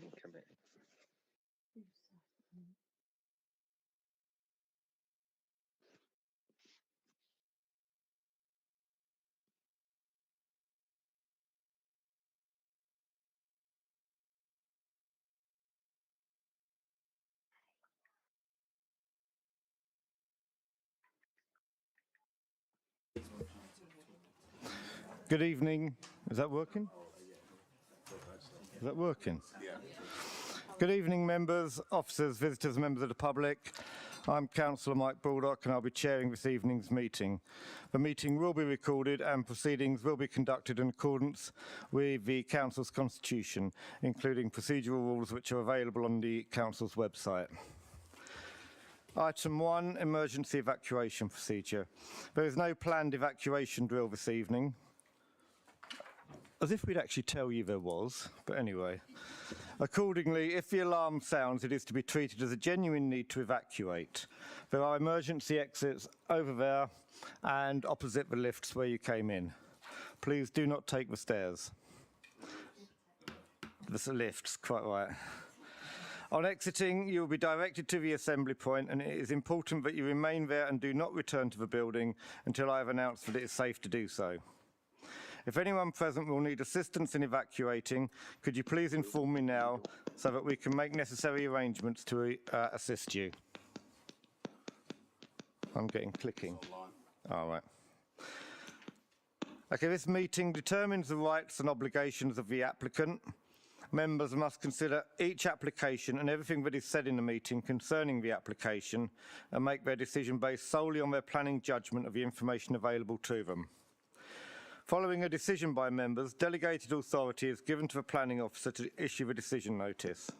planning committee. Good evening. Is that working? Is that working? Yeah. Good evening, members, officers, visitors, members of the public. I'm Councillor Mike Baldock and I'll be chairing this evening's meeting. The meeting will be recorded and proceedings will be conducted in accordance with the Council's constitution, including procedural rules which are available on the Council's website. Item 1, emergency evacuation procedure. There is no planned evacuation drill this evening. As if we'd actually tell you there was, but anyway. Accordingly, if the alarm sounds, it is to be treated as a genuine need to evacuate. There are emergency exits over there and opposite the lifts where you came in. Please do not take the stairs. The lifts, quite right. On exiting, you will be directed to the assembly point, and it is important that you remain there and do not return to the building until I have announced that it is safe to do so. If anyone present will need assistance in evacuating, could you please inform me now so that we can make necessary arrangements to assist you? I'm getting clicking. All right. Okay, this meeting determines the rights and obligations of the applicant. Members must consider each application and everything that is said in the meeting concerning the application and make their decision based solely on their planning judgment of the information available to them. Following a decision by members, delegated authority is given to the planning officer to issue the decision notice.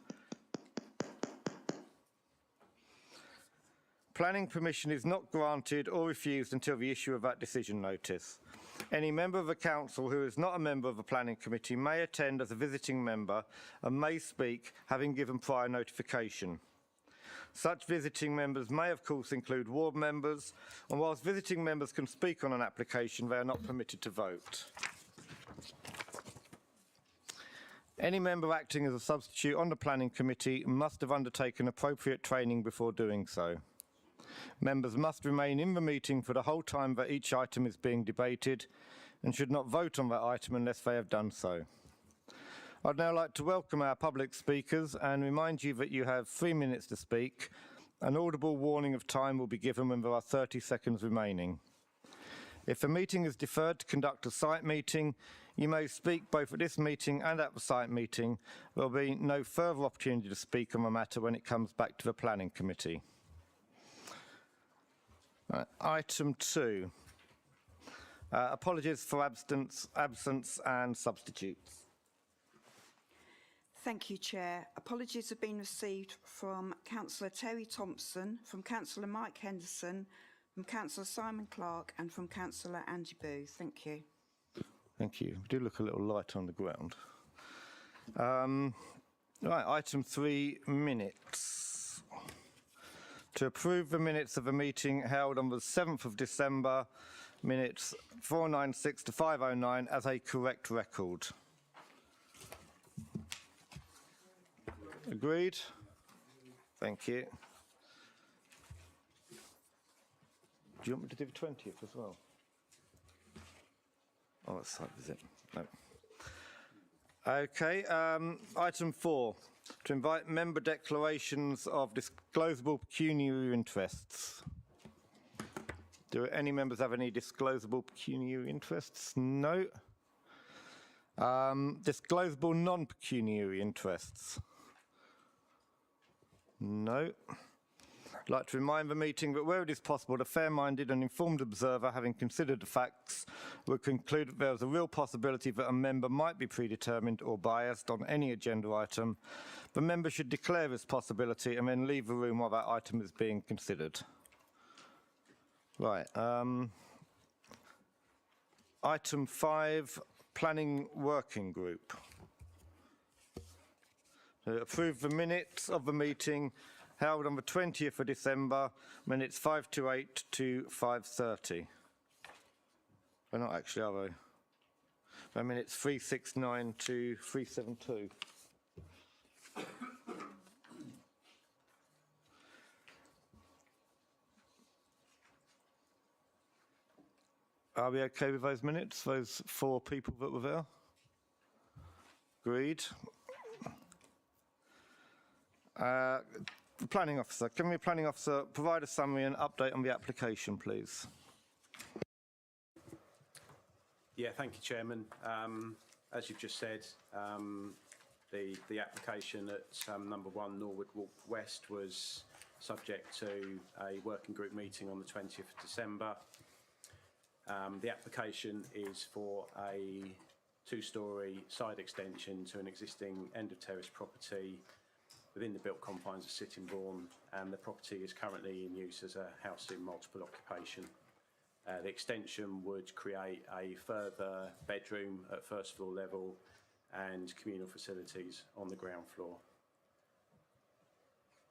Planning permission is not granted or refused until the issue of that decision notice. Any member of the council who is not a member of the planning committee may attend as a visiting member and may speak, having given prior notification. Such visiting members may of course include ward members, and whilst visiting members can speak on an application, they are not permitted to vote. Any member acting as a substitute on the planning committee must have undertaken appropriate training before doing so. Members must remain in the meeting for the whole time that each item is being debated and should not vote on that item unless they have done so. I'd now like to welcome our public speakers and remind you that you have 3 minutes to speak. An audible warning of time will be given when there are 30 seconds remaining. If the meeting is deferred to conduct a site meeting, you may speak both at this meeting and at the site meeting. There will be no further opportunity to speak on the matter when it comes back to the planning committee. Item 2. Apologies for absence and substitutes. Thank you, Chair. Apologies have been received from Councillor Terry Thompson, from Councillor Mike Henderson, from Councillor Simon Clark and from Councillor Angie Booth. Thank you. Thank you. We do look a little light on the ground. Right, item 3, minutes. To approve the minutes of a meeting held on the 7th of December, minutes 496 to 509 as a correct record. Agreed? Thank you. Do you want me to do the 20th as well? Oh, that's site visit. No. Okay, item 4. To invite member declarations of disclosable pecuniary interests. Do any members have any disclosable pecuniary interests? No. Disclosable non-pecuniary interests? No. I'd like to remind the meeting that where it is possible, a fair-minded and informed observer, having considered the facts, would conclude that there is a real possibility that a member might be predetermined or biased on any agenda item. The member should declare this possibility and then leave the room while that item is being considered. Right. Item 5, planning working group. Approve the minutes of the meeting held on the 20th of December, minutes 528 to 530. They're not actually, are they? They're minutes 369 to 372. Are we okay with those minutes, those 4 people that were there? Agreed. The planning officer, can the planning officer provide a summary and update on the application, please? Yeah, thank you, Chairman. As you've just said, the application at number 1 Norwood Walk West was subject to a working group meeting on the 20th of December. The application is for a 2-storey side extension to an existing end of terrace property within the built confines of Sittingbourne, and the property is currently in use as a house in multiple occupation. The extension would create a further bedroom at first floor level and communal facilities on the ground floor.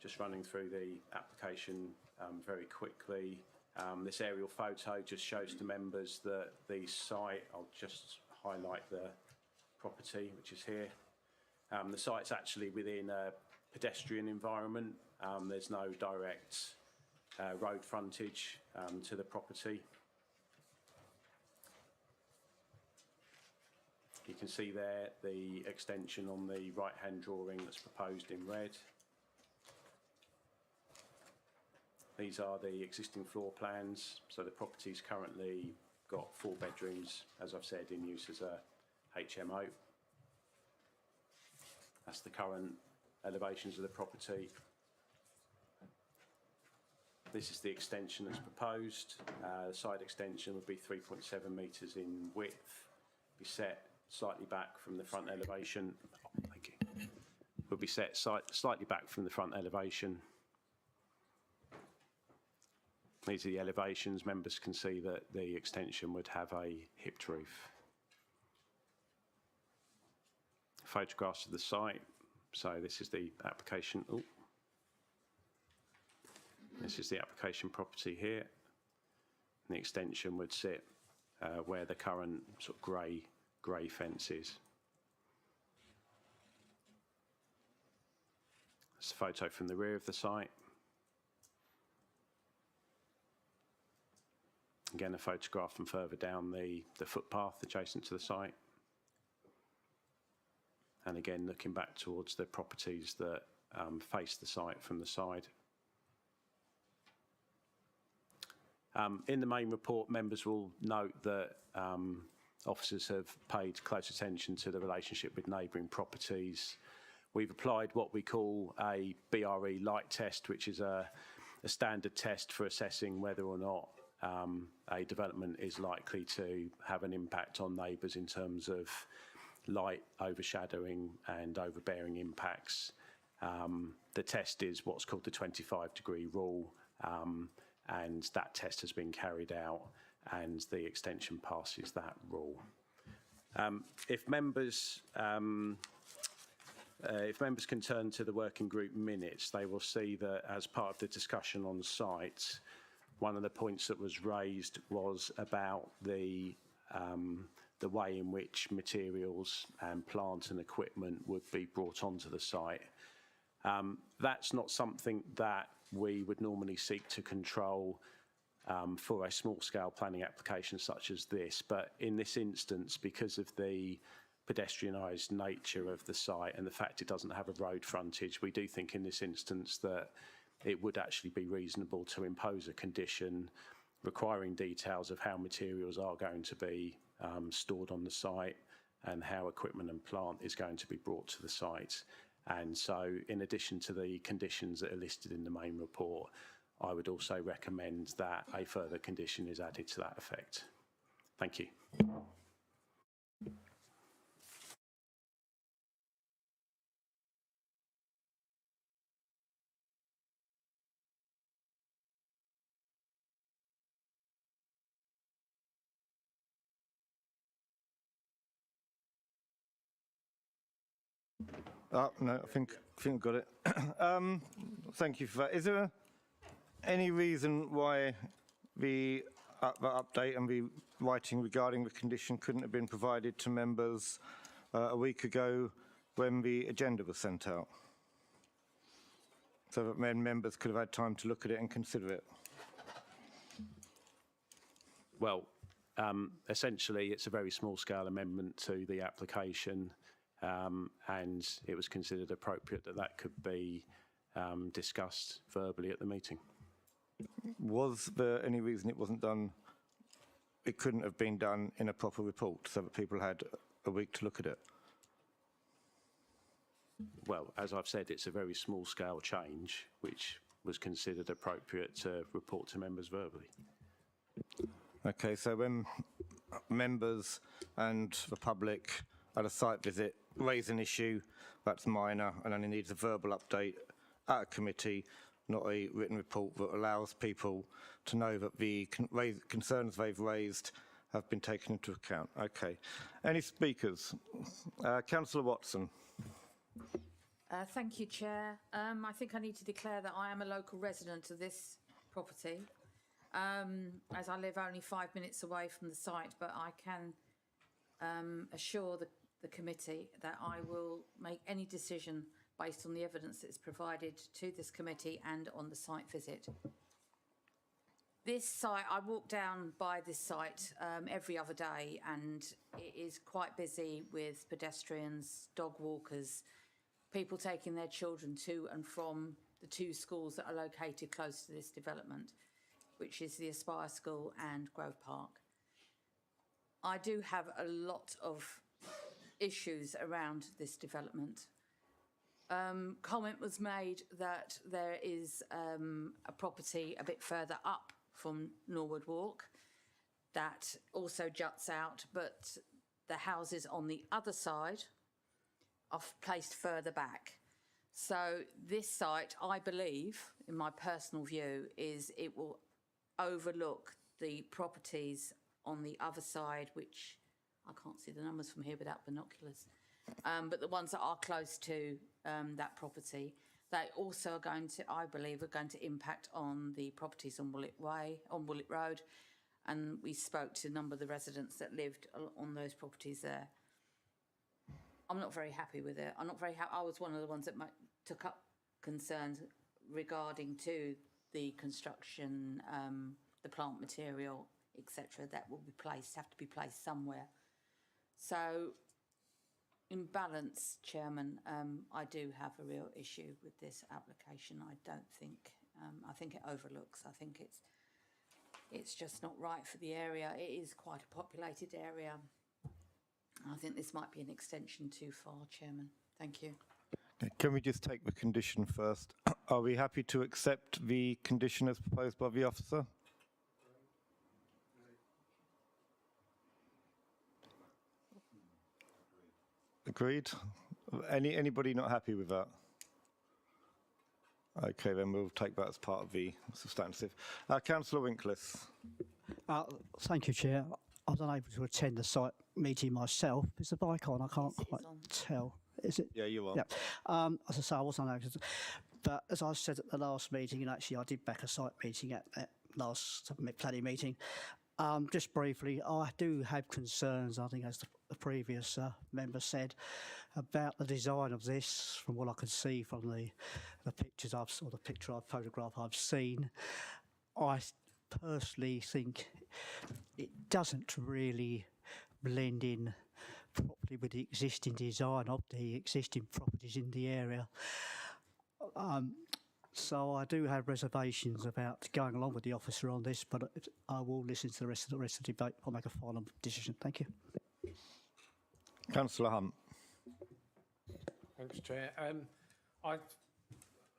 Just running through the application very quickly. This aerial photo just shows to members that the site, I'll just highlight the property, which is here. The site's actually within a pedestrian environment. There's no direct road frontage to the property. You can see there the extension on the right-hand drawing that's proposed in red. These are the existing floor plans. So the property's currently got 4 bedrooms, as I've said, in use as a HMO. That's the current elevations of the property. This is the extension that's proposed. The side extension would be 3.7 metres in width, be set slightly back from the front elevation. Thank you. Would be set slightly back from the front elevation. These are the elevations. Members can see that the extension would have a hipped roof. Photographs of the site. So this is the application. Ooh. This is the application property here. And the extension would sit where the current sort of grey fence is. It's a photo from the rear of the site. Again, a photograph from further down the footpath adjacent to the site. And again, looking back towards the properties that face the site from the side. In the main report, members will note that officers have paid close attention to the relationship with neighbouring properties. We've applied what we call a BRE light test, which is a standard test for assessing whether or not a development is likely to have an impact on neighbours in terms of light overshadowing and overbearing impacts. The test is what's called the 25-degree rule, and that test has been carried out and the extension passes that rule. If members can turn to the working group minutes, they will see that as part of the discussion on site, one of the points that was raised was about the way in which materials and plant and equipment would be brought onto the site. That's not something that we would normally seek to control for a small-scale planning application such as this, but in this instance, because of the pedestrianised nature of the site and the fact it doesn't have a road frontage, we do think in this instance that it would actually be reasonable to impose a condition requiring details of how materials are going to be stored on the site and how equipment and plant is going to be brought to the site. And so, in addition to the conditions that are listed in the main report, I would also recommend that a further condition is added to that effect. Thank you. Oh, no, I think I've got it. Thank you for that. Is there any reason why the update and the writing regarding the condition couldn't have been provided to members a week ago when the agenda was sent out? So that members could have had time to look at it and consider it? Well, Essentially, it's a very small-scale amendment to the application, and it was considered appropriate that that could be discussed verbally at the meeting. Was there any reason it wasn't done, it couldn't have been done in a proper report so that people had a week to look at it? Well, as I've said, it's a very small-scale change, which was considered appropriate to report to members verbally. Okay, so when members and the public at a site visit raise an issue that's minor and only needs a verbal update at a committee, not a written report that allows people to know that the concerns they've raised have been taken into account. Okay. Any speakers? Councillor Watson. Thank you, Chair. I think I need to declare that I am a local resident of this property, as I live only 5 minutes away from the site, but I can assure the committee that I will make any decision based on the evidence that's provided to this committee and on the site visit. This site, I walk down by this site every other day, and it is quite busy with pedestrians, dog walkers, people taking their children to and from the two schools that are located close to this development, which is the Aspire School and Grove Park. I do have a lot of issues around this development. Comment was made that there is a property a bit further up from Norwood Walk that also juts out, but the houses on the other side are placed further back. So this site, I believe, in my personal view, is it will overlook the properties on the other side, which I can't see the numbers from here without binoculars, but the ones that are close to that property, they also are going to, I believe, are going to impact on the properties on Woolwich Way, on Woolwich Road, and we spoke to a number of the residents that lived on those properties there. I'm not very happy with it. I'm not very happy. I was one of the ones that took up concerns regarding to the construction, the plant material, etc. that will be placed, have to be placed somewhere. So, in balance, Chairman, I do have a real issue with this application. I don't think, I think it overlooks. I think it's just not right for the area. It is quite a populated area. I think this might be an extension too far, Chairman. Thank you. Can we just take the condition first? Are we happy to accept the condition as proposed by the officer? Agreed. Anybody not happy with that? Okay, then we'll take that as part of the substantive. Councillor Winklis. Thank you, Chair. I was unable to attend the site meeting myself. Is the mic on? I can't quite tell. Is it? Yeah, you are. Yeah. As I say, I wasn't unable to. But as I said at the last meeting, and actually I did back a site meeting at last planning meeting, just briefly, I do have concerns, I think as the previous member said, about the design of this, from what I can see from the pictures or the photograph I've seen. I personally think it doesn't really blend in properly with the existing design of the existing properties in the area. So I do have reservations about going along with the officer on this, but I will listen to the rest of the debate. I'll make a final decision. Thank you. Councillor Hunt. Thanks, Chair. I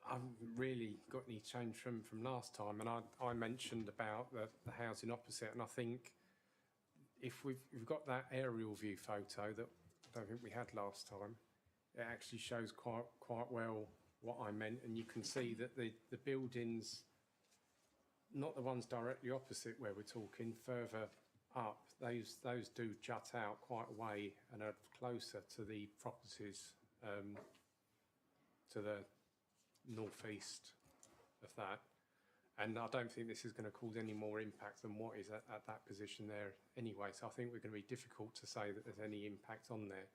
haven't really got any change from last time, and I mentioned about the housing opposite, and I think if we've got that aerial view photo that I don't think we had last time, it actually shows quite well what I meant, and you can see that the buildings, not the ones directly opposite where we're talking, further up, those do jut out quite a way and are closer to the properties to the northeast of that. And I don't think this is going to cause any more impact than what is at that position there anyway. So I think we're going to be difficult to say that there's any impact on there.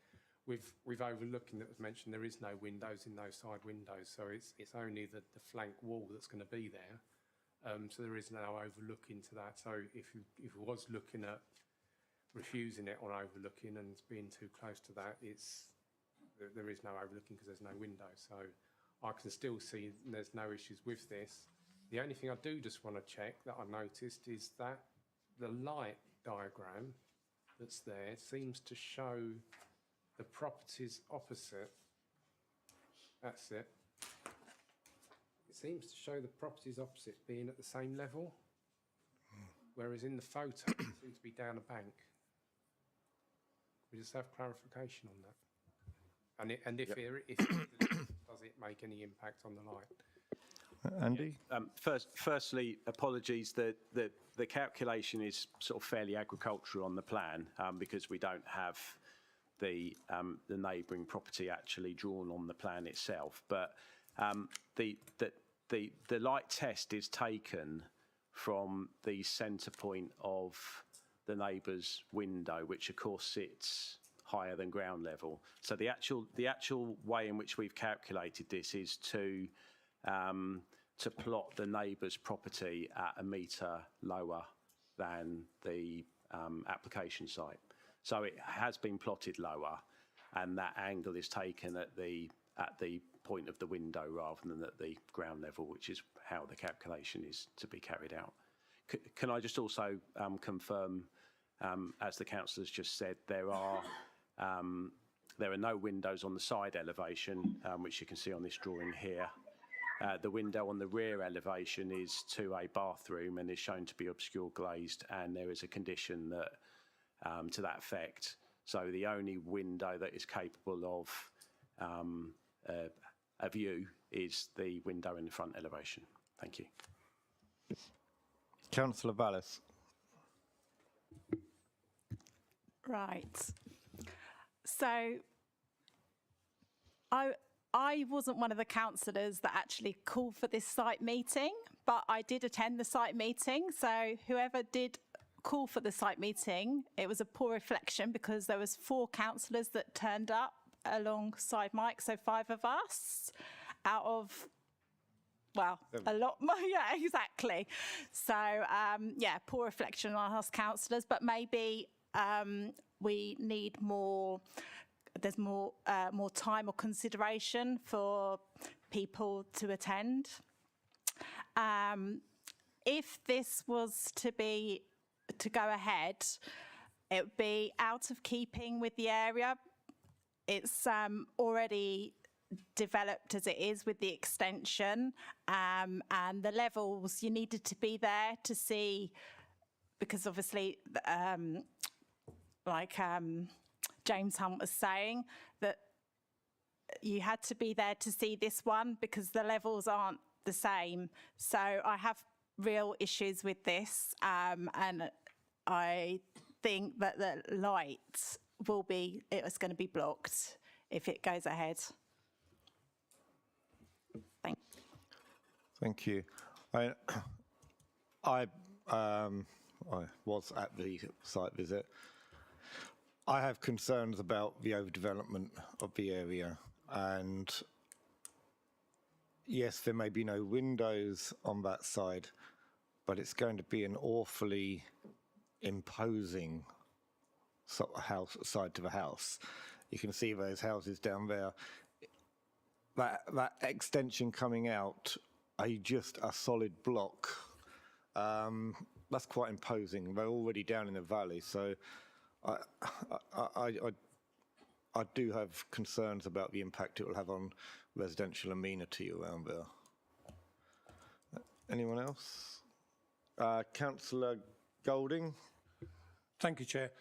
With overlooking that was mentioned, there is no windows in those side windows, so it's only the flank wall that's going to be there. So there is no overlook into that. So if you was looking at refusing it on overlooking and being too close to that, there is no overlooking because there's no window. So I can still see there's no issues with this. The only thing I do just want to check that I noticed is that the light diagram that's there seems to show the properties opposite. That's it. It seems to show the properties opposite being at the same level, whereas in the photo it seems to be down a bank. We just have clarification on that. And if it does it make any impact on the light? Andy? Firstly, apologies. The calculation is sort of fairly agricultural on the plan because we don't have the neighbouring property actually drawn on the plan itself. But the light test is taken from the centre point of the neighbour's window, which of course sits higher than ground level. So the actual way in which we've calculated this is to plot the neighbour's property at a metre lower than the application site. So it has been plotted lower, and that angle is taken at the point of the window rather than at the ground level, which is how the calculation is to be carried out. Can I just also confirm, as the councillor's just said, there are no windows on the side elevation, which you can see on this drawing here. The window on the rear elevation is to a bathroom and is shown to be obscure glazed, and there is a condition that to that effect. So the only window that is capable of a view is the window in the front elevation. Thank you. Councillor Vallis. Right. So I wasn't one of the councillors that actually called for this site meeting, but I did attend the site meeting. So whoever did call for the site meeting, it was a poor reflection because there was 4 councillors that turned up alongside Mike, so 5 of us out of, well, a lot more. Yeah, exactly. So yeah, poor reflection on us councillors, but maybe we need more. There's more time or consideration for people to attend. If this was to go ahead, it would be out of keeping with the area. It's already developed as it is with the extension, and the levels you needed to be there to see, because obviously, James Hunt was saying, that you had to be there to see this one because the levels aren't the same. So I have real issues with this, and I think that the light it's going to be blocked if it goes ahead. Thank you. I was at the site visit. I have concerns about the overdevelopment of the area, and yes, there may be no windows on that side, but it's going to be an awfully imposing side to the house. You can see those houses down there. That extension coming out, just a solid block, that's quite imposing. They're already down in the valley, so I do have concerns about the impact it will have on residential amenity around there. Anyone else? Councillor Golding. Thank you, Chair.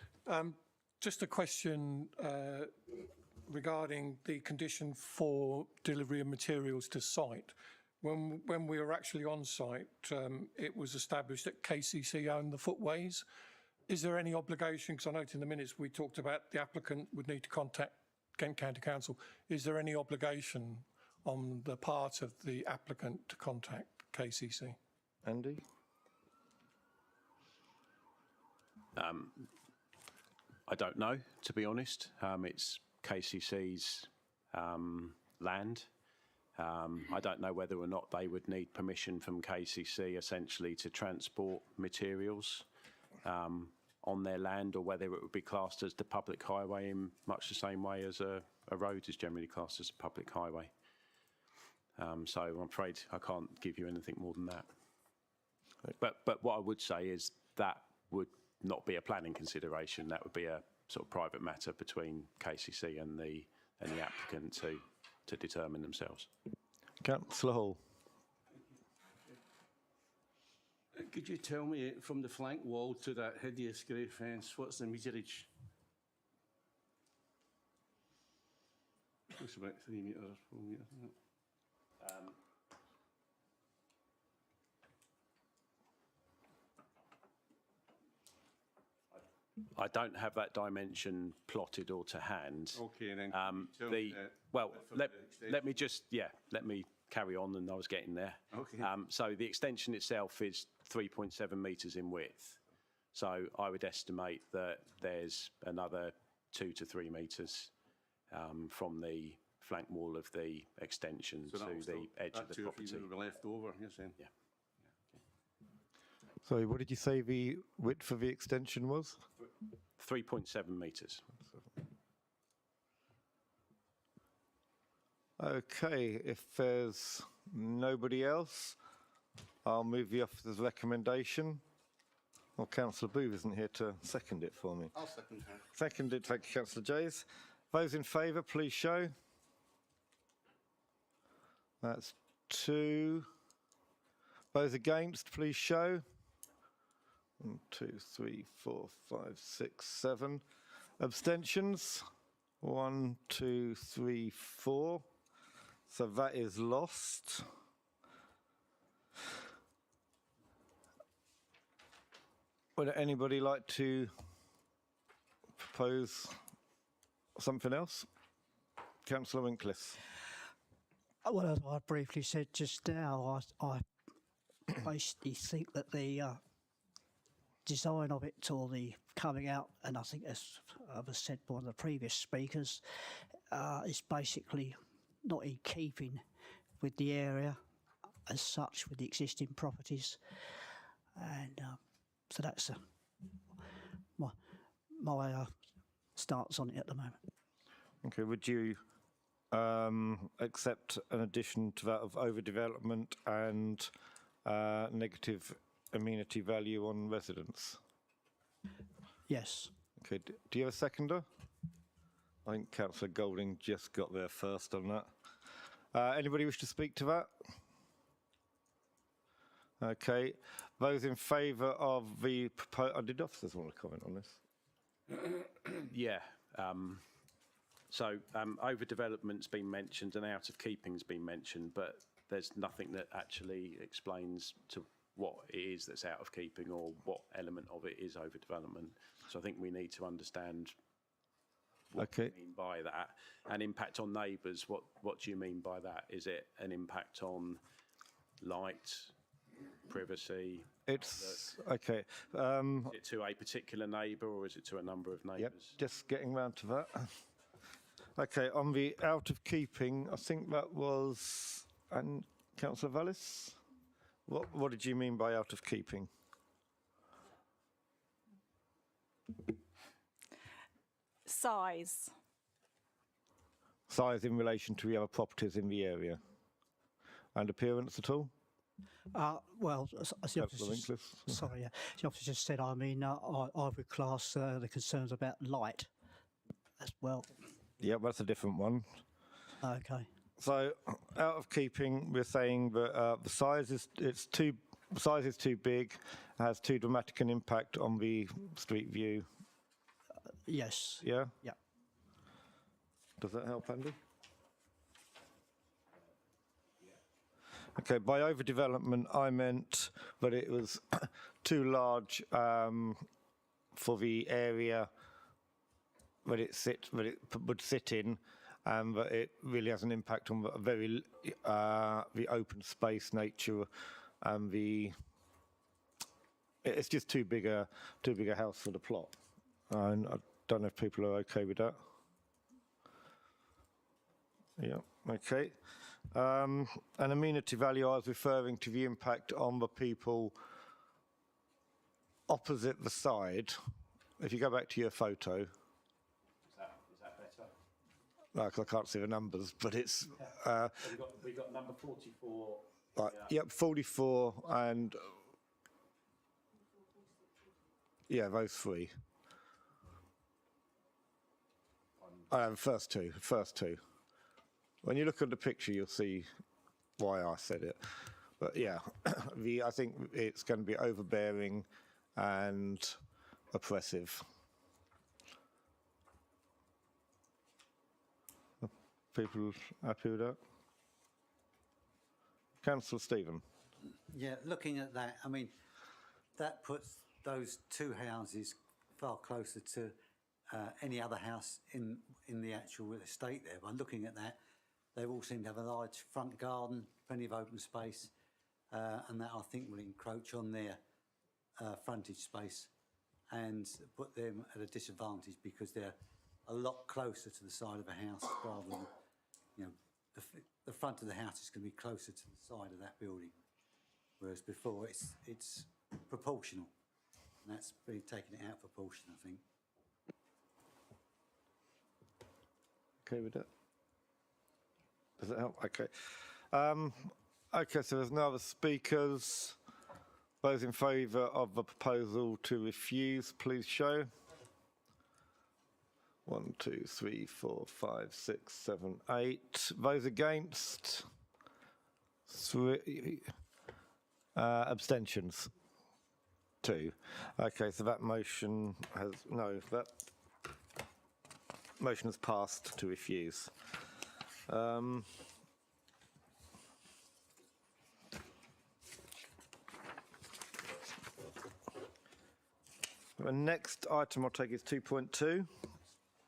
Just a question regarding the condition for delivery of materials to site. When we were actually on site, it was established that KCC owned the footways. Is there any obligation, because I note in the minutes we talked about the applicant would need to contact Kent County Council. Is there any obligation on the part of the applicant to contact KCC? Andy? I don't know, to be honest. It's KCC's land. I don't know whether or not they would need permission from KCC essentially to transport materials. on their land, or whether it would be classed as the public highway in much the same way as a road is generally classed as a public highway. So I'm afraid I can't give you anything more than that. But what I would say is that would not be a planning consideration. That would be a sort of private matter between KCC and the applicant to determine themselves. Councillor Hall. Could you tell me, from the flank wall to that hideous grey fence, what's the meterage? It's about 3 metres, 4 metres, isn't it? I don't have that dimension plotted or to hand. Okay, then. Tell The me well, for the let me carry on, and I was getting there. Okay. So the extension itself is 3.7 metres in width. So I would estimate that there's another 2 to 3 metres from the flank wall of the extension So that will to still- the edge of that the 2 or 3 property. will be left over, you're saying? Yeah. Sorry, what did you say the width of the extension was? 3.7 metres. Okay, if there's nobody else, I'll move the officer's recommendation. Well, Councillor Booth isn't here to second it for me. I'll second her. Seconded, thank you, Councillor Jays. Those in favour, please show. That's 2. Those against, please show. 1, 2, 3, 4, 5, 6, 7. Abstentions? 1, 2, 3, 4. So that is lost. Would anybody like to propose something else? Councillor Winklis. Well, as I briefly said just now, I basically think that the design of it, or the coming out, and I think as was said by one of the previous speakers, is basically not in keeping with the area as such, with the existing properties, and so that's my stance on it at the moment. Okay, would you accept an addition to that of overdevelopment and negative amenity value on residents? Yes. Okay, do you have a seconder? I think Councillor Golding just got there first on that. Anybody wish to speak to that? Okay, those in favour of the proposal, did officers want to comment on this? Yeah. So overdevelopment's been mentioned and out of keeping's been mentioned, but there's nothing that actually explains to what it is that's out of keeping or what element of it is overdevelopment. So I think we need to understand what you mean by that. And impact on neighbours, what do you mean by that? Is it an impact on light, privacy? It's, okay. Is it to a particular neighbour or is it to a number of neighbours? Yep, just getting round to that. Okay, on the out of keeping, I think that was, and Councillor Vallis, what did you mean by out of keeping? Size. Size in relation to the other properties in the area, and appearance at all? Well, as the officer, Councillor Winklis. sorry, yeah, the officer just said, I mean, I would class the concerns about light as well. Yeah, that's a different one. Okay. So, out of keeping, we're saying that the size is too big, has too dramatic an impact on the street view. Yes. Yeah. Yeah. Does that help, Andy? Okay, by overdevelopment, I meant that it was too large for the area that it would sit in, and that it really has an impact on the open space nature, and it's just too big a house for the plot. And I don't know if people are okay with that. Yeah. Okay. An amenity value, I was referring to the impact on the people opposite the side if you go back to your photo, Is that better? like I can't see the numbers, but it's We got number 44. right, yep, 44 and yeah, those three. First two. When you look at the picture, you'll see why I said it. But yeah, I think it's going to be overbearing and oppressive. People happy with that? Councillor Stephen. Yeah, looking at that, I mean, that puts those two houses far closer to any other house in the actual estate there. By looking at that, they all seem to have a large front garden, plenty of open space, and that I think will encroach on their frontage space and put them at a disadvantage because they're a lot closer to the side of a house rather than, you know, the front of the house is going to be closer to the side of that building, whereas before it's proportional, and that's really taking it out of proportion, I think. Okay with that? Does that help? Okay. Okay, so there's no other speakers. Those in favour of the proposal to refuse, please show. 1, 2, 3, 4, 5, 6, 7, 8. Those against? 3. Abstentions? 2. Okay, so that motion has motion has passed to refuse. The next item I'll take is 2.2,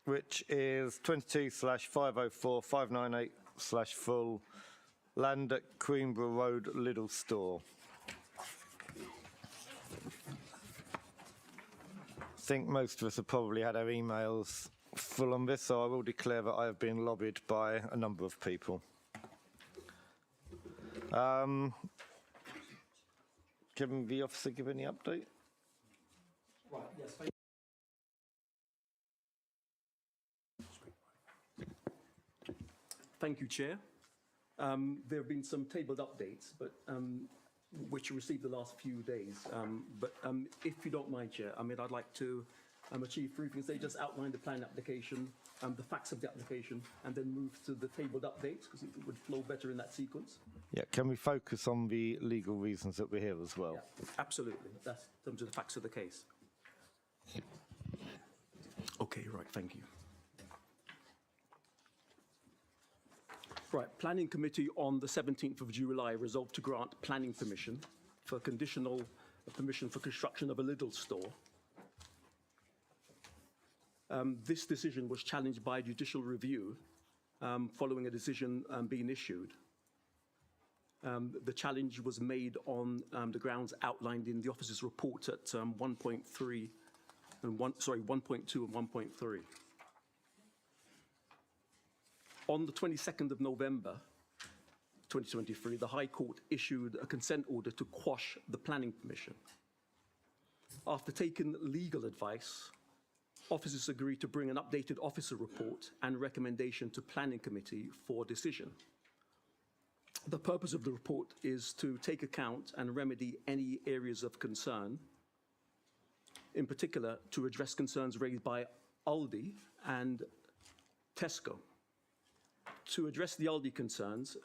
which is 22/504/598/full land at Queenborough Road, Lidl store. I think most of us have probably had our emails full on this, so I will declare that I have been lobbied by a number of people. Can the officer give any update? Right, yes. Thank you, Chair. There have been some tabled updates, but which you received the last few days. But if you don't mind, Chair, I'd like to achieve 3 things. They just outline the plan application, the facts of the application, and then move to the tabled updates because it would flow better in that sequence. Yeah, can we focus on the legal reasons that we're here as well? Yeah, absolutely. That's in terms of the facts of the case. Okay, right, thank you. Right, Planning Committee on the 17th of July resolved to grant planning permission for conditional permission for construction of a Lidl store. This decision was challenged by judicial review following a decision being issued. The challenge was made on the grounds outlined in the officer's report at 1.3 and 1.2 and 1.3. On the 22nd of November 2023, the High Court issued a consent order to quash the planning permission. After taking legal advice, officers agreed to bring an updated officer report and recommendation to Planning Committee for decision. The purpose of the report is to take account and remedy any areas of concern, in particular to address concerns raised by Aldi and Tesco. To address the Aldi concerns,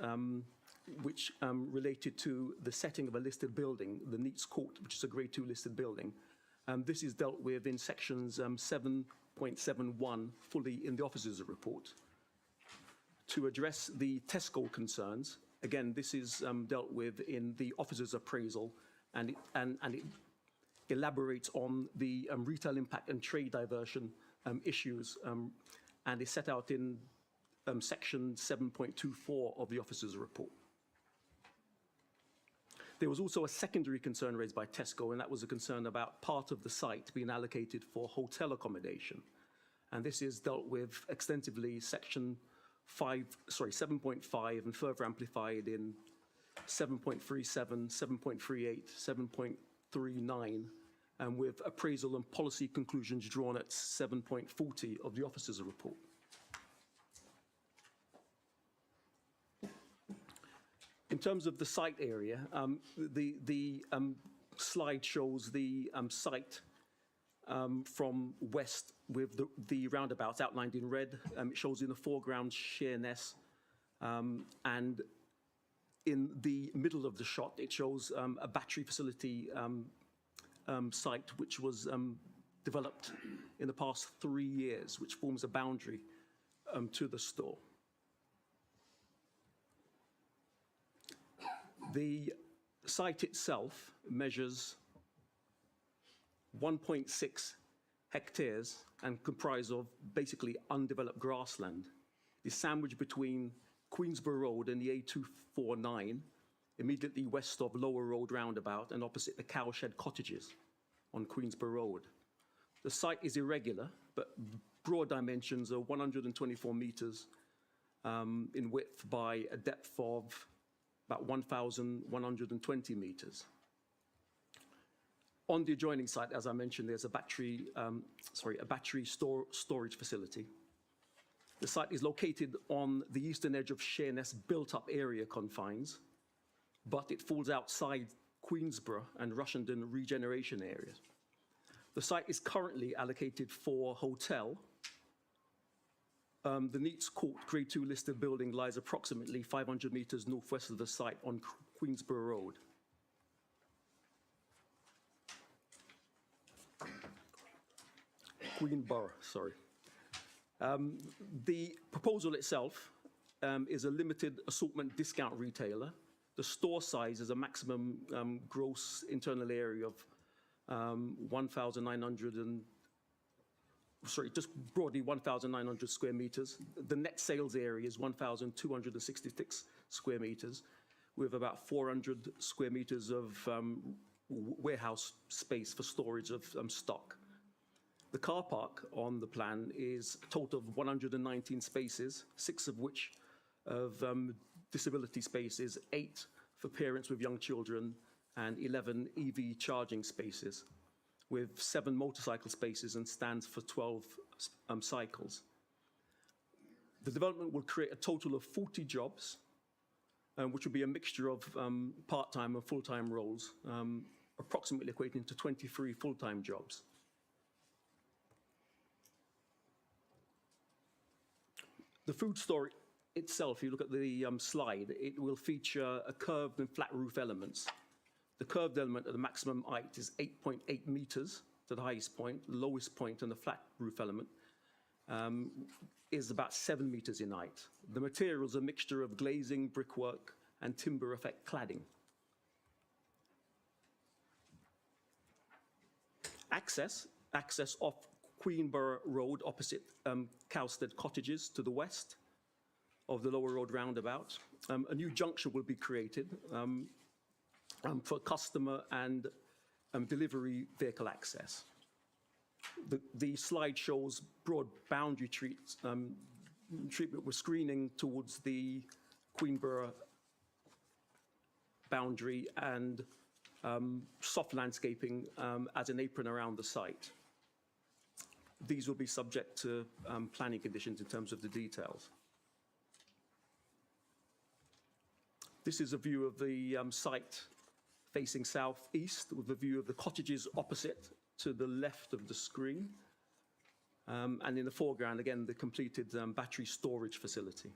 which related to the setting of a listed building, the Neats Court, which is a Grade 2 listed building, this is dealt with in sections 7.71 fully in the officer's report. To address the Tesco concerns, again, this is dealt with in the officer's appraisal, and it elaborates on the retail impact and trade diversion issues, and is set out in section 7.24 of the officer's report. There was also a secondary concern raised by Tesco, and that was a concern about part of the site being allocated for hotel accommodation. And this is dealt with extensively section 7.5 and further amplified in 7.37, 7.38, 7.39, with appraisal and policy conclusions drawn at 7.40 of the officer's report. In terms of the site area, the slide shows the site from west with the roundabouts outlined in red. It shows in the foreground Sheerness, and in the middle of the shot, it shows a battery facility site which was developed in the past 3 years, which forms a boundary to the store. The site itself measures 1.6 hectares and comprised of basically undeveloped grassland. It's sandwiched between Queensborough Road and the A249, immediately west of Lower Road roundabout and opposite the Cowshed Cottages on Queensborough Road. The site is irregular, but broad dimensions are 124 metres in width by a depth of about 1,120 metres. On the adjoining site, as I mentioned, there's a battery storage facility. The site is located on the eastern edge of Sheerness built-up area confines, but it falls outside Queensborough and Rushendon regeneration areas. The site is currently allocated for hotel. The Neats Court Grade 2 listed building lies approximately 500 metres northwest of the site on Queensborough Road. Queenborough, sorry. The proposal itself is a limited assortment discount retailer. The store size is a maximum gross internal area of 1,900 square meters. The net sales area is 1,266 square meters, with about 400 square meters of warehouse space for storage of stock. The car park on the plan is a total of 119 spaces, 6 of which of disability spaces, 8 for parents with young children, and 11 EV charging spaces, with 7 motorcycle spaces and stands for 12 cycles. The development will create a total of 40 jobs, which will be a mixture of part-time and full-time roles, approximately equating to 23 full-time jobs. The food store itself, if you look at the slide, it will feature a curved and flat roof elements. The curved element at the maximum height is 8.8 metres to the highest point. The lowest point on the flat roof element is about 7 metres in height. The material is a mixture of glazing, brickwork, and timber effect cladding. Access off Queenborough Road opposite Cowshed Cottages to the west of the Lower Road roundabout. A new junction will be created for customer and delivery vehicle access. The slide shows broad boundary treatment with screening towards the Queenborough boundary and soft landscaping as an apron around the site. These will be subject to planning conditions in terms of the details. This is a view of the site facing southeast with a view of the cottages opposite to the left of the screen. And in the foreground, again, the completed battery storage facility.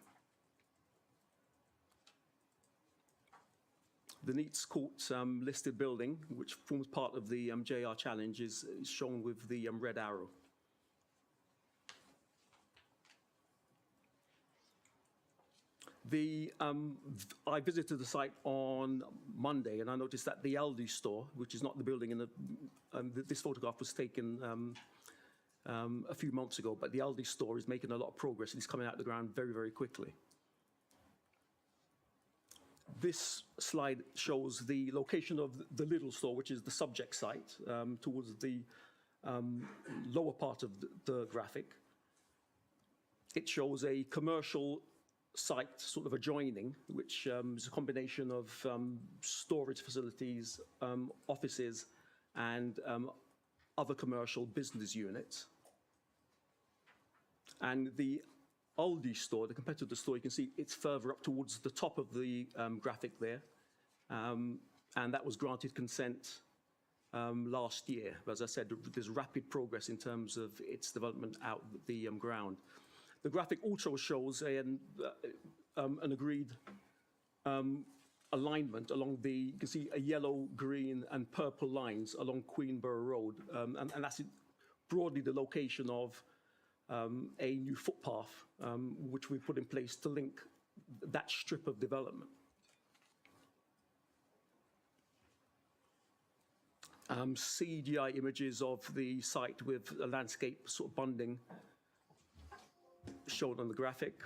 The Neats Court listed building, which forms part of the JR Challenge, is shown with the red arrow. I visited the site on Monday, and I noticed that the Aldi store, which is not the building in this photograph was taken a few months ago, but the Aldi store is making a lot of progress and it's coming out of the ground very, very quickly. This slide shows the location of the Lidl store, which is the subject site, towards the lower part of the graphic. It shows a commercial site sort of adjoining, which is a combination of storage facilities, offices, and other commercial business units. And the Aldi store, the competitor store, you can see it's further up towards the top of the graphic there. And that was granted consent last year. But as I said, there's rapid progress in terms of its development out the ground. The graphic also shows an agreed alignment along the, you can see a yellow, green and purple lines along Queenborough Road. And that's broadly the location of a new footpath, which we put in place to link that strip of development. CGI images of the site with a landscape sort of bunding shown on the graphic.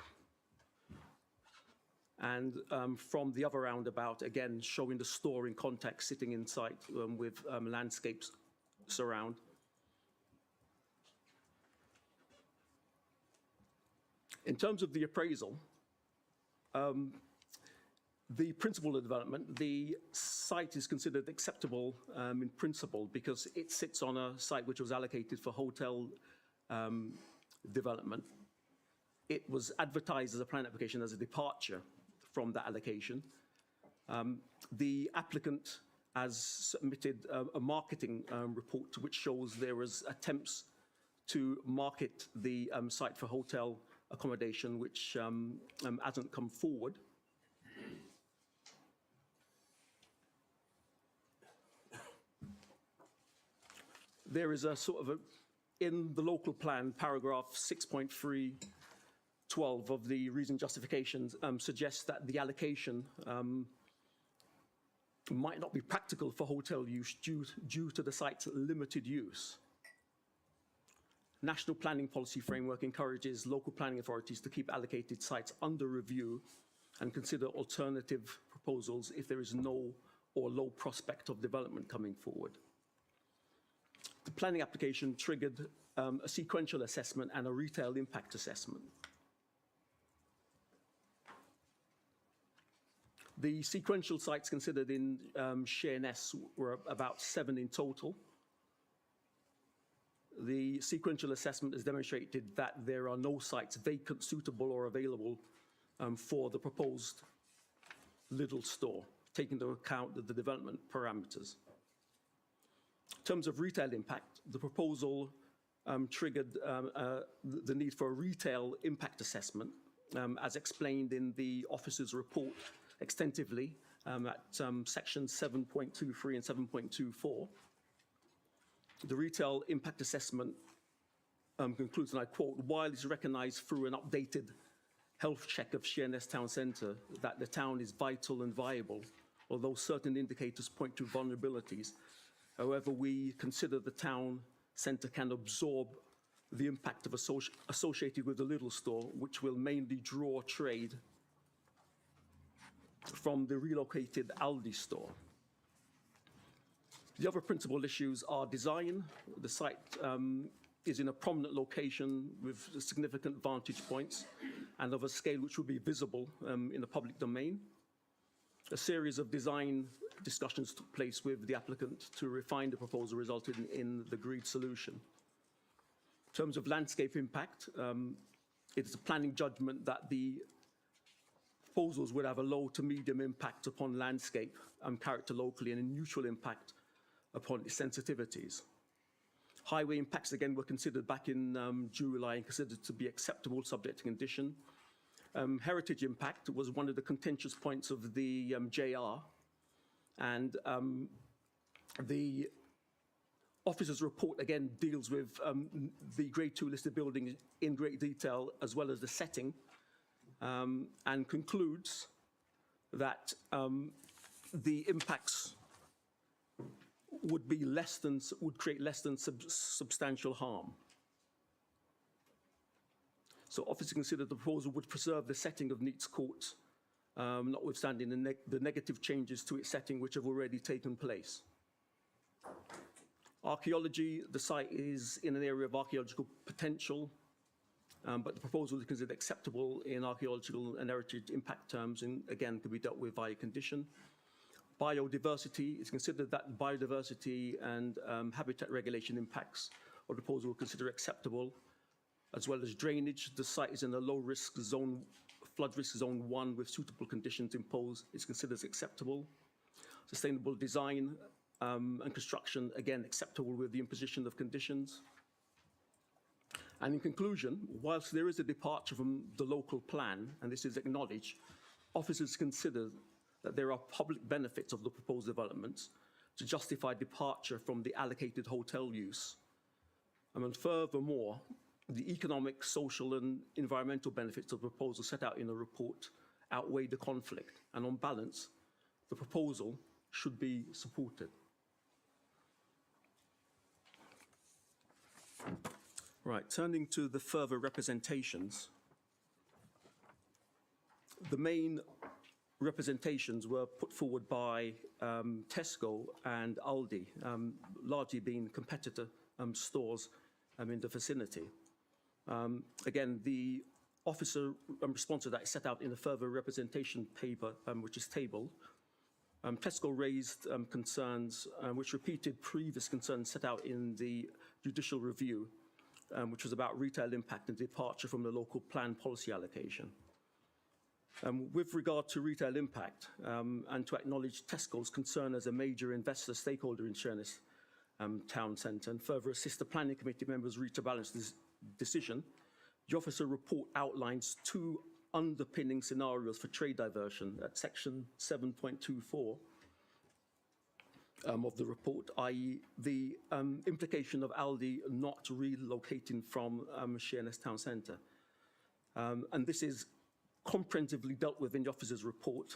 And from the other roundabout, again, showing the store in context sitting in sight with landscapes surround. In terms of the appraisal, the principle of development, the site is considered acceptable in principle because it sits on a site which was allocated for hotel development. It was advertised as a plan application as a departure from that allocation. The applicant has submitted a marketing report which shows there was attempts to market the site for hotel accommodation, which hasn't come forward. There is a sort of in the local plan, paragraph 6.312 of the reason justifications suggests that the allocation might not be practical for hotel use due to the site's limited use. National Planning Policy Framework encourages local planning authorities to keep allocated sites under review and consider alternative proposals if there is no or low prospect of development coming forward. The planning application triggered a sequential assessment and a retail impact assessment. The sequential sites considered in Sheerness were about 7 in total. The sequential assessment has demonstrated that there are no sites vacant, suitable or available for the proposed Lidl store, taking into account the development parameters. In terms of retail impact, the proposal triggered the need for a retail impact assessment, as explained in the officer's report extensively at sections 7.23 and 7.24. The retail impact assessment concludes, and I quote, while it's recognised through an updated health check of Sheerness Town Centre that the town is vital and viable, although certain indicators point to vulnerabilities, however, we consider the town centre can absorb the impact of associated with the Lidl store, which will mainly draw trade from the relocated Aldi store. The other principal issues are design. The site is in a prominent location with significant vantage points and of a scale which will be visible in the public domain. A series of design discussions took place with the applicant to refine the proposal, resulting in the agreed solution. In terms of landscape impact, it is a planning judgment that the proposals would have a low to medium impact upon landscape character locally and a neutral impact upon its sensitivities. Highway impacts, again, were considered back in July and considered to be acceptable subject to condition. Heritage impact was one of the contentious points of the JR, and the officer's report, again, deals with the Grade 2 listed building in great detail, as well as the setting, and concludes that the impacts would create less than substantial harm. So officer considered the proposal would preserve the setting of Neates Court, notwithstanding the negative changes to its setting which have already taken place. Archaeology, the site is in an area of archaeological potential, but the proposal is considered acceptable in archaeological and heritage impact terms, and again can be dealt with via condition. biodiversity. It's considered that biodiversity and habitat regulation impacts of the proposal are considered acceptable, as well as drainage. The site is in a low-risk zone, flood risk zone 1 with suitable conditions imposed. It's considered acceptable. Sustainable design and construction, again, acceptable with the imposition of conditions. And in conclusion, whilst there is a departure from the local plan, and this is acknowledged, officers consider that there are public benefits of the proposed developments to justify departure from the allocated hotel use. And furthermore, the economic, social, and environmental benefits of the proposal set out in the report outweigh the conflict, and on balance, the proposal should be supported. Right, turning to the further representations. The main representations were put forward by Tesco and Aldi, largely being competitor stores in the vicinity. Again, the officer response to that is set out in the further representation paper, which is tabled. Tesco raised concerns which repeated previous concerns set out in the judicial review, which was about retail impact and departure from the local plan policy allocation. With regard to retail impact, and to acknowledge Tesco's concern as a major investor stakeholder in Sheerness Town Centre, and further assist the planning committee members reach a balanced decision, the officer report outlines 2 underpinning scenarios for trade diversion at section 7.24 of the report, i.e. the implication of Aldi not relocating from Sheerness Town Centre. And this is comprehensively dealt with in the officer's report.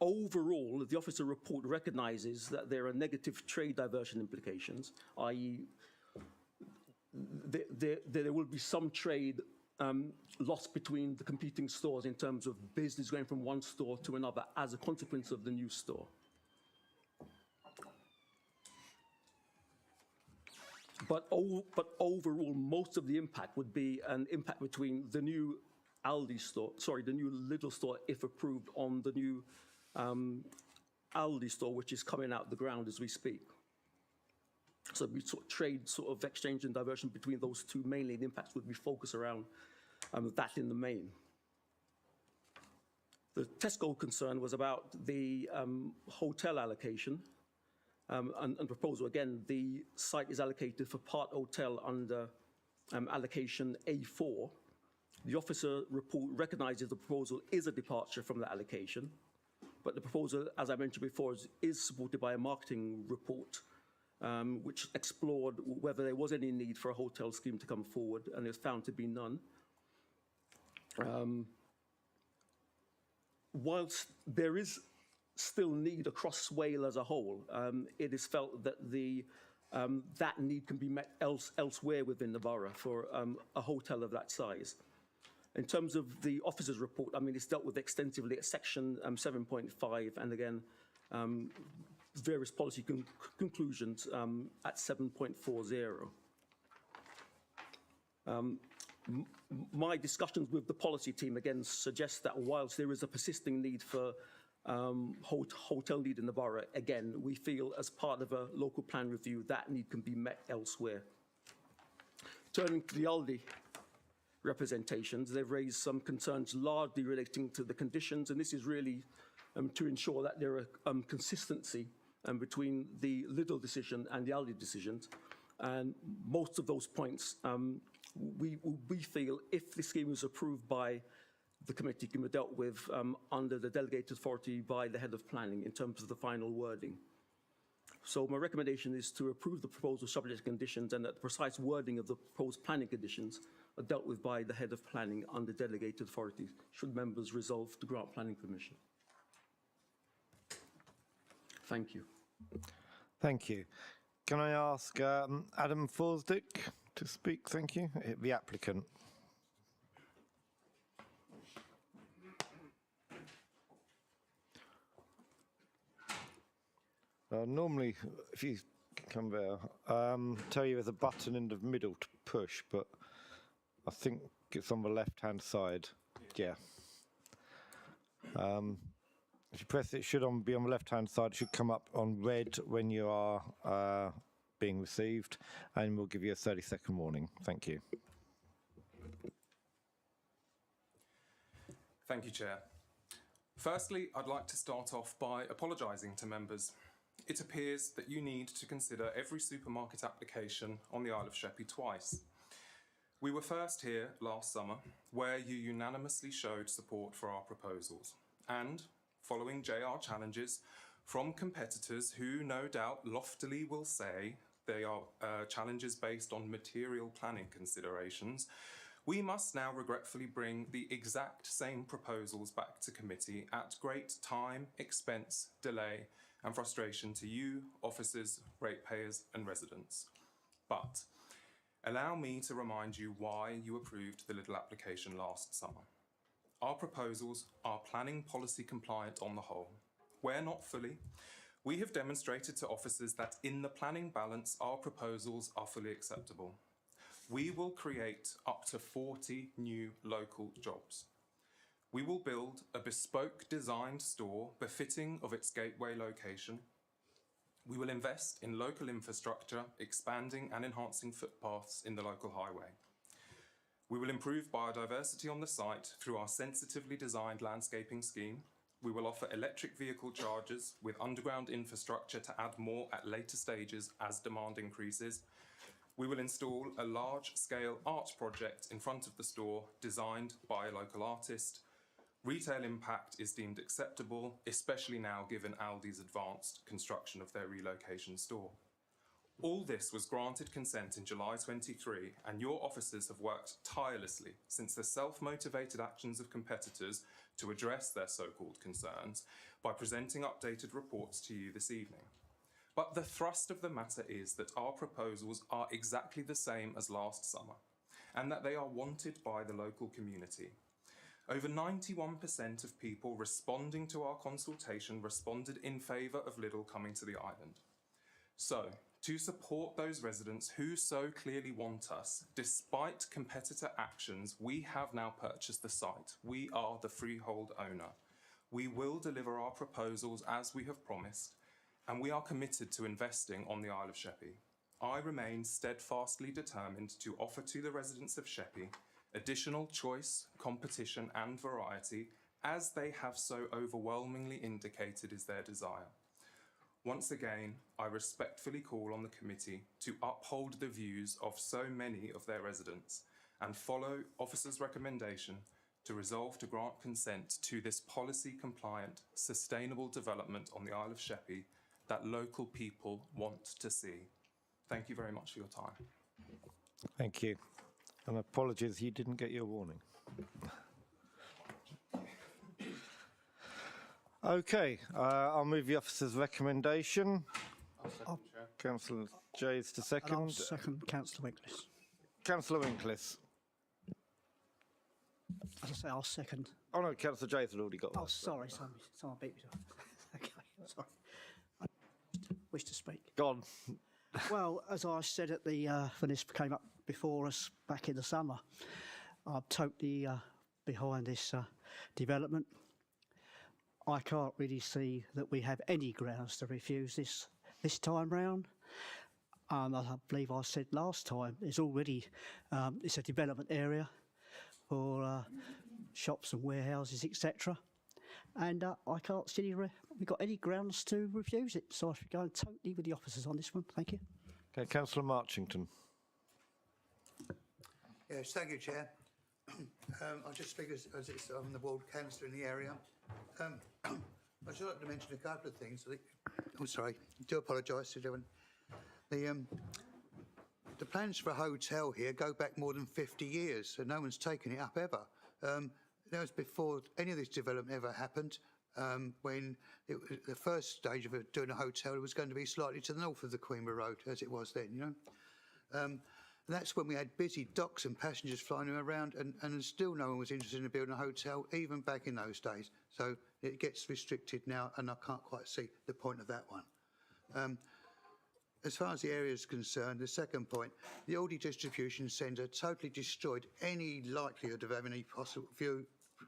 Overall, the officer report recognises that there are negative trade diversion implications, i.e. there will be some trade lost between the competing stores in terms of business going from one store to another as a consequence of the new store. But overall, most of the impact would be an impact between the new Aldi store, sorry, the new Lidl store, if approved, on the new Aldi store, which is coming out the ground as we speak. So we sort of trade sort of exchange and diversion between those two. Mainly the impacts would be focused around that in the main. The Tesco concern was about the hotel allocation and proposal. Again, the site is allocated for part hotel under allocation A4. The officer report recognises the proposal is a departure from the allocation, but the proposal, as I mentioned before, is supported by a marketing report which explored whether there was any need for a hotel scheme to come forward, and it was found to be none. Whilst there is still need across Swale as a whole, it is felt that that need can be met elsewhere within the borough for a hotel of that size. In terms of the officer's report, I mean, it's dealt with extensively at section 7.5, and again, various policy conclusions at 7.40. My discussions with the policy team again suggest that whilst there is a persisting need for hotel need in the borough, again, we feel as part of a local plan review that need can be met elsewhere. Turning to the Aldi representations, they've raised some concerns largely relating to the conditions, and this is really to ensure that there are consistency between the Lidl decision and the Aldi decisions. And most of those points, we feel if the scheme is approved by the committee, can be dealt with under the delegated authority by the head of planning in terms of the final wording. So my recommendation is to approve the proposal subject to conditions, and that the precise wording of the proposed planning conditions are dealt with by the head of planning under delegated authority, should members resolve to grant planning permission. Thank you. Thank you. Can I ask Adam Forsdick to speak? Thank you. The applicant. Normally, if you come there, tell you there's a button in the middle to push, but I think it's on the left-hand side. Yeah. If you press it, should be on the left-hand side. It should come up on red when you are being received, and we'll give you a 30-second warning. Thank you. Thank you, Chair. Firstly, I'd like to start off by apologising to members. It appears that you need to consider every supermarket application on the Isle of Sheppey twice. We were first here last summer, where you unanimously showed support for our proposals, and following JR challenges from competitors who no doubt loftily will say they are challenges based on material planning considerations, we must now regretfully bring the exact same proposals back to committee at great time, expense, delay and frustration to you, officers, ratepayers and residents. But allow me to remind you why you approved the Lidl application last summer. Our proposals are planning policy compliant on the whole. Where not fully, we have demonstrated to officers that in the planning balance, our proposals are fully acceptable. We will create up to 40 new local jobs. We will build a bespoke designed store befitting of its gateway location. We will invest in local infrastructure, expanding and enhancing footpaths in the local highway. We will improve biodiversity on the site through our sensitively designed landscaping scheme. We will offer electric vehicle chargers with underground infrastructure to add more at later stages as demand increases. We will install a large-scale art project in front of the store designed by a local artist. Retail impact is deemed acceptable, especially now given Aldi's advanced construction of their relocation store. All this was granted consent in July 23, and your officers have worked tirelessly since the self-motivated actions of competitors to address their so-called concerns by presenting updated reports to you this evening. But the thrust of the matter is that our proposals are exactly the same as last summer, and that they are wanted by the local community. Over 91% of people responding to our consultation responded in favour of Lidl coming to the island. So, to support those residents who so clearly want us, despite competitor actions, we have now purchased the site. We are the freehold owner. We will deliver our proposals as we have promised, and we are committed to investing on the Isle of Sheppey. I remain steadfastly determined to offer to the residents of Sheppey additional choice, competition and variety, as they have so overwhelmingly indicated is their desire. Once again, I respectfully call on the committee to uphold the views of so many of their residents and follow officers' recommendation to resolve to grant consent to this policy-compliant, sustainable development on the Isle of Sheppey that local people want to see. Thank you very much for your time. Thank you. And apologies, you didn't get your warning. Okay, I'll move the officer's recommendation. Councillor Jays to second. I'll second Councillor Winklis. Councillor Winklis. As I say, I'll second. Oh no, Councillor Jays had already got Oh, that. sorry, someone beat me. Okay, sorry. I wish to speak. Go on. Well, as I said at the when this came up before us back in the summer, I'm totally behind this development. I can't really see that we have any grounds to refuse this time round. I believe I said last time it's already it's a development area for shops and warehouses, etc. And I can't see we've got any grounds to refuse it. So I should go totally with the officers on this one. Thank you. Okay, Councillor Marchington. Yes, thank you, Chair. I'll just speak as I'm the ward councillor in the area. I'd just like to mention a couple of things. I do apologise to everyone. The plans for a hotel here go back more than 50 years, so no one's taken it up ever. That was before any of this development ever happened. When the first stage of doing a hotel, it was going to be slightly to the north of the Queenborough Road, as it was then, you know. And that's when we had busy docks and passengers flying around, and still no one was interested in building a hotel, even back in those days. So it gets restricted now, and I can't quite see the point of that one. As far as the area is concerned, the second point, the Aldi distribution centre totally destroyed any likelihood of having any possible view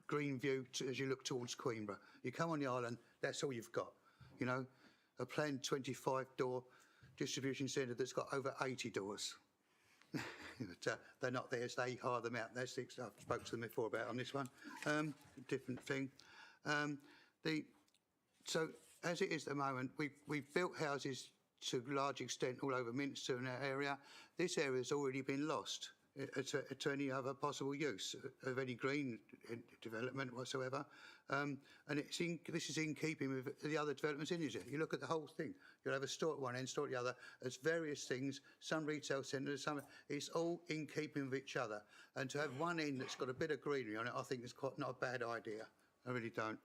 green view as you look towards Queenborough. You come on the island, that's all you've got. You know, a planned 25-door distribution centre that's got over 80 doors. But, they're not theirs, they hire them out. That's I've spoken to them before about on this one. Different thing. So as it is at the moment, we've built houses to a large extent all over Minster and that area. This area has already been lost to any other possible use of any green development whatsoever. And this is in keeping with the other developments in Israel. You look at the whole thing. You'll have a store at one end, store at the other. There's various things, some retail centres, it's all in keeping with each other. And to have one end that's got a bit of greenery on it, I think is quite not a bad idea. I really don't.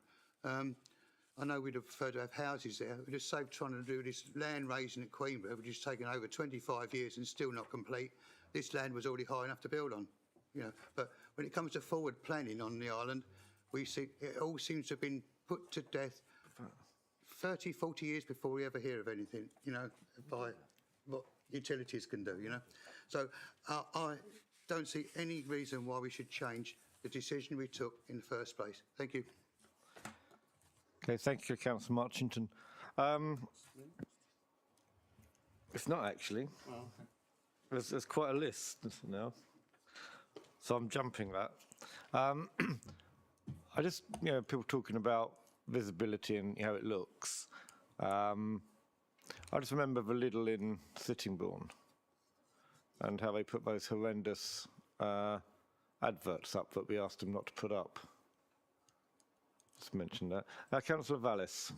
I know we'd have preferred to have houses there. We'd have saved trying to do this land raising at Queenborough, which has taken over 25 years and still not complete. This land was already high enough to build on, you know. But when it comes to forward planning on the island, we see it all seems to have been put to death 30, 40 years before we ever hear of anything, you know, by what utilities can do, you know. So I don't see any reason why we should change the decision we took in the first place. Thank you. Okay, thank you, Councillor Marchington. It's not actually. There's quite a list now, so I'm jumping that. I just, you know, people talking about visibility and how it looks. I just remember the Lidl in Sittingbourne and how they put those horrendous adverts up that we asked them not to put up. Just mention that. Councillor Vallis.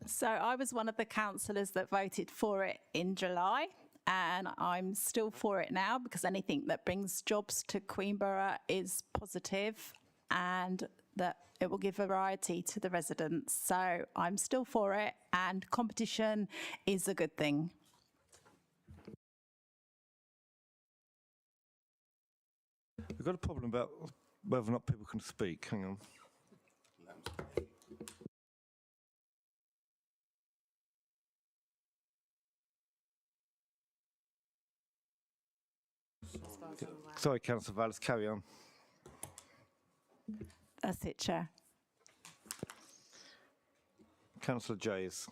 So I was one of the councillors that voted for it in July, and I'm still for it now because anything that brings jobs to Queenborough is positive and that it will give variety to the residents. So I'm still for it, and competition is a good thing. We've got a problem about whether or not people can speak. Hang on. Sorry, Councillor Vallis, carry on. That's it, Chair. Councillor Jays.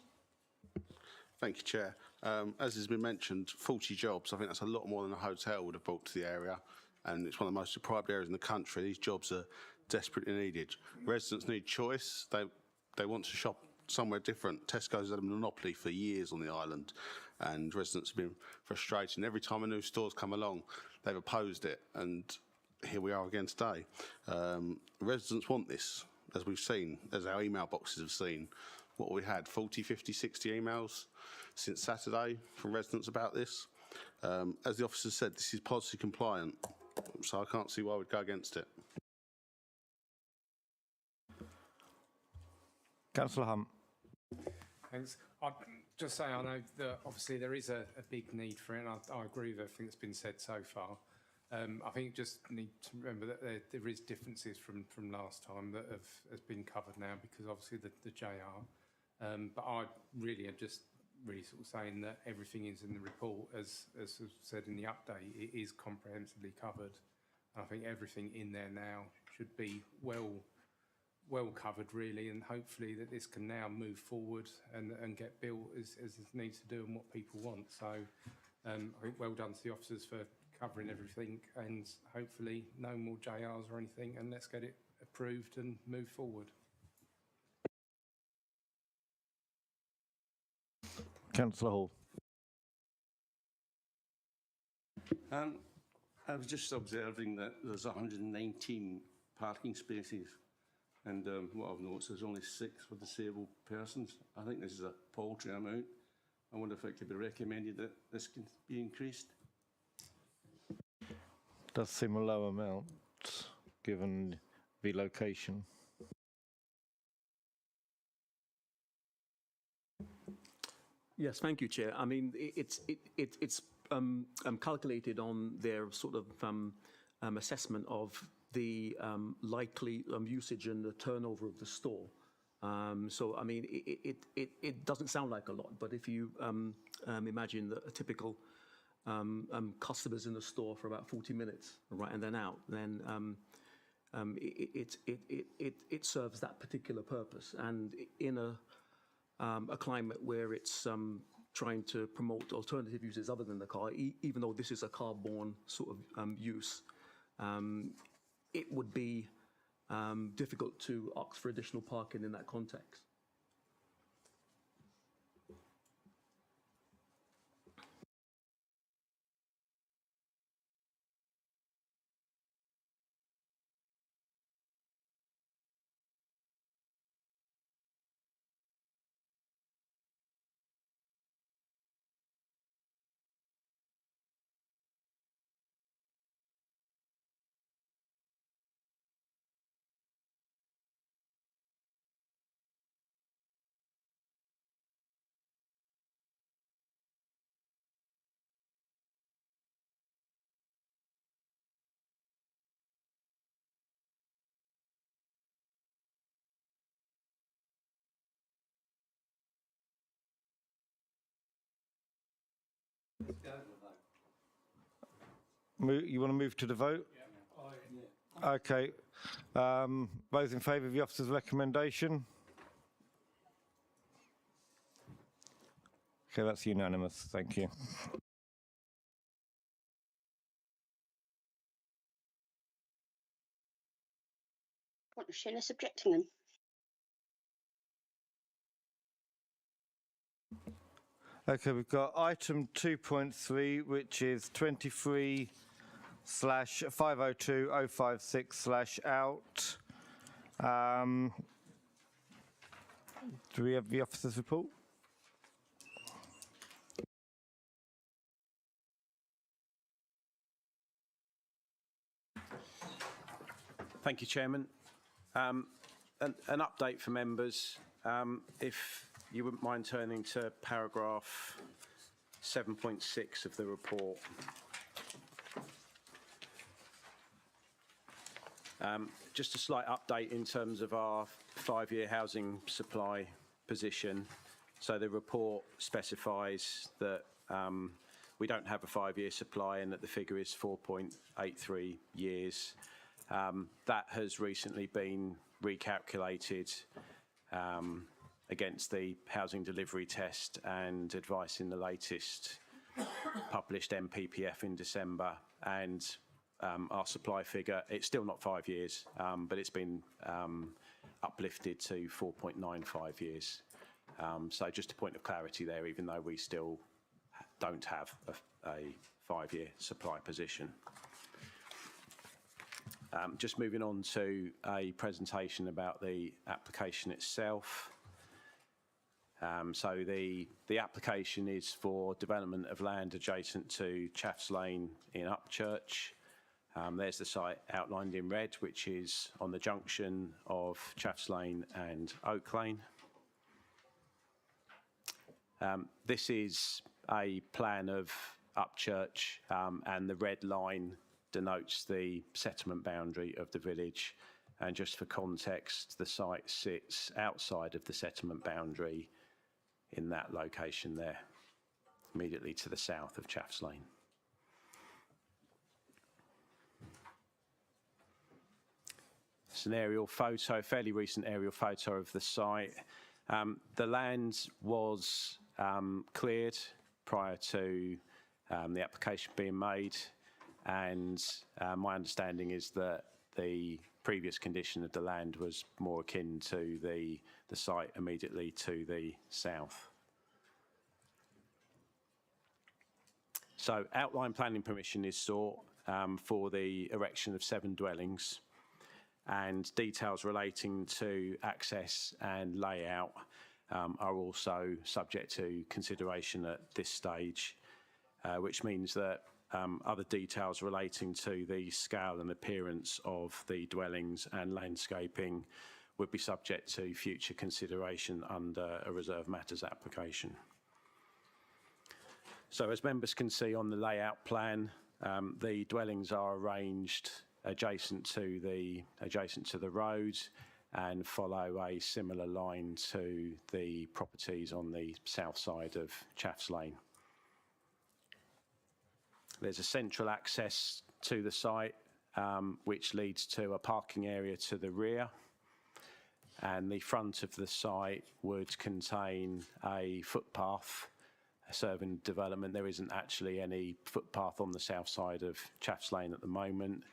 Thank you, Chair. As has been mentioned, 40 jobs. I think that's a lot more than a hotel would have brought to the area. And it's one of the most deprived areas in the country. These jobs are desperately needed. Residents need choice. They want to shop somewhere different. Tesco's had a monopoly for years on the island, and residents have been frustrated. And every time a new store's come along, they've opposed it. And here we are again today. Residents want this, as we've seen, as our email boxes have seen. What we had, 40, 50, 60 emails since Saturday from residents about this. As the officer said, this is policy compliant, so I can't see why we'd go against it. Councillor Hunt. Thanks. I'd just say I know that obviously there is a big need for it, and I agree with everything that's been said so far. I think just need to remember that there is differences from last time that has been covered now, because obviously the JR. But I really am just really sort of saying that everything is in the report, as said in the update, it is comprehensively covered. And I think everything in there now should be well covered really, and hopefully that this can now move forward and get built as it needs to do and what people want. So I think well done to the officers for covering everything, and hopefully no more JRs or anything, and let's get it approved and move forward. Councillor Hall. I was just observing that there's 119 parking spaces, and what I've noticed is only 6 for disabled persons. I think this is a paltry amount. I wonder if it could be recommended that this can be increased. Does seem a low amount, given the location. Yes, thank you, Chair. I mean, it's calculated on their sort of assessment of the likely usage and the turnover of the store. So, I mean, it doesn't sound like a lot, but if you imagine that a typical customers in the store for about 40 minutes, right, and then out, then it serves that particular purpose. And in a climate where it's trying to promote alternative uses other than the car, even though this is a car-borne sort of use, it would be difficult to ask for additional parking in that context. You want to move to the vote? Okay. Those in favour of the officer's recommendation? Okay, that's unanimous. Thank you. Want to show us objecting them? Okay, we've got item 2.3, which is 23/502/056/out. Do we have the officer's report? Thank you, Chairman. An update for members. If you wouldn't mind turning to paragraph 7.6 of the report. Just a slight update in terms of our 5-year housing supply position. So the report specifies that we don't have a 5-year supply and that the figure is 4.83 years. That has recently been recalculated against the housing delivery test and advice in the latest published MPPF in December, and our supply figure, it's still not 5 years, but it's been uplifted to 4.95 years. So just a point of clarity there, even though we still don't have a 5-year supply position. Just moving on to a presentation about the application itself. So the application is for development of land adjacent to Chaffs Lane in Upchurch. There's the site outlined in red, which is on the junction of Chaffs Lane and Oak Lane. This is a plan of Upchurch, and the red line denotes the settlement boundary of the village. And just for context, the site sits outside of the settlement boundary in that location there, immediately to the south of Chaffs Lane. It's an aerial photo, fairly recent aerial photo of the site. The land was cleared prior to the application being made, and my understanding is that the previous condition of the land was more akin to the site immediately to the south. So outline planning permission is sought for the erection of 7 dwellings, and details relating to access and layout are also subject to consideration at this stage, which means that other details relating to the scale and appearance of the dwellings and landscaping would be subject to future consideration under a reserved matters application. So as members can see on the layout plan, the dwellings are arranged adjacent to the road and follow a similar line to the properties on the south side of Chaffs Lane. There's a central access to the site which leads to a parking area to the rear. And the front of the site would contain a footpath serving development. There isn't actually any footpath on the south side of Chaffs Lane at the moment.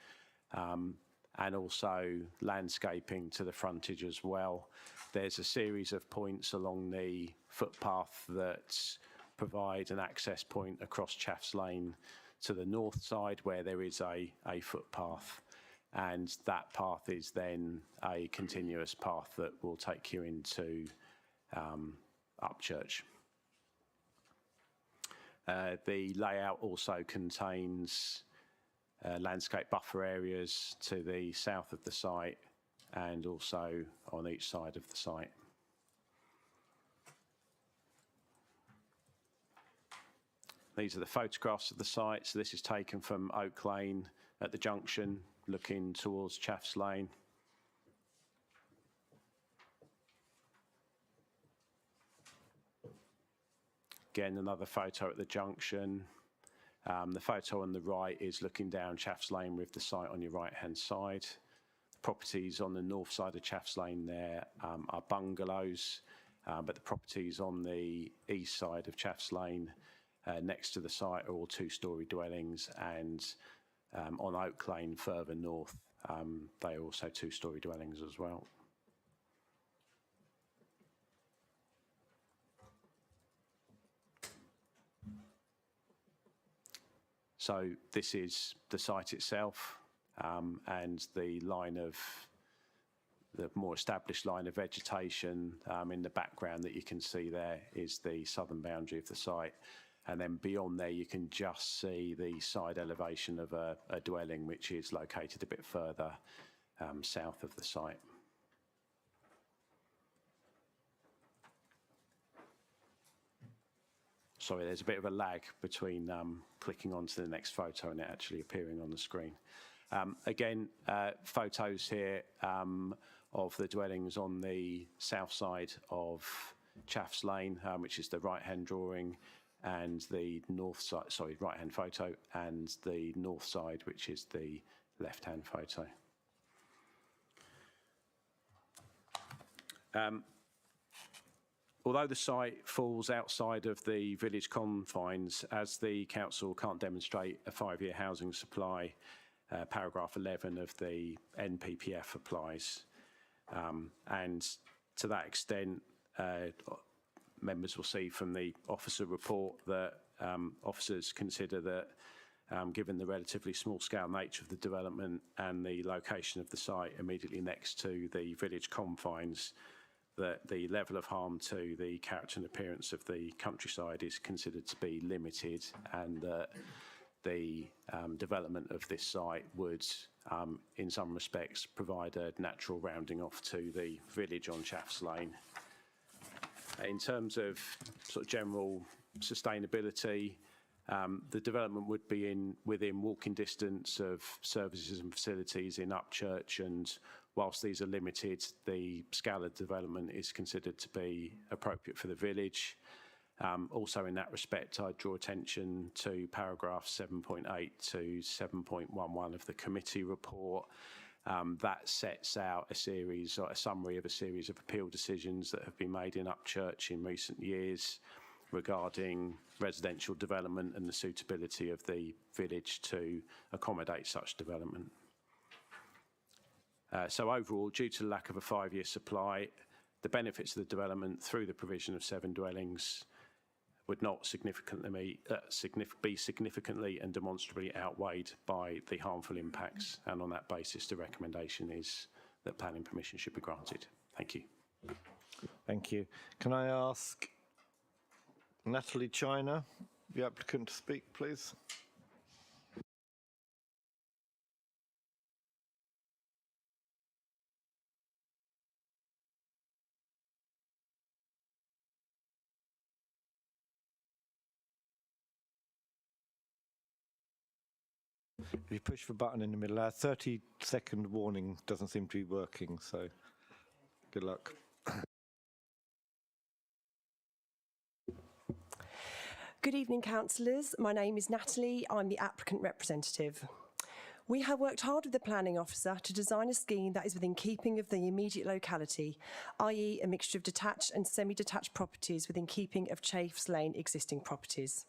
And also landscaping to the frontage as well. There's a series of points along the footpath that provide an access point across Chaffs Lane to the north side where there is a footpath. And that path is then a continuous path that will take you into Upchurch. The layout also contains landscape buffer areas to the south of the site and also on each side of the site. These are the photographs of the site. So this is taken from Oak Lane at the junction, looking towards Chaffs Lane. Again, another photo at the junction. The photo on the right is looking down Chaffs Lane with the site on your right-hand side. The properties on the north side of Chaffs Lane there are bungalows, but the properties on the east side of Chaffs Lane next to the site are all two-storey dwellings, and on Oak Lane further north, they are also two-storey dwellings as well. So this is the site itself, and the more established line of vegetation in the background that you can see there is the southern boundary of the site. And then beyond there, you can just see the side elevation of a dwelling, which is located a bit further south of the site. Sorry, there's a bit of a lag between clicking onto the next photo and it actually appearing on the screen. Again, photos here of the dwellings on the south side of Chaffs Lane, which is the right-hand drawing, and the north side, sorry, right-hand photo, and the north side, which is the left-hand photo. Although the site falls outside of the village confines, as the council can't demonstrate a 5-year housing supply, paragraph 11 of the NPPF applies. And to that extent, members will see from the officer report that officers consider that given the relatively small scale nature of the development and the location of the site immediately next to the village confines, that the level of harm to the character and appearance of the countryside is considered to be limited, and that the development of this site would, in some respects, provide a natural rounding off to the village on Chaffs Lane. In terms of sort of general sustainability, the development would be within walking distance of services and facilities in Upchurch, and whilst these are limited, the scale of development is considered to be appropriate for the village. Also in that respect, I draw attention to paragraph 7.8 to 7.11 of the committee report. That sets out a summary of a series of appeal decisions that have been made in Upchurch in recent years regarding residential development and the suitability of the village to accommodate such development. So overall, due to the lack of a 5-year supply, the benefits of the development through the provision of 7 dwellings would not be significantly and demonstrably outweighed by the harmful impacts, and on that basis the recommendation is that planning permission should be granted. Thank you. Thank you. Can I ask Natalie China, the applicant, to speak, please? If you push the button in the middle, our 30-second warning doesn't seem to be working, so good luck. Good evening, councillors. My name is Natalie. I'm the applicant representative. We have worked hard with the planning officer to design a scheme that is within keeping of the immediate locality, i.e. a mixture of detached and semi-detached properties within keeping of Chafes Lane existing properties.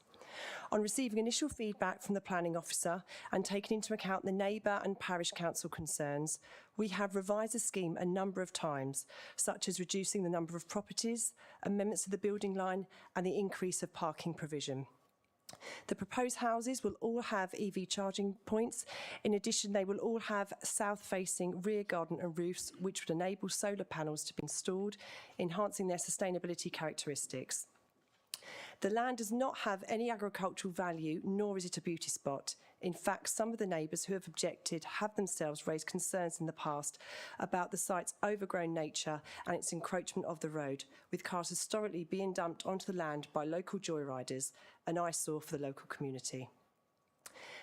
On receiving initial feedback from the planning officer and taking into account the neighbour and parish council concerns, we have revised the scheme a number of times, such as reducing the number of properties, amendments to the building line and the increase of parking provision. The proposed houses will all have EV charging points. In addition, they will all have south-facing rear garden and roofs, which would enable solar panels to be installed, enhancing their sustainability characteristics. The land does not have any agricultural value, nor is it a beauty spot. In fact, some of the neighbours who have objected have themselves raised concerns in the past about the site's overgrown nature and its encroachment of the road, with cars historically being dumped onto the land by local joyriders, an eyesore for the local community.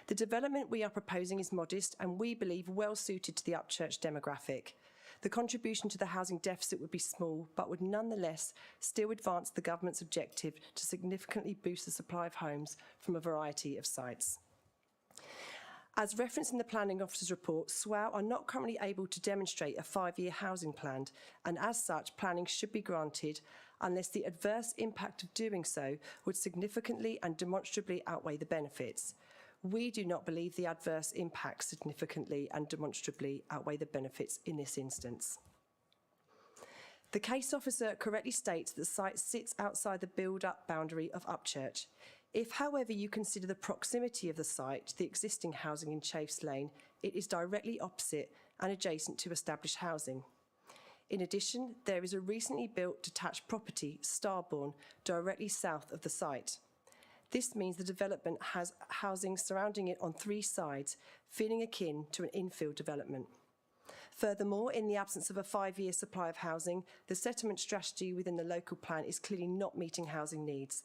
The development we are proposing is modest and we believe well suited to the Upchurch demographic. The contribution to the housing deficit would be small, but would nonetheless still advance the government's objective to significantly boost the supply of homes from a variety of sites. As referenced in the planning officer's report, SWAO are not currently able to demonstrate a 5-year housing plan, and as such, planning should be granted unless the adverse impact of doing so would significantly and demonstrably outweigh the benefits. We do not believe the adverse impacts significantly and demonstrably outweigh the benefits in this instance. The case officer correctly states that the site sits outside the build-up boundary of Upchurch. If, however, you consider the proximity of the site to the existing housing in Chafes Lane, it is directly opposite and adjacent to established housing. In addition, there is a recently built detached property, Starbourne, directly south of the site. This means the development has housing surrounding it on 3 sides, feeling akin to an infill development. Furthermore, in the absence of a 5-year supply of housing, the settlement strategy within the local plan is clearly not meeting housing needs.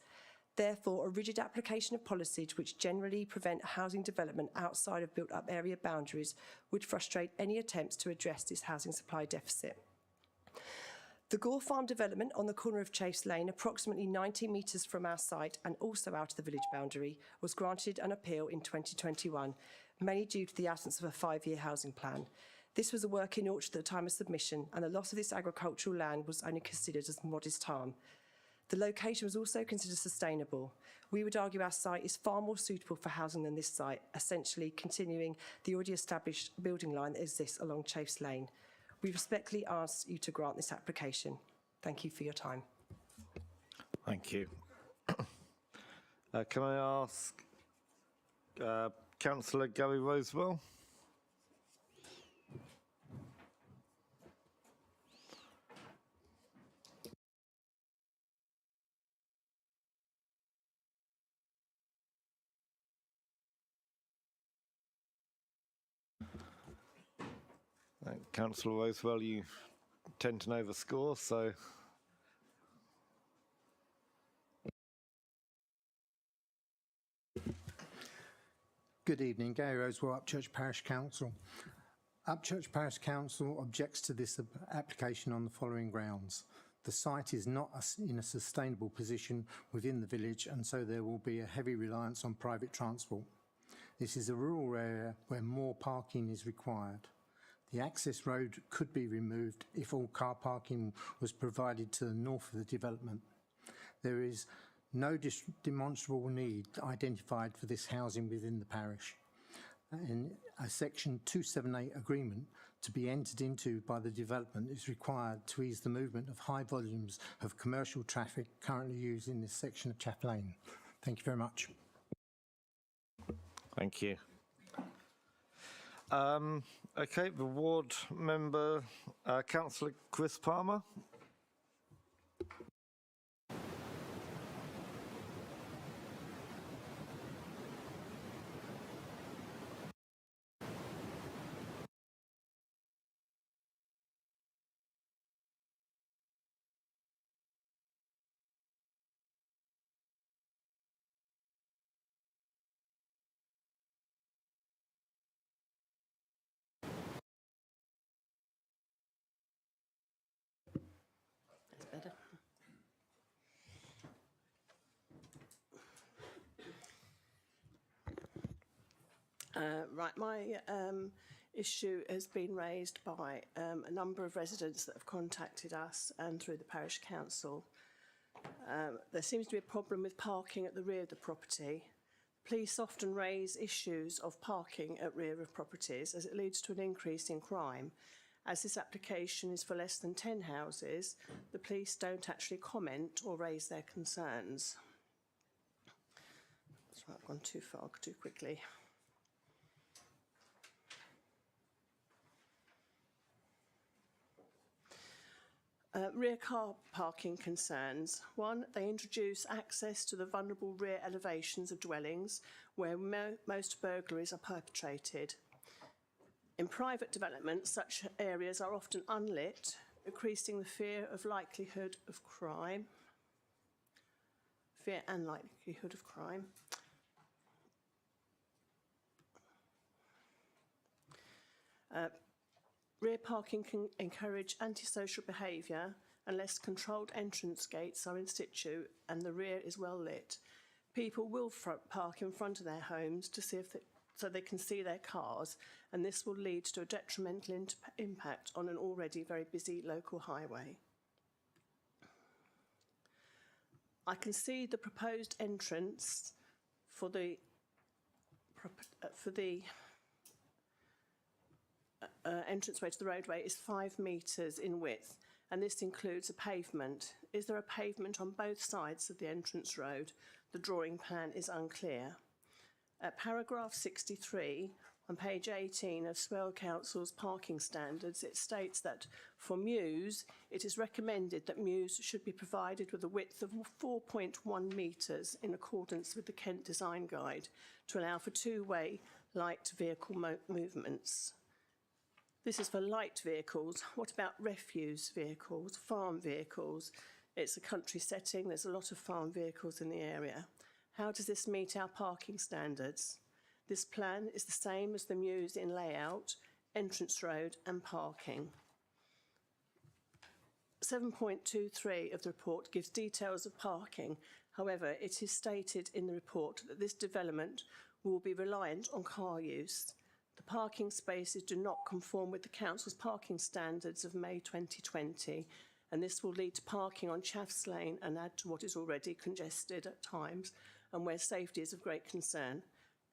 Therefore, a rigid application of policies which generally prevent housing development outside of built-up area boundaries would frustrate any attempts to address this housing supply deficit. The Gore Farm development on the corner of Chafes Lane, approximately 90 metres from our site and also out of the village boundary, was granted an appeal in 2021, mainly due to the absence of a 5-year housing plan. This was a work in orchard at the time of submission, and the loss of this agricultural land was only considered as modest harm. The location was also considered sustainable. We would argue our site is far more suitable for housing than this site, essentially continuing the already established building line that exists along Chafes Lane. We respectfully ask you to grant this application. Thank you for your time. Thank you. Can I ask Councillor Gary Rosewell? Councillor Rosewell, you tend to know the score, so... Good evening, Gary Rosewell, Upchurch Parish Council. Upchurch Parish Council objects to this application on the following grounds. The site is not in a sustainable position within the village, and so there will be a heavy reliance on private transport. This is a rural area where more parking is required. The access road could be removed if all car parking was provided to the north of the development. There is no demonstrable need identified for this housing within the parish. And a Section 278 agreement to be entered into by the development is required to ease the movement of high volumes of commercial traffic currently used in this section of Chafes Lane. Thank you very much. Thank you. Okay, the ward member, Councillor Chris Palmer. Right, my issue has been raised by a number of residents that have contacted us and through the parish council. There seems to be a problem with parking at the rear of the property. Police often raise issues of parking at rear of properties as it leads to an increase in crime. As this application is for less than 10 houses, the police don't actually comment or raise their concerns. That's right, I've gone too far, too quickly. Rear car parking concerns. One, they introduce access to the vulnerable rear elevations of dwellings where most burglaries are perpetrated. In private developments, such areas are often unlit, increasing the fear and likelihood of crime. Rear parking can encourage antisocial behaviour unless controlled entrance gates are in situ and the rear is well lit. People will park in front of their homes to see so they can see their cars, and this will lead to a detrimental impact on an already very busy local highway. I can see the proposed entrance for the entranceway to the roadway is 5 metres in width, and this includes a pavement. Is there a pavement on both sides of the entrance road? The drawing plan is unclear. At paragraph 63, on page 18 of Swale Council's parking standards, it states that for mews, it is recommended that mews should be provided with a width of 4.1 metres in accordance with the Kent Design Guide to allow for two-way light vehicle movements. This is for light vehicles. What about refuse vehicles, farm vehicles? It's a country setting. There's a lot of farm vehicles in the area. How does this meet our parking standards? This plan is the same as the mews in layout, entrance road and parking. 7.23 of the report gives details of parking. However, it is stated in the report that this development will be reliant on car use. The parking spaces do not conform with the Council's parking standards of May 2020, and this will lead to parking on Chaffs Lane and add to what is already congested at times and where safety is of great concern.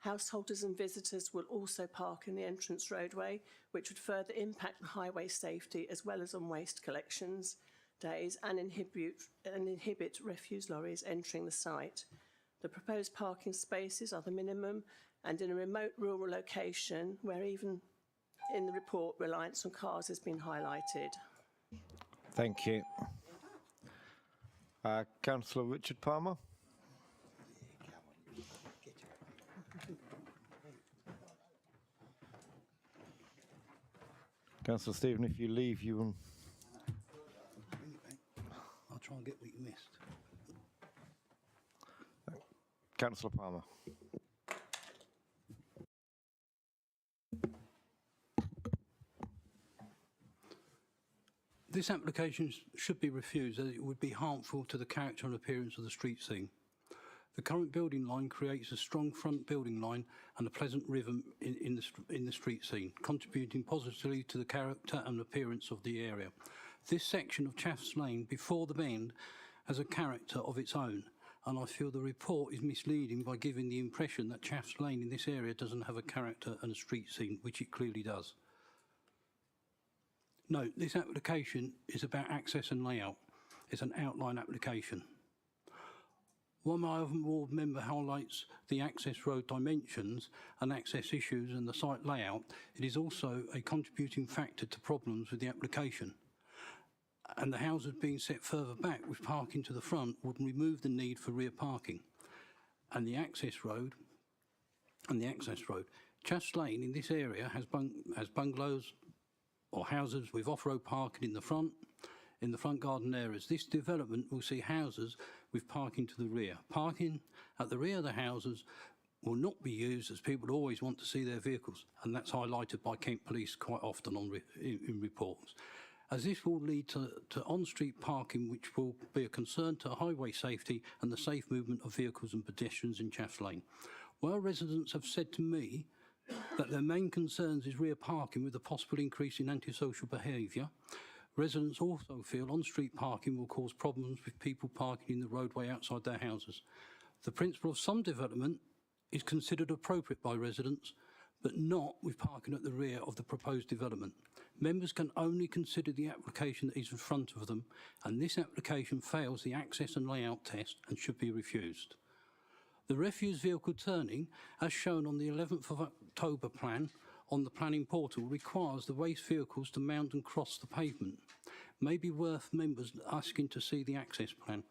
Householders and visitors will also park in the entrance roadway, which would further impact highway safety as well as on waste collections days and inhibit refuse lorries entering the site. The proposed parking spaces are the minimum and in a remote rural location where even in the report reliance on cars has been highlighted. Thank you. Councillor Richard Palmer. Councillor Stephen, if you leave, you will... I'll try and get what you missed. Councillor Palmer. This application should be refused as it would be harmful to the character and appearance of the street scene. The current building line creates a strong front building line and a pleasant rhythm in the street scene, contributing positively to the character and appearance of the area. This section of Chaffs Lane before the bend has a character of its own, and I feel the report is misleading by giving the impression that Chaffs Lane in this area doesn't have a character and a street scene, which it clearly does. Note, this application is about access and layout. It's an outline application. While my other ward member highlights the access road dimensions and access issues and the site layout, it is also a contributing factor to problems with the application. And the houses being set further back with parking to the front would remove the need for rear parking. And the access road, Chaffs Lane in this area has bungalows or houses with off-road parking in the front garden areas. This development will see houses with parking to the rear. Parking at the rear of the houses will not be used as people always want to see their vehicles, and that's highlighted by Kent Police quite often in reports. As this will lead to on-street parking, which will be a concern to highway safety and the safe movement of vehicles and pedestrians in Chaffs Lane. While residents have said to me that their main concerns is rear parking with a possible increase in antisocial behaviour. Residents also feel on-street parking will cause problems with people parking in the roadway outside their houses. The principle of some development is considered appropriate by residents, but not with parking at the rear of the proposed development. Members can only consider the application that is in front of them, and this application fails the access and layout test and should be refused. The refuse vehicle turning, as shown on the 11th of October plan on the planning portal, requires the waste vehicles to mount and cross the pavement. May be worth members asking to see the access plan.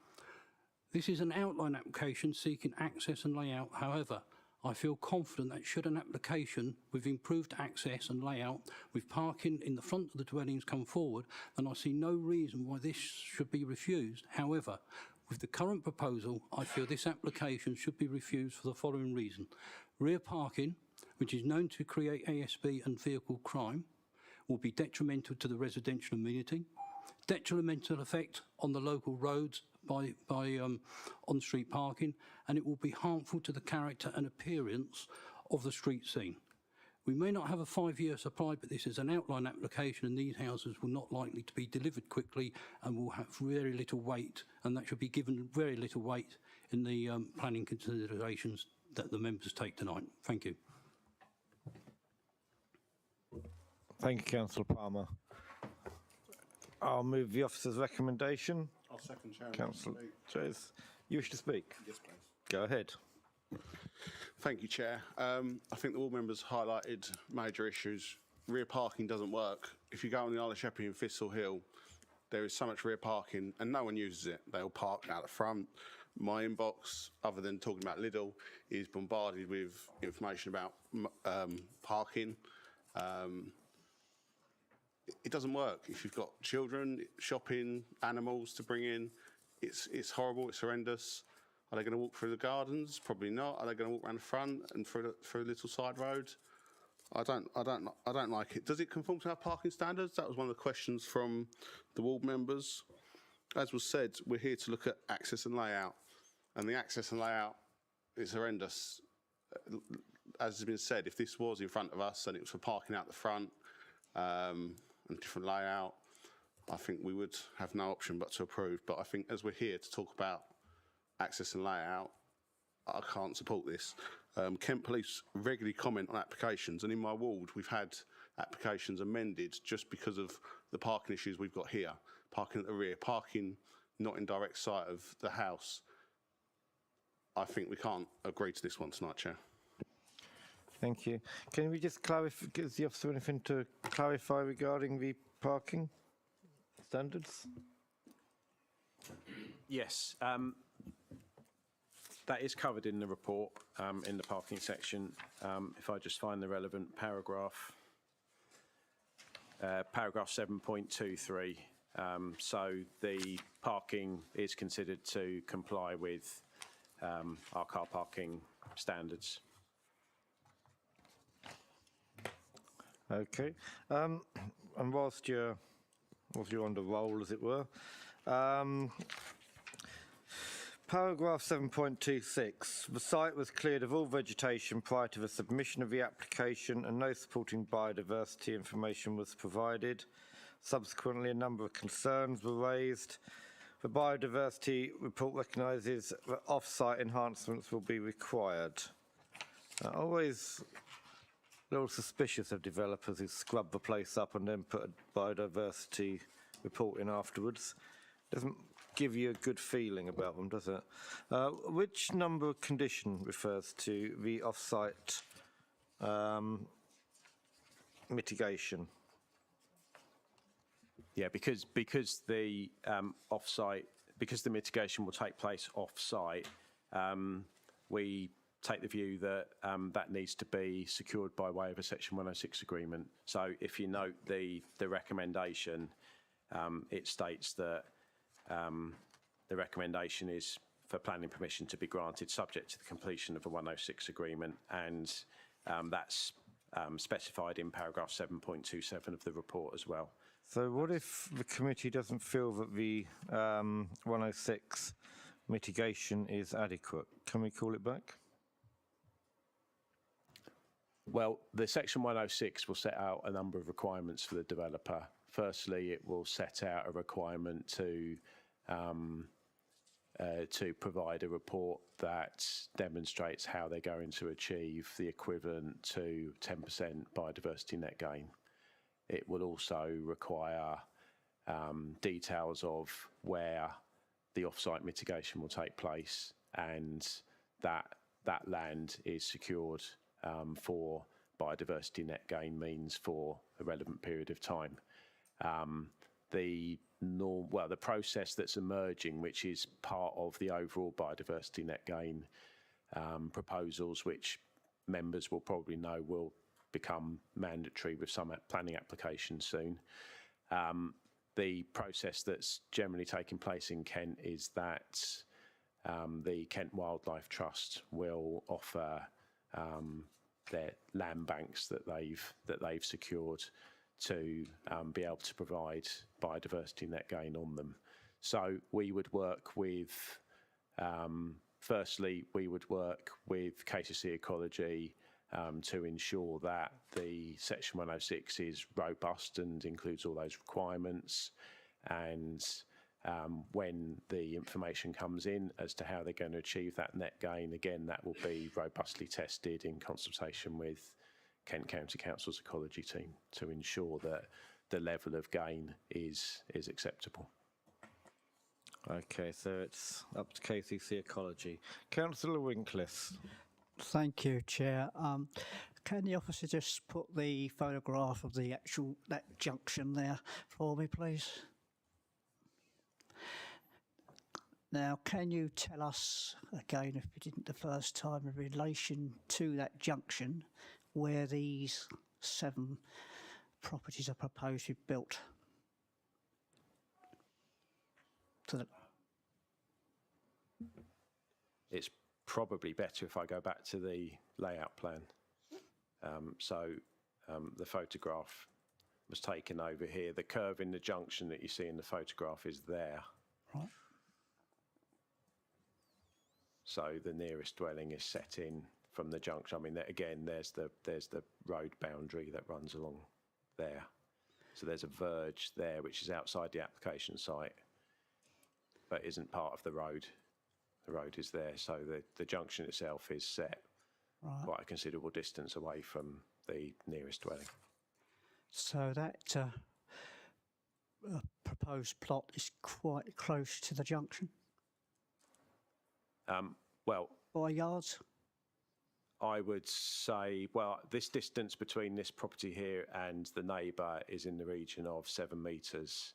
This is an outline application seeking access and layout. However, I feel confident that should an application with improved access and layout with parking in the front of the dwellings come forward, then I see no reason why this should be refused. However, with the current proposal, I feel this application should be refused for the following reason. Rear parking, which is known to create ASB and vehicle crime, will be detrimental to the residential amenity, detrimental effect on the local roads by on-street parking, and it will be harmful to the character and appearance of the street scene. We may not have a 5-year supply, but this is an outline application, and these houses will not likely to be delivered quickly and will have very little weight, and that should be given very little weight in the planning considerations that the members take tonight. Thank you. Thank you, Councillor Palmer. I'll move the officer's recommendation. I'll second, Chairman. Councillor Chase, you wish to speak? Yes, please. Go ahead. Thank you, Chair. I think the all members highlighted major issues. Rear parking doesn't work. If you go on the Isle of Sheppey and Thistle Hill, there is so much rear parking and no one uses it. They all park out the front. My inbox, other than talking about Lidl, is bombarded with information about parking. It doesn't work. If you've got children, shopping, animals to bring in, it's horrible, it's horrendous. Are they going to walk through the gardens? Probably not. Are they going to walk around the front and through a little side road? I don't like it. Does it conform to our parking standards? That was one of the questions from the ward members. As was said, we're here to look at access and layout, and the access and layout is horrendous. As has been said, if this was in front of us and it was for parking out the front and different layout, I think we would have no option but to approve. But I think as we're here to talk about access and layout, I can't support this. Kent Police regularly comment on applications, and in my ward we've had applications amended just because of the parking issues we've got here. Parking at the rear, parking not in direct sight of the house. I think we can't agree to this one tonight, Chair. Thank you. Can we just clarify, gives the officer anything to clarify regarding the parking standards? Yes. That is covered in the report, in the parking section. If I just find the relevant paragraph. Paragraph 7.23. So the parking is considered to comply with our car parking standards. Okay. And whilst you're on the roll, as it were, paragraph 7.26, the site was cleared of all vegetation prior to the submission of the application and no supporting biodiversity information was provided. Subsequently, a number of concerns were raised. The biodiversity report recognises that off-site enhancements will be required. Always a little suspicious of developers who scrub the place up and then put a biodiversity report in afterwards. Doesn't give you a good feeling about them, does it? Which number condition refers to the off-site mitigation? Yeah, because the off-site, because the mitigation will take place off-site, we take the view that that needs to be secured by way of a Section 106 agreement. So if you note the recommendation, it states that the recommendation is for planning permission to be granted subject to the completion of a 106 agreement, and that's specified in paragraph 7.27 of the report as well. So what if the committee doesn't feel that the 106 mitigation is adequate? Can we call it back? Well, the Section 106 will set out a number of requirements for the developer. Firstly, it will set out a requirement to provide a report that demonstrates how they're going to achieve the equivalent to 10% biodiversity net gain. It will also require details of where the off-site mitigation will take place, and that land is secured for biodiversity net gain means for a relevant period of time. The process that's emerging, which is part of the overall biodiversity net gain proposals, which members will probably know will become mandatory with some planning applications soon. The process that's generally taking place in Kent is that the Kent Wildlife Trust will offer their land banks that they've secured to be able to provide biodiversity net gain on them. So we would work with, firstly, we would work with KCC Ecology to ensure that the Section 106 is robust and includes all those requirements. And when the information comes in as to how they're going to achieve that net gain, again, that will be robustly tested in consultation with Kent County Council's ecology team to ensure that the level of gain is acceptable. Okay, so it's up to KCC Ecology. Councillor Winkliff. Thank you, Chair. Can the officer just put the photograph of the that junction there for me, please? Now, can you tell us, again, if you didn't the first time, in relation to that junction, where these 7 properties are proposed to be built? It's probably better if I go back to the layout plan. The photograph was taken over here. The curve in the junction that you see in the photograph is there. Right. So the nearest dwelling is set in from the junction. I mean, again, there's the road boundary that runs along there. So there's a verge there, which is outside the application site, but isn't part of the road. The road is there, so the junction itself is set quite a considerable distance away from the nearest dwelling. So that proposed plot is quite close to the junction? Well, by yards? I would say, well, this distance between this property here and the neighbour is in the region of 7 metres.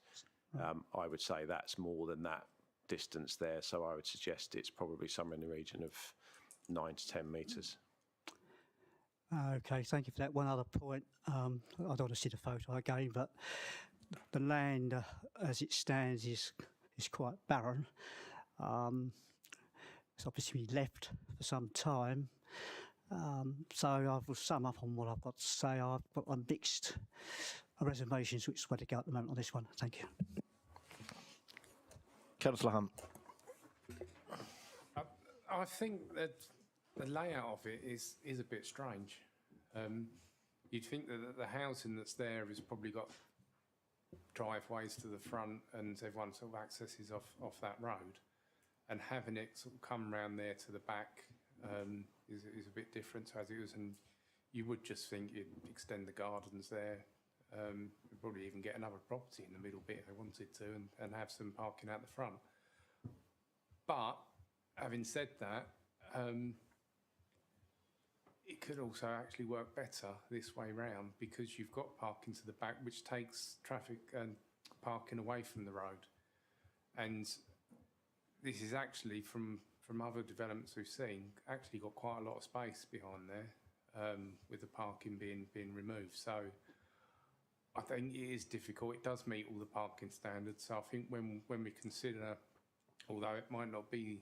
I would say that's more than that distance there, so I would suggest it's probably somewhere in the region of 9 to 10 metres. Okay, thank you for that. One other point, I don't want to see the photo again, but the land as it stands is quite barren. It's obviously been left for some time. So I will sum up on what I've got to say. I've got mixed reservations which way to go at the moment on this one. Thank you. Councillor Hunt. I think that the layout of it is a bit strange. You'd think that the housing that's there has probably got driveways to the front and everyone sort of accesses off that road, and having it sort of come round there to the back is a bit different to as it was, and you would just think you'd extend the gardens there, you'd probably even get another property in the middle bit if they wanted to, and have some parking out the front. But having said that, it could also actually work better this way round, because you've got parking to the back, which takes traffic and parking away from the road. And this is actually, from other developments we've seen, actually got quite a lot of space behind there, with the parking being removed. So I think it is difficult. It does meet all the parking standards. So I think when we consider, although it might not be,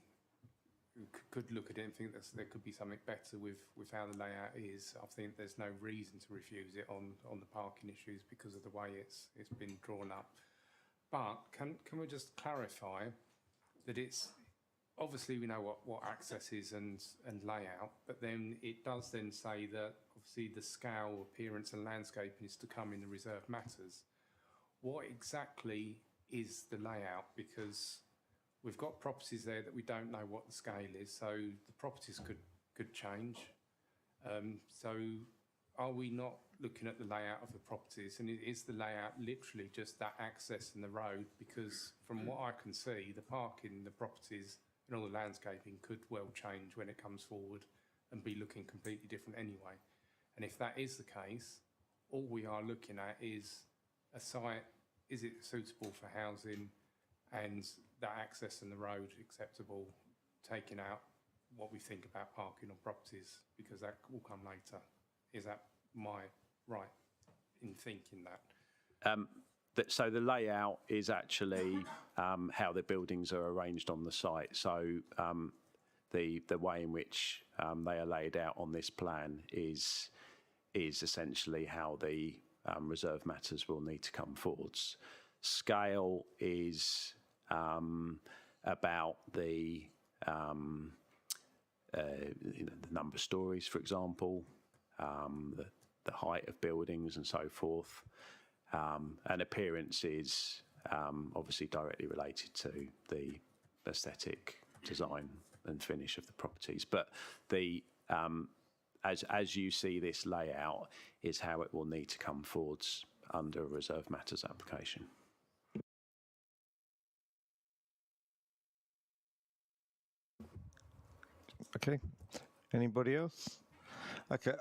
we could look at it and think that there could be something better with how the layout is. I think there's no reason to refuse it on the parking issues because of the way it's been drawn up. But can we just clarify that it's obviously we know what access is and layout, but then it does then say that obviously the scale, appearance and landscaping is to come in the reserved matters. What exactly is the layout? Because we've got properties there that we don't know what the scale is, so the properties could change. So are we not looking at the layout of the properties, and is the layout literally just that access and the road? Because from what I can see, the parking, the properties and all the landscaping could well change when it comes forward and be looking completely different anyway. And if that is the case, all we are looking at is a site, is it suitable for housing, and that access and the road acceptable, taking out what we think about parking on properties, because that will come later. Is that my right in thinking that? So the layout is actually how the buildings are arranged on the site. So the way in which they are laid out on this plan is essentially how the reserve matters will need to come forwards. Scale is about the the number of stories, for example, the height of buildings and so forth. And appearance is obviously directly related to the aesthetic design and finish of the properties. But the as you see this layout is how it will need to come forwards under a reserve matters application. Okay. Anybody else? Okay.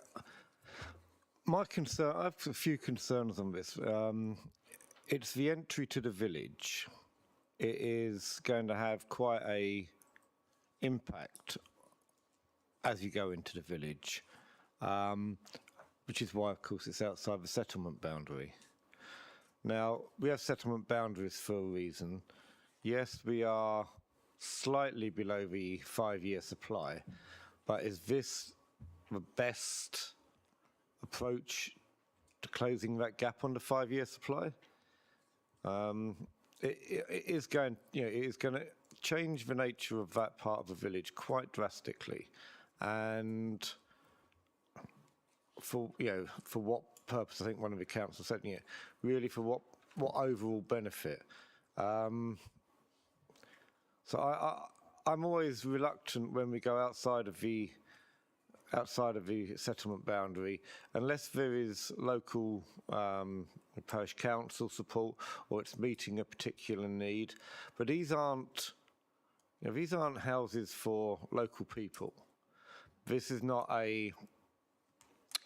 My concern, I have a few concerns on this. It's the entry to the village. It is going to have quite a impact as you go into the village, which is why, of course, it's outside the settlement boundary. Now, we have settlement boundaries for a reason. Yes, we are slightly below the 5-year supply, but is this the best approach to closing that gap on the 5-year supply? It is going, it is going to change the nature of that part of the village quite drastically, and for what purpose? I think one of the council said, really for what overall benefit? So I'm always reluctant when we go outside of the settlement boundary, unless there is local parish council support or it's meeting a particular need. But these aren't houses for local people. This is not a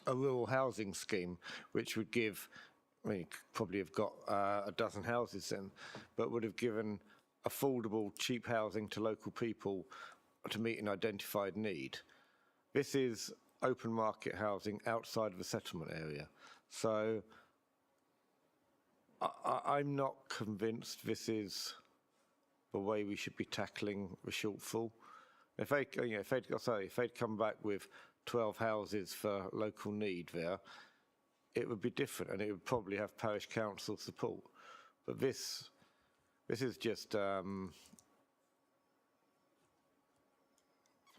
rural housing scheme which would give, probably have got a dozen houses in, but would have given affordable, cheap housing to local people to meet an identified need. This is open market housing outside of the settlement area. So I'm not convinced this is the way we should be tackling the shortfall. If they'd come back with 12 houses for local need there, it would be different, and it would probably have parish council support. But this is just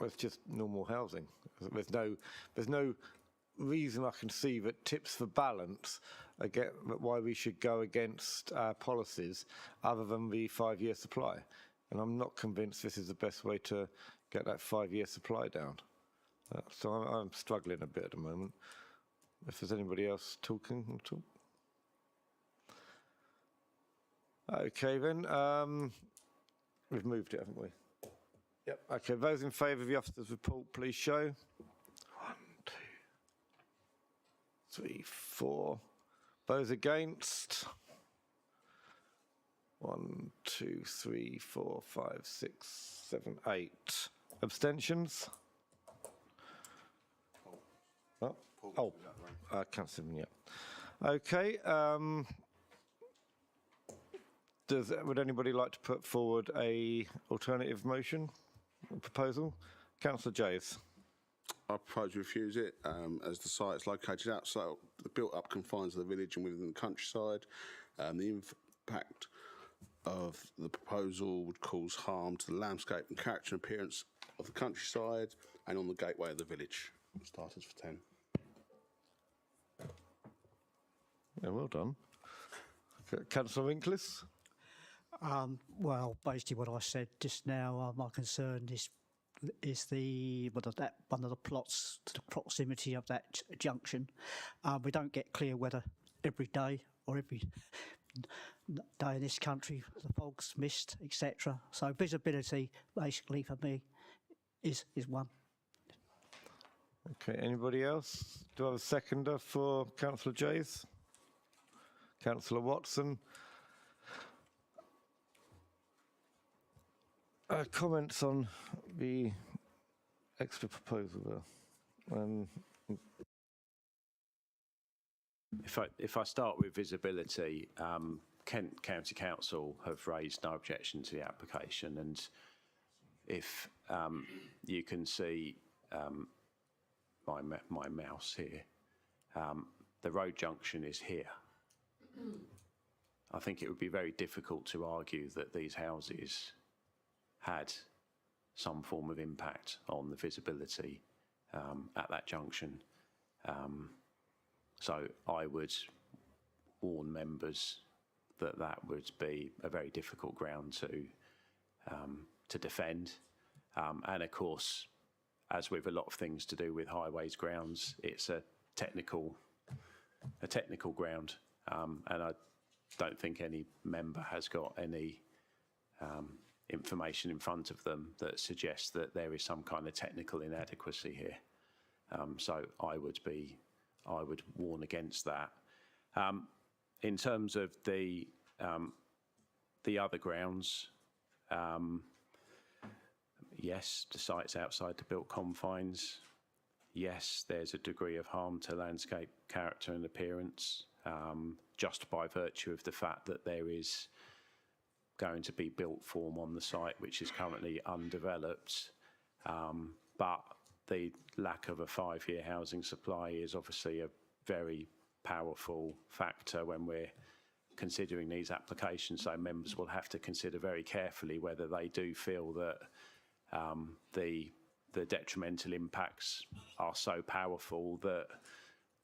it's just normal housing. There's no reason I can see that tips the balance why we should go against our policies other than the 5-year supply. And I'm not convinced this is the best way to get that 5-year supply down. So I'm struggling a bit at the moment. If there's anybody else talking, we'll talk. Okay then, we've moved it, haven't we? Yep. Okay, those in favour of the officer's report, please show. 1, 2, 3, 4. Those against? 1, 2, 3, 4, 5, 6, 7, 8. Abstentions? Councillor, yeah. Okay. Would anybody like to put forward a alternative motion or proposal? Councillor Jays. I propose to refuse it, as the site is located outside the built-up confines of the village and within the countryside. The impact of the proposal would cause harm to the landscape and character and appearance of the countryside and on the gateway of the village. Starters for 10. Yeah, well done. Councillor Winklis? Well, basically what I said just now, my concern is the one of the plots to the proximity of that junction. We don't get clear weather every day or every day in this country. The fog's, mist, etc. So visibility, basically for me, is one. Okay, anybody else? Do I have a seconder for Councillor Jays? Councillor Watson? Comments on the extra proposal there? If I start with visibility, Kent County Council have raised no objection to the application, and if you can see my mouse here, the road junction is here. I think it would be very difficult to argue that these houses had some form of impact on the visibility at that junction. So I would warn members that that would be a very difficult ground to defend. And of course, as with a lot of things to do with highways grounds, it's a technical ground, and I don't think any member has got any information in front of them that suggests that there is some kind of technical inadequacy here. So I would warn against that. In terms of the other grounds, yes, the site's outside the built confines. Yes, there's a degree of harm to landscape character and appearance, just by virtue of the fact that there is going to be built form on the site which is currently undeveloped. But the lack of a 5-year housing supply is obviously a very powerful factor when we're considering these applications. So members will have to consider very carefully whether they do feel that the detrimental impacts are so powerful that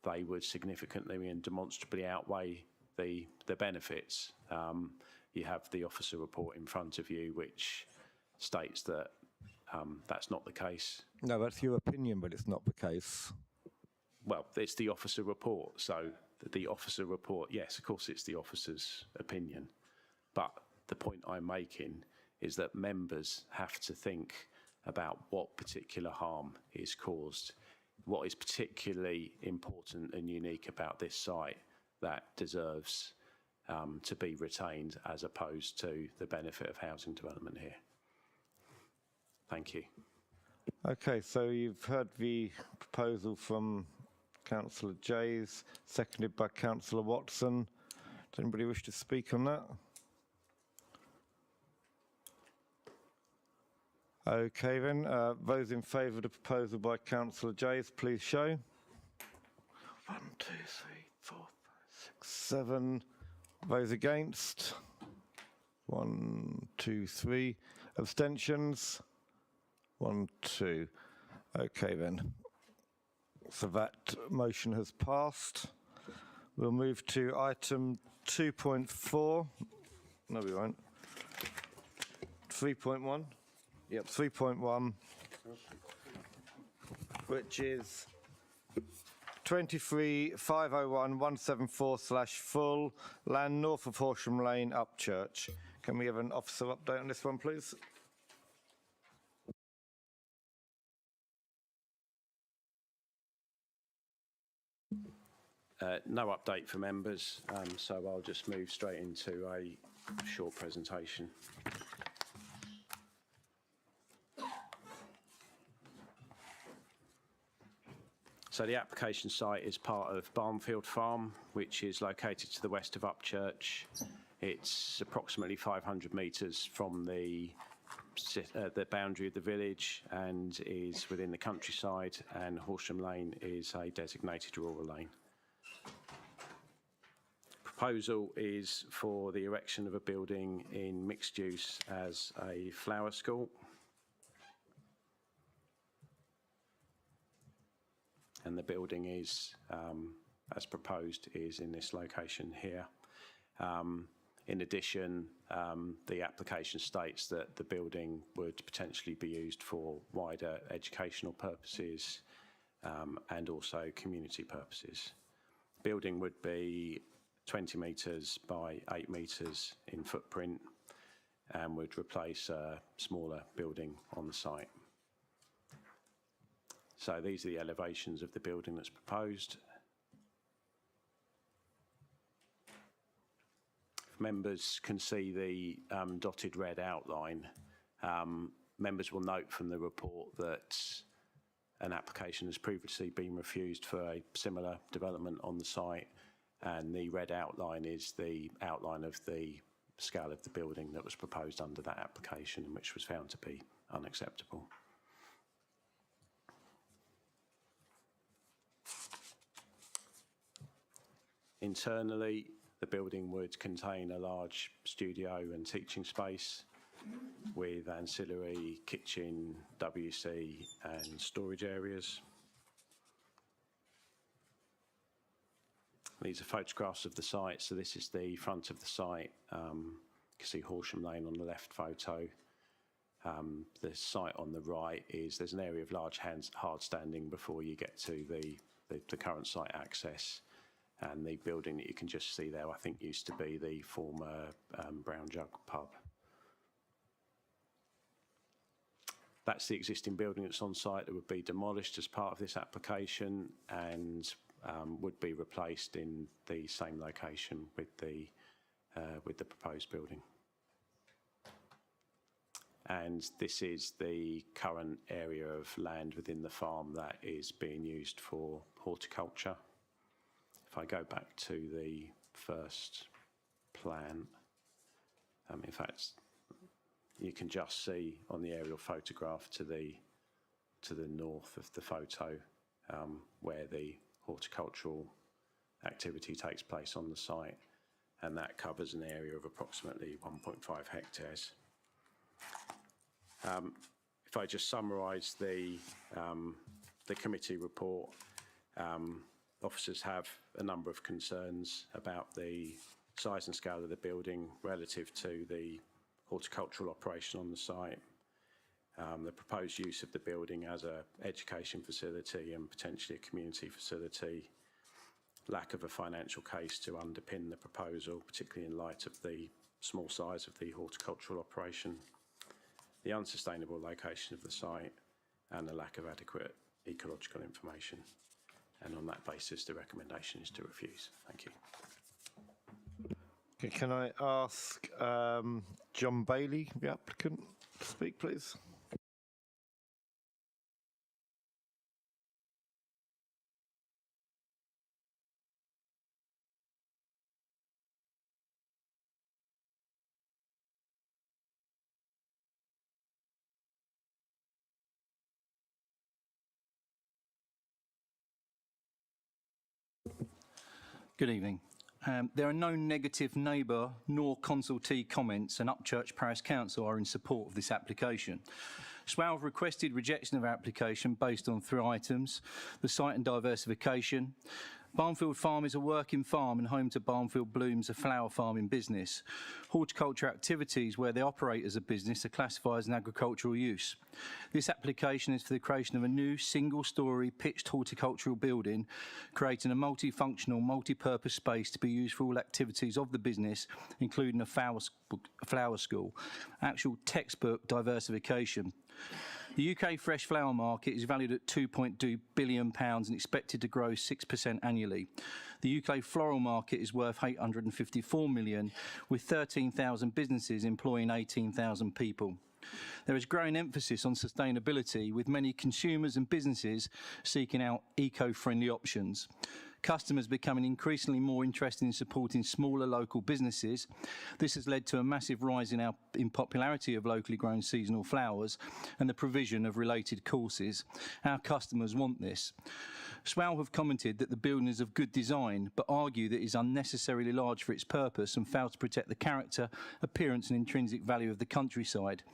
they would significantly and demonstrably outweigh the benefits. You have the officer report in front of you, which states that that's not the case. No, that's your opinion, but it's not the case. Well, it's the officer report. So the officer report, yes, of course, it's the officer's opinion. But the point I'm making is that members have to think about what particular harm is caused, what is particularly important and unique about this site that deserves to be retained as opposed to the benefit of housing development here. Thank you. Okay, so you've heard the proposal from Councillor Jays, seconded by Councillor Watson. Does anybody wish to speak on that? Okay then, those in favour of the proposal by Councillor Jays, please show. 1, 2, 3, 4, 5, 6, 7. Those against? 1, 2, 3. Abstentions? 1, 2. Okay then. So that motion has passed. We'll move to item 2.4. No, we won't. 3.1. Yep, 3.1, which is 23-501-174/full, land north of Horsham Lane, Upchurch. Can we have an officer update on this one, please? No update for members, so I'll just move straight into a short presentation. So the application site is part of Barnfield Farm, which is located to the west of Upchurch. It's approximately 500 metres from the boundary of the village and is within the countryside, and Horsham Lane is a designated rural lane. proposal is for the erection of a building in mixed use as a flower school. And the building is, as proposed, is in this location here. In addition, the application states that the building would potentially be used for wider educational purposes and also community purposes. Building would be 20 metres by 8 metres in footprint and would replace a smaller building on the site. So these are the elevations of the building that's proposed. If members can see the dotted red outline, members will note from the report that an application has previously been refused for a similar development on the site, and the red outline is the outline of the scale of the building that was proposed under that application and which was found to be unacceptable. Internally, the building would contain a large studio and teaching space with ancillary kitchen, WC and storage areas. These are photographs of the site. So this is the front of the site. You can see Horsham Lane on the left photo. The site on the right is, there's an area of large hard standing before you get to the current site access. And the building that you can just see there, I think, used to be the former Brown Jug pub. That's the existing building that's on site that would be demolished as part of this application and would be replaced in the same location with the proposed building. And this is the current area of land within the farm that is being used for horticulture. If I go back to the first plan, in fact, you can just see on the aerial photograph to the north of the photo where the horticultural activity takes place on the site, and that covers an area of approximately 1.5 hectares. If I just summarise the committee report, officers have a number of concerns about the size and scale of the building relative to the horticultural operation on the site, the proposed use of the building as an education facility and potentially a community facility, lack of a financial case to underpin the proposal, particularly in light of the small size of the horticultural operation, the unsustainable location of the site, and the lack of adequate ecological information. And on that basis, the recommendation is to refuse. Thank you. Okay, can I ask John Bailey, the applicant, to speak, please? Good evening. There are no negative neighbour nor consultee comments, and Upchurch Parish Council are in support of this application. SWAL have requested rejection of our application based on 3 items: the site and diversification. Barnfield Farm is a working farm and home to Barnfield Blooms, a flower farming business. Horticulture activities where they operate as a business are classified as an agricultural use. This application is for the creation of a new single-storey pitched horticultural building, creating a multifunctional, multi-purpose space to be used for all activities of the business, including a flower school. Actual textbook diversification. The UK fresh flower market is valued at £2.2 billion and expected to grow 6% annually. The UK floral market is worth £854 million, with 13,000 businesses employing 18,000 people. There is growing emphasis on sustainability, with many consumers and businesses seeking out eco-friendly options. customers becoming increasingly more interested in supporting smaller local businesses. This has led to a massive rise in popularity of locally grown seasonal flowers and the provision of related courses. Our customers want this. SWAL have commented that the building is of good design, but argue that it is unnecessarily large for its purpose and fails to protect the character, appearance and intrinsic value of the countryside.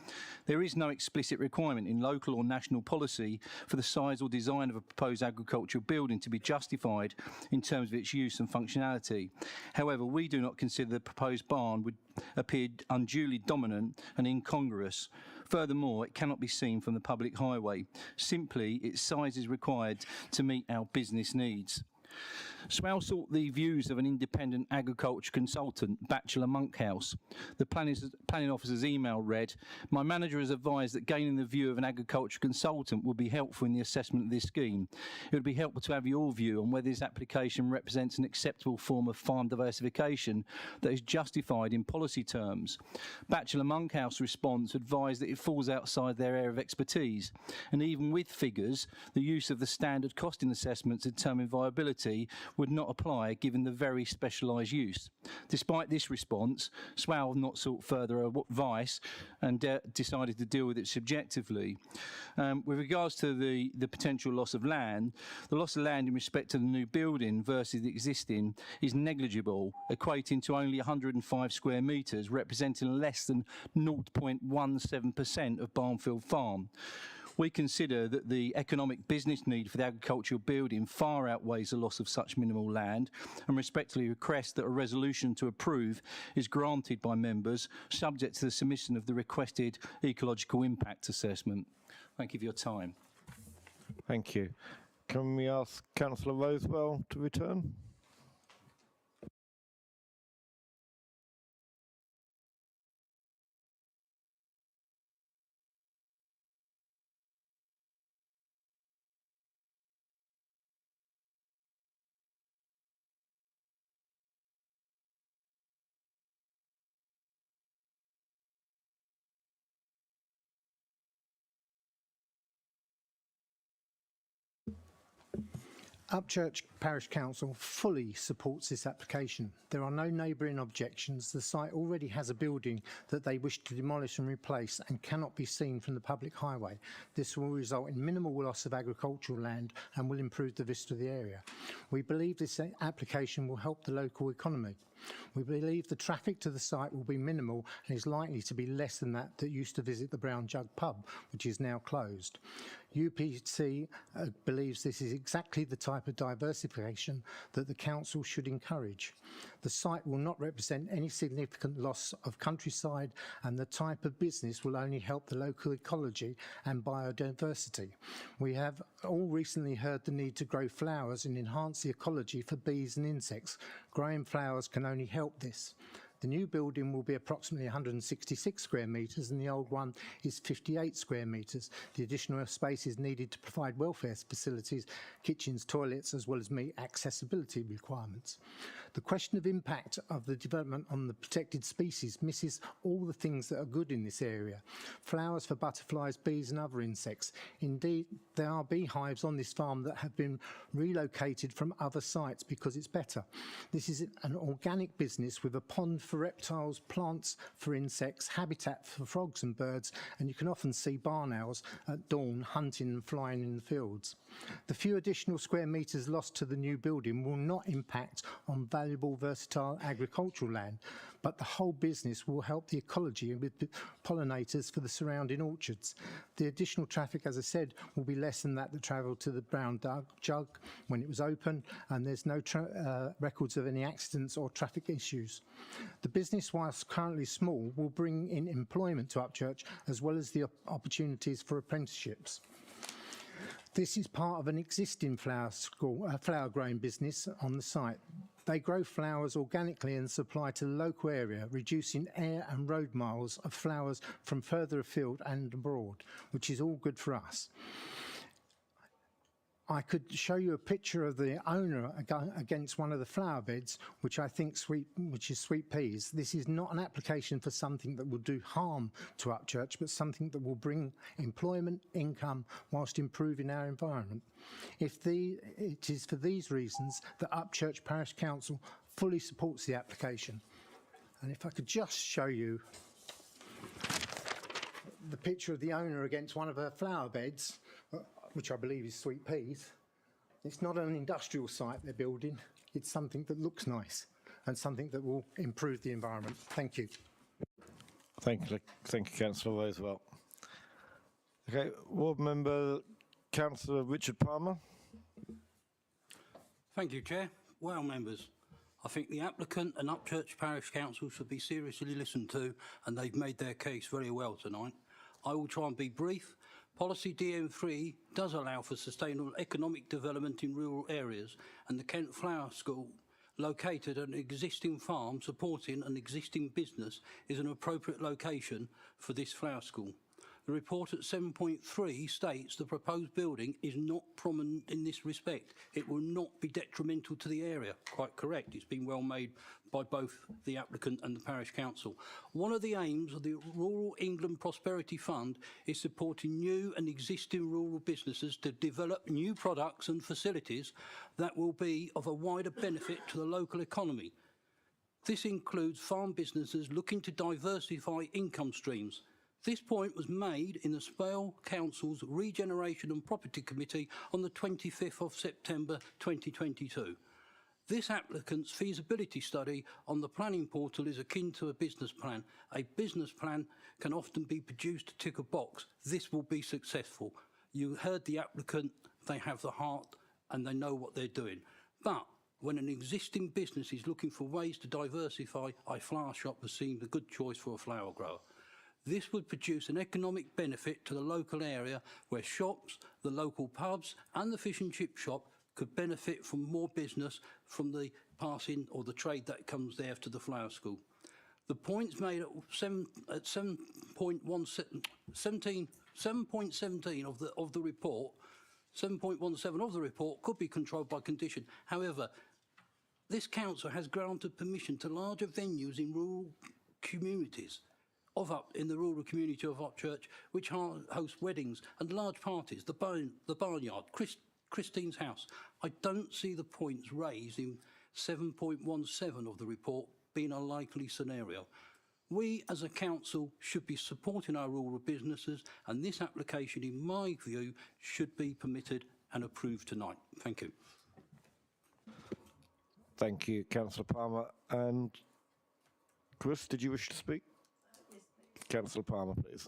There is no explicit requirement in local or national policy for the size or design of a proposed agricultural building to be justified in terms of its use and functionality. However, we do not consider the proposed barn would appear unduly dominant and incongruous. Furthermore, it cannot be seen from the public highway. Simply, its size is required to meet our business needs. SWAL sought the views of an independent agriculture consultant, Batchelor Monkhouse. The planning officer's email read, "My manager has advised that gaining the view of an agriculture consultant would be helpful in the assessment of this scheme. It would be helpful to have your view on whether this application represents an acceptable form of farm diversification that is justified in policy terms." Batchelor Monkhouse response advised that it falls outside their area of expertise, and even with figures, the use of the standard costing assessments to determine viability would not apply given the very specialised use. Despite this response, SWAL have not sought further advice and decided to deal with it subjectively. With regards to the potential loss of land, the loss of land in respect to the new building versus the existing is negligible, equating to only 105 square metres, representing less than 0.17% of Barnfield Farm. We consider that the economic business need for the agricultural building far outweighs the loss of such minimal land, and respectfully request that a resolution to approve is granted by members, subject to the submission of the requested ecological impact assessment. Thank you for your time. Thank you. Can we ask Councillor Rosewell to return? Upchurch Parish Council fully supports this application. There are no neighbouring objections. The site already has a building that they wish to demolish and replace and cannot be seen from the public highway. This will result in minimal loss of agricultural land and will improve the vista of the area. We believe this application will help the local economy. We believe the traffic to the site will be minimal and is likely to be less than that used to visit the Brown Jug pub, which is now closed. UPC believes this is exactly the type of diversification that the council should encourage. The site will not represent any significant loss of countryside, and the type of business will only help the local ecology and biodiversity. We have all recently heard the need to grow flowers and enhance the ecology for bees and insects. Growing flowers can only help this. The new building will be approximately 166 square metres and the old one is 58 square metres. The additional space is needed to provide welfare facilities, kitchens, toilets, as well as meet accessibility requirements. The question of impact of the development on the protected species misses all the things that are good in this area. Flowers for butterflies, bees and other insects. Indeed, there are beehives on this farm that have been relocated from other sites because it's better. This is an organic business with a pond for reptiles, plants for insects, habitat for frogs and birds, and you can often see barn owls at dawn hunting and flying in the fields. The few additional square metres lost to the new building will not impact on valuable, versatile agricultural land, but the whole business will help the ecology with pollinators for the surrounding orchards. The additional traffic, as I said, will be less than that travelled to the Brown Jug when it was open, and there's no records of any accidents or traffic issues. The business, whilst currently small, will bring in employment to Upchurch as well as the opportunities for apprenticeships. This is part of an existing flower growing business on the site. They grow flowers organically and supply to the local area, reducing air and road miles of flowers from further afield and abroad, which is all good for us. I could show you a picture of the owner against one of the flower beds, which I think which is sweet peas. This is not an application for something that will do harm to Upchurch, but something that will bring employment, income, whilst improving our environment. It is for these reasons that Upchurch Parish Council fully supports the application. And if I could just show you the picture of the owner against one of her flower beds, which I believe is sweet peas. It's not an industrial site they're building. It's something that looks nice and something that will improve the environment. Thank you. Thank you, Councillor Roosevelt. Okay, Ward Member Councillor Richard Palmer. Thank you, Chair. Well, members, I think the applicant and Upchurch Parish Council should be seriously listened to, and they've made their case very well tonight. I will try and be brief. Policy DM3 does allow for sustainable economic development in rural areas, and the Kent Flower School, located at an existing farm supporting an existing business, is an appropriate location for this flower school. The report at 7.3 states the proposed building is not prominent in this respect. It will not be detrimental to the area. Quite correct. It's been well made by both the applicant and the parish council. One of the aims of the Rural England Prosperity Fund is supporting new and existing rural businesses to develop new products and facilities that will be of a wider benefit to the local economy. This includes farm businesses looking to diversify income streams. This point was made in the Spale Council's Regeneration and Property Committee on the 25th of September 2022. This applicant's feasibility study on the planning portal is akin to a business plan. A business plan can often be produced to tick a box. This will be successful. You heard the applicant, they have the heart and they know what they're doing. But when an existing business is looking for ways to diversify, a flower shop has seemed a good choice for a flower grower. This would produce an economic benefit to the local area where shops, the local pubs and the fish and chip shop could benefit from more business from the passing or the trade that comes there to the flower school. The points made at 7.17 of the report, 7.17 of the report could be controlled by condition. However, this council has granted permission to larger venues in rural communities in the rural community of Upchurch, which host weddings and large parties, the barnyard, Christine's house. I don't see the points raised in 7.17 of the report being a likely scenario. We as a council should be supporting our rural businesses, and this application, in my view, should be permitted and approved tonight. Thank you. Thank you, Councillor Palmer. And Chris, did you wish to speak? Councillor Palmer, please.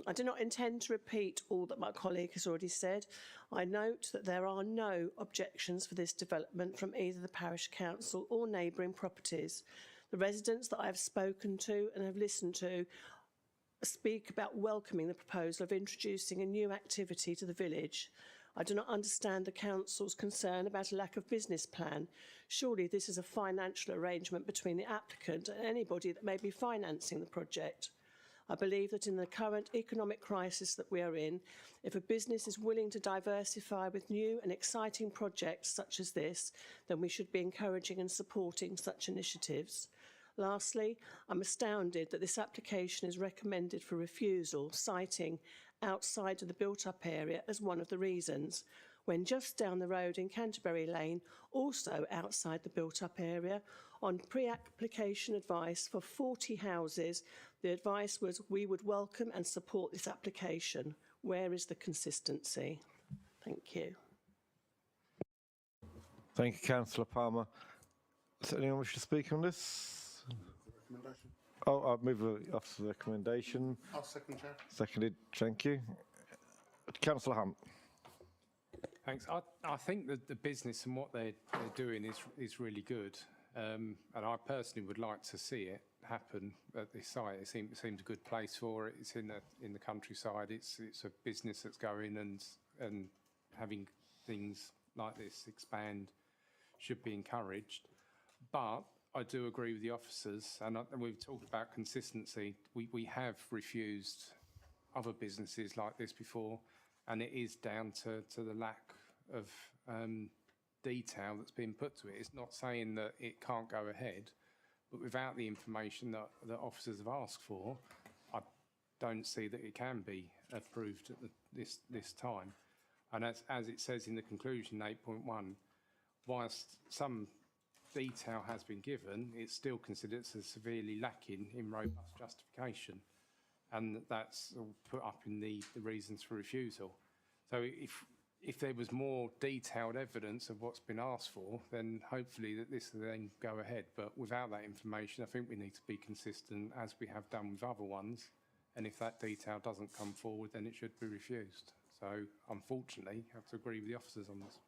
I do not intend to repeat all that my colleague has already said. I note that there are no objections for this development from either the parish council or neighbouring properties. The residents that I have spoken to and have listened to speak about welcoming the proposal of introducing a new activity to the village. I do not understand the council's concern about a lack of business plan. Surely this is a financial arrangement between the applicant and anybody that may be financing the project. I believe that in the current economic crisis that we are in, if a business is willing to diversify with new and exciting projects such as this, then we should be encouraging and supporting such initiatives. Lastly, I'm astounded that this application is recommended for refusal, citing outside of the built-up area as one of the reasons, when just down the road in Canterbury Lane, also outside the built-up area, on pre-application advice for 40 houses, the advice was we would welcome and support this application. Where is the consistency? Thank you. Thank you, Councillor Palmer. Does anyone wish to speak on this? Recommendation. Oh, I'll move the officer's recommendation. I'll second, Chair. Seconded, thank you. Councillor Hunt. Thanks. I think that the business and what they're doing is really good, and I personally would like to see it happen at this site. It seems a good place for it. It's in the countryside. It's a business that's going, and having things like this expand should be encouraged. But I do agree with the officers, and we've talked about consistency. We have refused other businesses like this before, and it is down to the lack of detail that's been put to it. It's not saying that it can't go ahead, but without the information that officers have asked for, I don't see that it can be approved at this time. And as it says in the conclusion 8.1, whilst some detail has been given, it's still considered as severely lacking in robust justification, and that's all put up in the reasons for refusal. So if there was more detailed evidence of what's been asked for, then hopefully that this will then go ahead. But without that information, I think we need to be consistent as we have done with other ones. And if that detail doesn't come forward, then it should be refused. So unfortunately, I have to agree with the officers on this.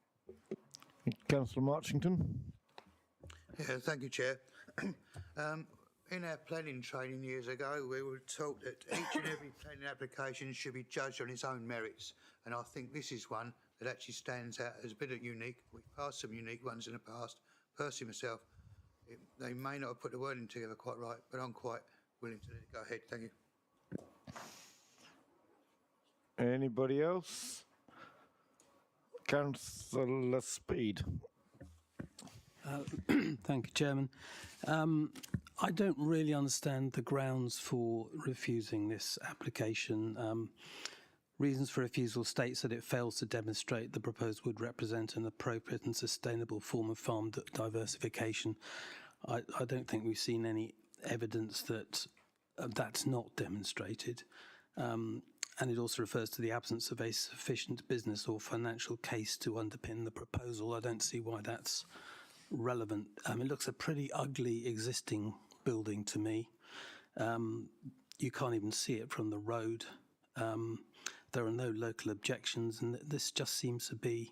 Councillor Marchington. Yeah, thank you, Chair. In our planning training years ago, we were taught that each and every planning application should be judged on its own merits. And I think this is one that actually stands out as a bit unique. We've passed some unique ones in the past. Personally, myself, they may not have put the wording together quite right, but I'm quite willing to let it go ahead. Thank you. Anybody else? Councillor Speed. Thank you, Chairman. I don't really understand the grounds for refusing this application. Reasons for refusal states that it fails to demonstrate the proposed would represent an appropriate and sustainable form of farm diversification. I don't think we've seen any evidence that that's not demonstrated. And it also refers to the absence of a sufficient business or financial case to underpin the proposal. I don't see why that's relevant. It looks a pretty ugly existing building to me. You can't even see it from the road. There are no local objections, and this just seems to be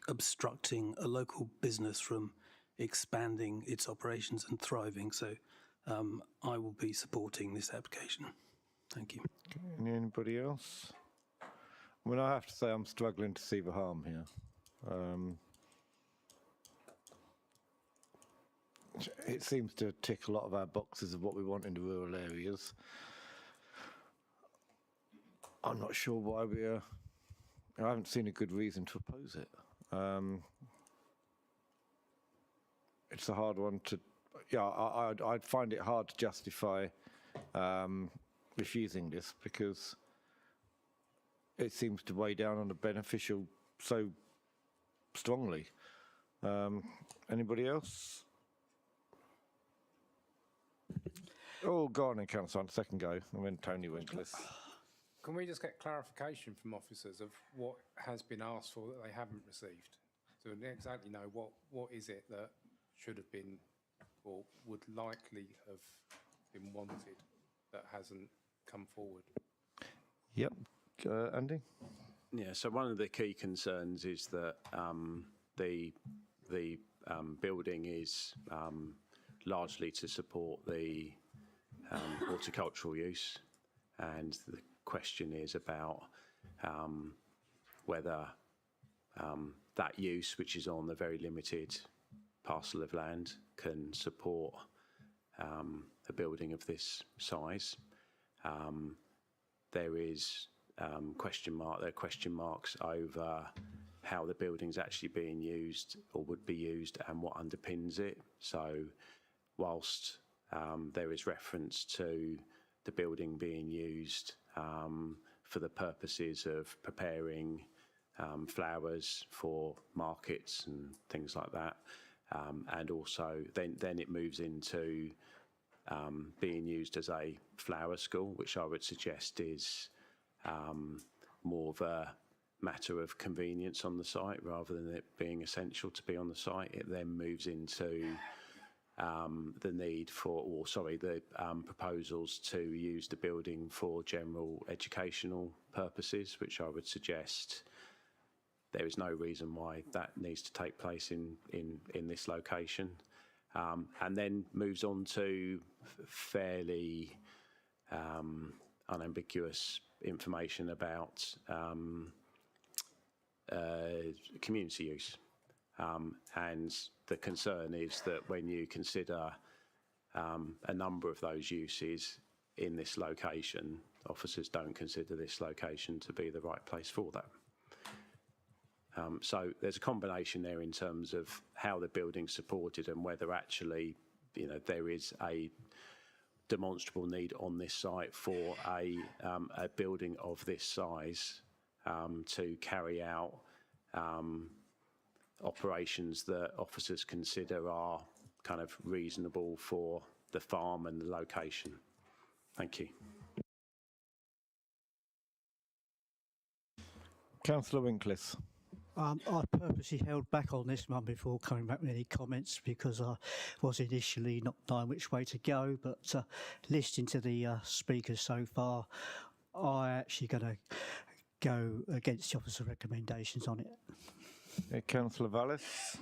obstructing a local business from expanding its operations and thriving. So I will be supporting this application. Thank you. Okay, anybody else? I mean, I have to say I'm struggling to see the harm here. It seems to tick a lot of our boxes of what we want in the rural areas. I'm not sure why I haven't seen a good reason to oppose it. It's a hard one to, I'd find it hard to justify refusing this because it seems to weigh down on the beneficial so strongly. Anybody else? Oh, go on then, Councillor, on second go, and then Tony Winklis. Can we just get clarification from officers of what has been asked for that they haven't received? So we exactly know what is it that should have been or would likely have been wanted that hasn't come forward? Yep. Andy? Yeah, so one of the key concerns is that the building is largely to support the horticultural use, and the question is about whether that use, which is on a very limited parcel of land, can support a building of this size. There is there are question marks over how the building's actually being used or would be used and what underpins it. So whilst there is reference to the building being used for the purposes of preparing flowers for markets and things like that, and also then it moves into being used as a flower school, which I would suggest is more of a matter of convenience on the site rather than it being essential to be on the site. It then moves into the need for, the proposals to use the building for general educational purposes, which I would suggest there is no reason why that needs to take place in this location. And then moves on to fairly unambiguous information about community use. And the concern is that when you consider a number of those uses in this location, officers don't consider this location to be the right place for that. So there's a combination there in terms of how the building's supported and whether actually, there is a demonstrable need on this site for a building of this size to carry out operations that officers consider are kind of reasonable for the farm and the location. Thank you. Councillor Winklis. I purposely held back on this one before coming back with any comments because I was initially not knowing which way to go, but listening to the speakers so far, I'm actually going to go against the officer's recommendations on it. Councillor Vallis.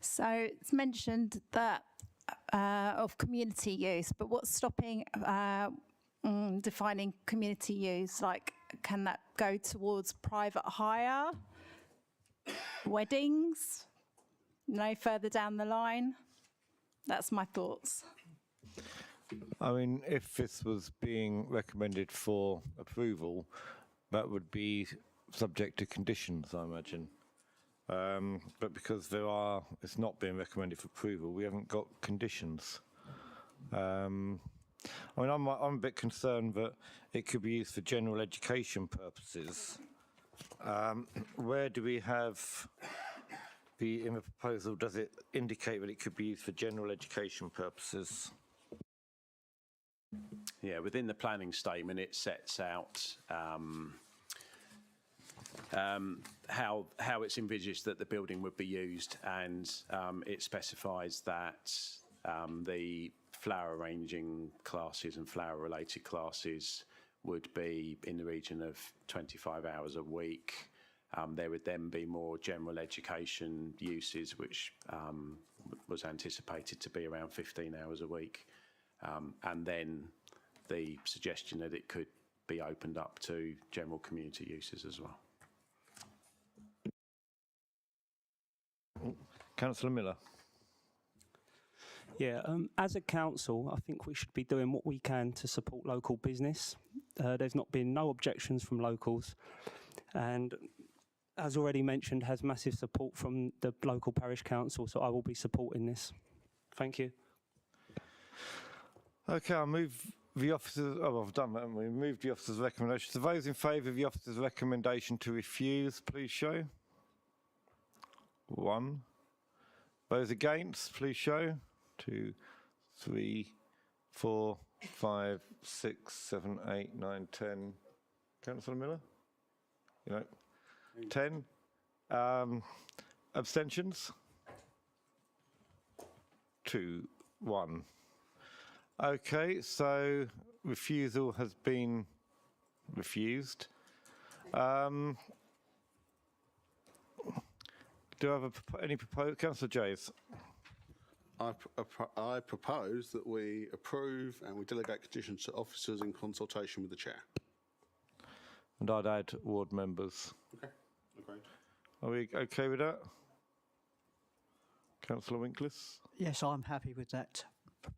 So it's mentioned that of community use, but what's stopping defining community use? Like, can that go towards private hire, weddings, further down the line? That's my thoughts. I mean, if this was being recommended for approval, that would be subject to conditions, I imagine. But because it's not being recommended for approval, we haven't got conditions. I mean, I'm a bit concerned that it could be used for general education purposes. Where do we have in the proposal, does it indicate that it could be used for general education purposes? Yeah, within the planning statement, it sets out how it's envisaged that the building would be used, and it specifies that the flower arranging classes and flower related classes would be in the region of 25 hours a week. There would then be more general education uses, which was anticipated to be around 15 hours a week. And then the suggestion that it could be opened up to general community uses as well. Councillor Miller. Yeah, as a council, I think we should be doing what we can to support local business. There's not been no objections from locals, and as already mentioned, has massive support from the local parish council, so I will be supporting this. Thank you. Okay, I'll move the officers. Oh, I've done that, haven't we? Moved the officer's recommendation. So those in favour of the officer's recommendation to refuse, please show. 1. Those against, please show. 2, 3, 4, 5, 6, 7, 8, 9, 10. Councillor Miller? 10. Abstentions? 2, 1. Okay, so refusal has been refused. Do I have any proposal? Councillor Jays. I propose that we approve and we delegate conditions to officers in consultation with the chair. And I'd add ward members. Okay, agreed. Are we okay with that? Councillor Winklis? Yes, I'm happy with that.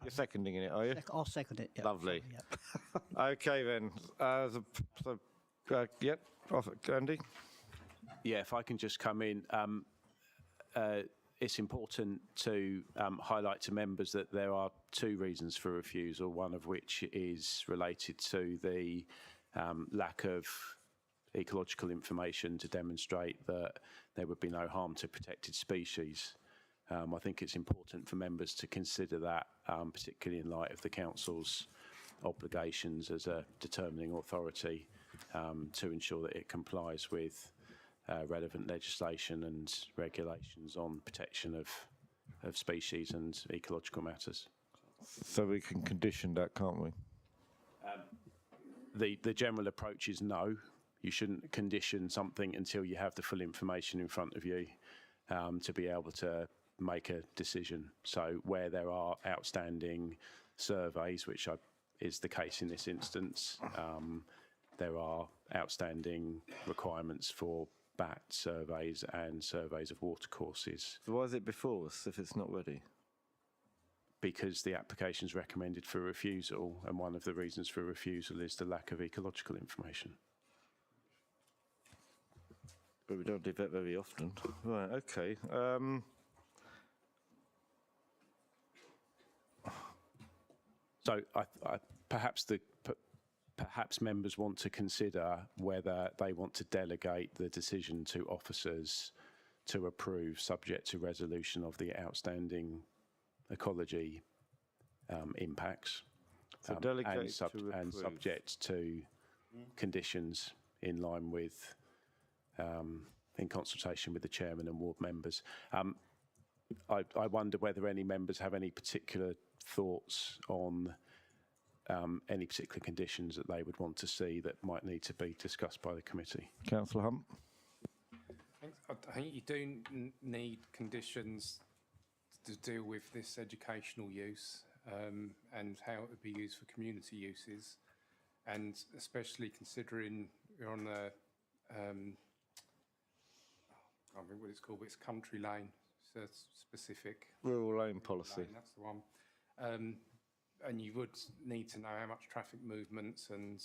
You're seconding it, are you? I'll second it. Yep. Lovely. Yep. Okay then. Yep. Andy? Yeah, if I can just come in. It's important to highlight to members that there are 2 reasons for refusal, one of which is related to the lack of ecological information to demonstrate that there would be no harm to protected species. I think it's important for members to consider that, particularly in light of the council's obligations as a determining authority to ensure that it complies with relevant legislation and regulations on protection of species and ecological matters. So we can condition that, can't we? The general approach is no. You shouldn't condition something until you have the full information in front of you to be able to make a decision. So where there are outstanding surveys, which is the case in this instance, there are outstanding requirements for BAT surveys and surveys of watercourses. So why is it before us if it's not ready? Because the application is recommended for refusal, and one of the reasons for refusal is the lack of ecological information. But we don't do that very often. Right, okay. So perhaps members want to consider whether they want to delegate the decision to officers to approve, subject to resolution of the outstanding ecology impacts, So delegate and to subject to conditions in line with, in consultation with the chairman and ward members. I wonder whether any members have any particular thoughts on any particular conditions that they would want to see that might need to be discussed by the committee. Councillor Hunt. I think you do need conditions to deal with this educational use and how it would be used for community uses, and especially considering you're on the I can't remember what it's called, but it's country lane, so it's specific. Rural lane policy. That's the one. And you would need to know how much traffic movements and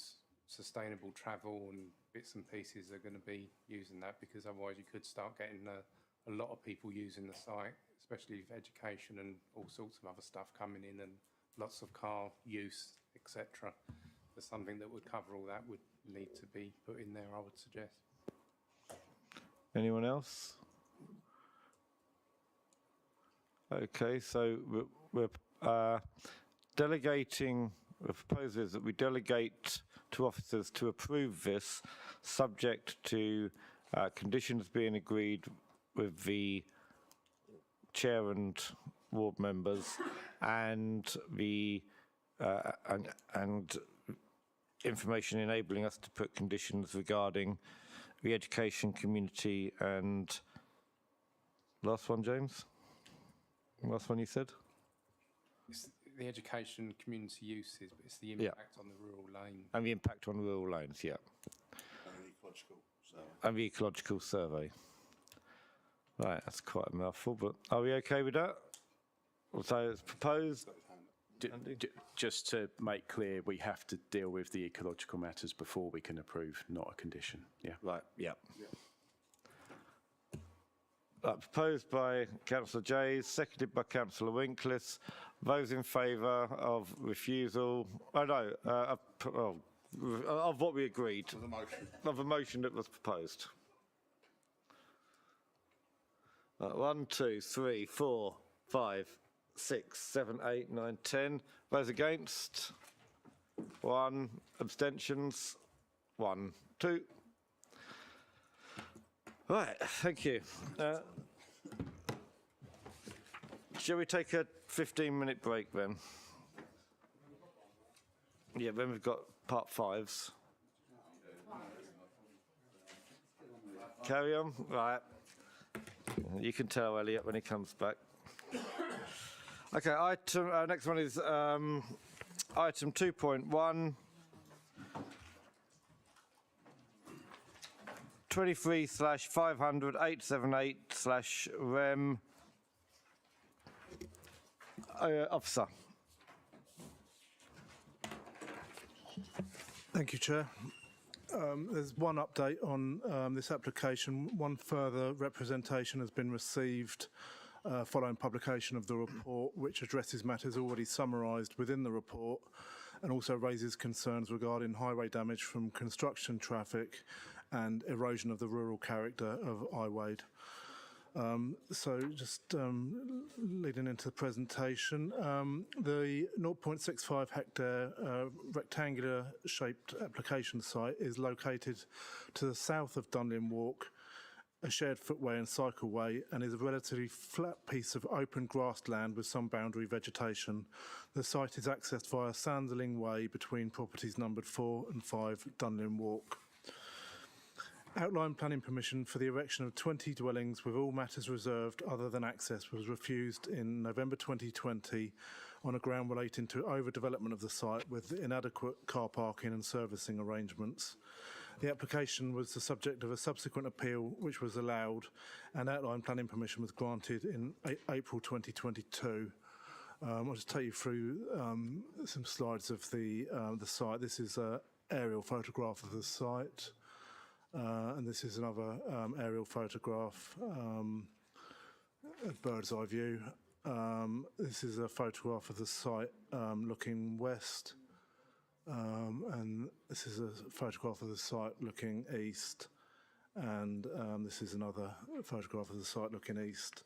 sustainable travel and bits and pieces are going to be using that, because otherwise you could start getting a lot of people using the site, especially with education and all sorts of other stuff coming in and lots of car use, etc. So something that would cover all that would need to be put in there, I would suggest. Anyone else? Okay, so we're delegating, the proposal is that we delegate to officers to approve this, subject to conditions being agreed with the chair and ward members, and the and information enabling us to put conditions regarding the education community and last one, James? Last one you said? It's the education community uses, but it's the impact on the rural lane. And the impact on rural lanes, yeah. And the ecological survey. And the ecological survey. Right, that's quite a mouthful, but are we okay with that? So it's proposed. Just to make clear, we have to deal with the ecological matters before we can approve, not a condition. Yeah. Right, yeah. Proposed by Councillor Jays, seconded by Councillor Winklis. Those in favour of refusal, of what we agreed. Of the motion. Of the motion that was proposed. 1, 2, 3, 4, 5, 6, 7, 8, 9, 10. Those against? 1. Abstentions? 1, 2. Right, thank you. Shall we take a 15-minute break then? Yeah, then we've got part 5s. Carry on? Right. You can tell Elliot when he comes back. Okay, next one is item 2.1. 23/500/878/REM. Officer. Thank you, Chair. There's one update on this application. One further representation has been received following publication of the report, which addresses matters already summarised within the report and also raises concerns regarding highway damage from construction traffic and erosion of the rural character of Iwade. So just leading into the presentation, the 0.65 hectare rectangular shaped application site is located to the south of Dunlin Walk, a shared footway and cycleway, and is a relatively flat piece of open grassland with some boundary vegetation. The site is accessed via Sandling Way between properties numbered 4 and 5 Dunlin Walk. Outline planning permission for the erection of 20 dwellings with all matters reserved other than access was refused in November 2020 on a ground relating to overdevelopment of the site with inadequate car parking and servicing arrangements. The application was the subject of a subsequent appeal which was allowed, and outline planning permission was granted in April 2022. I'll just take you through some slides of the site. This is an aerial photograph of the site. And this is another aerial photograph, a bird's eye view. This is a photograph of the site looking west, and this is a photograph of the site looking east, and this is another photograph of the site looking east.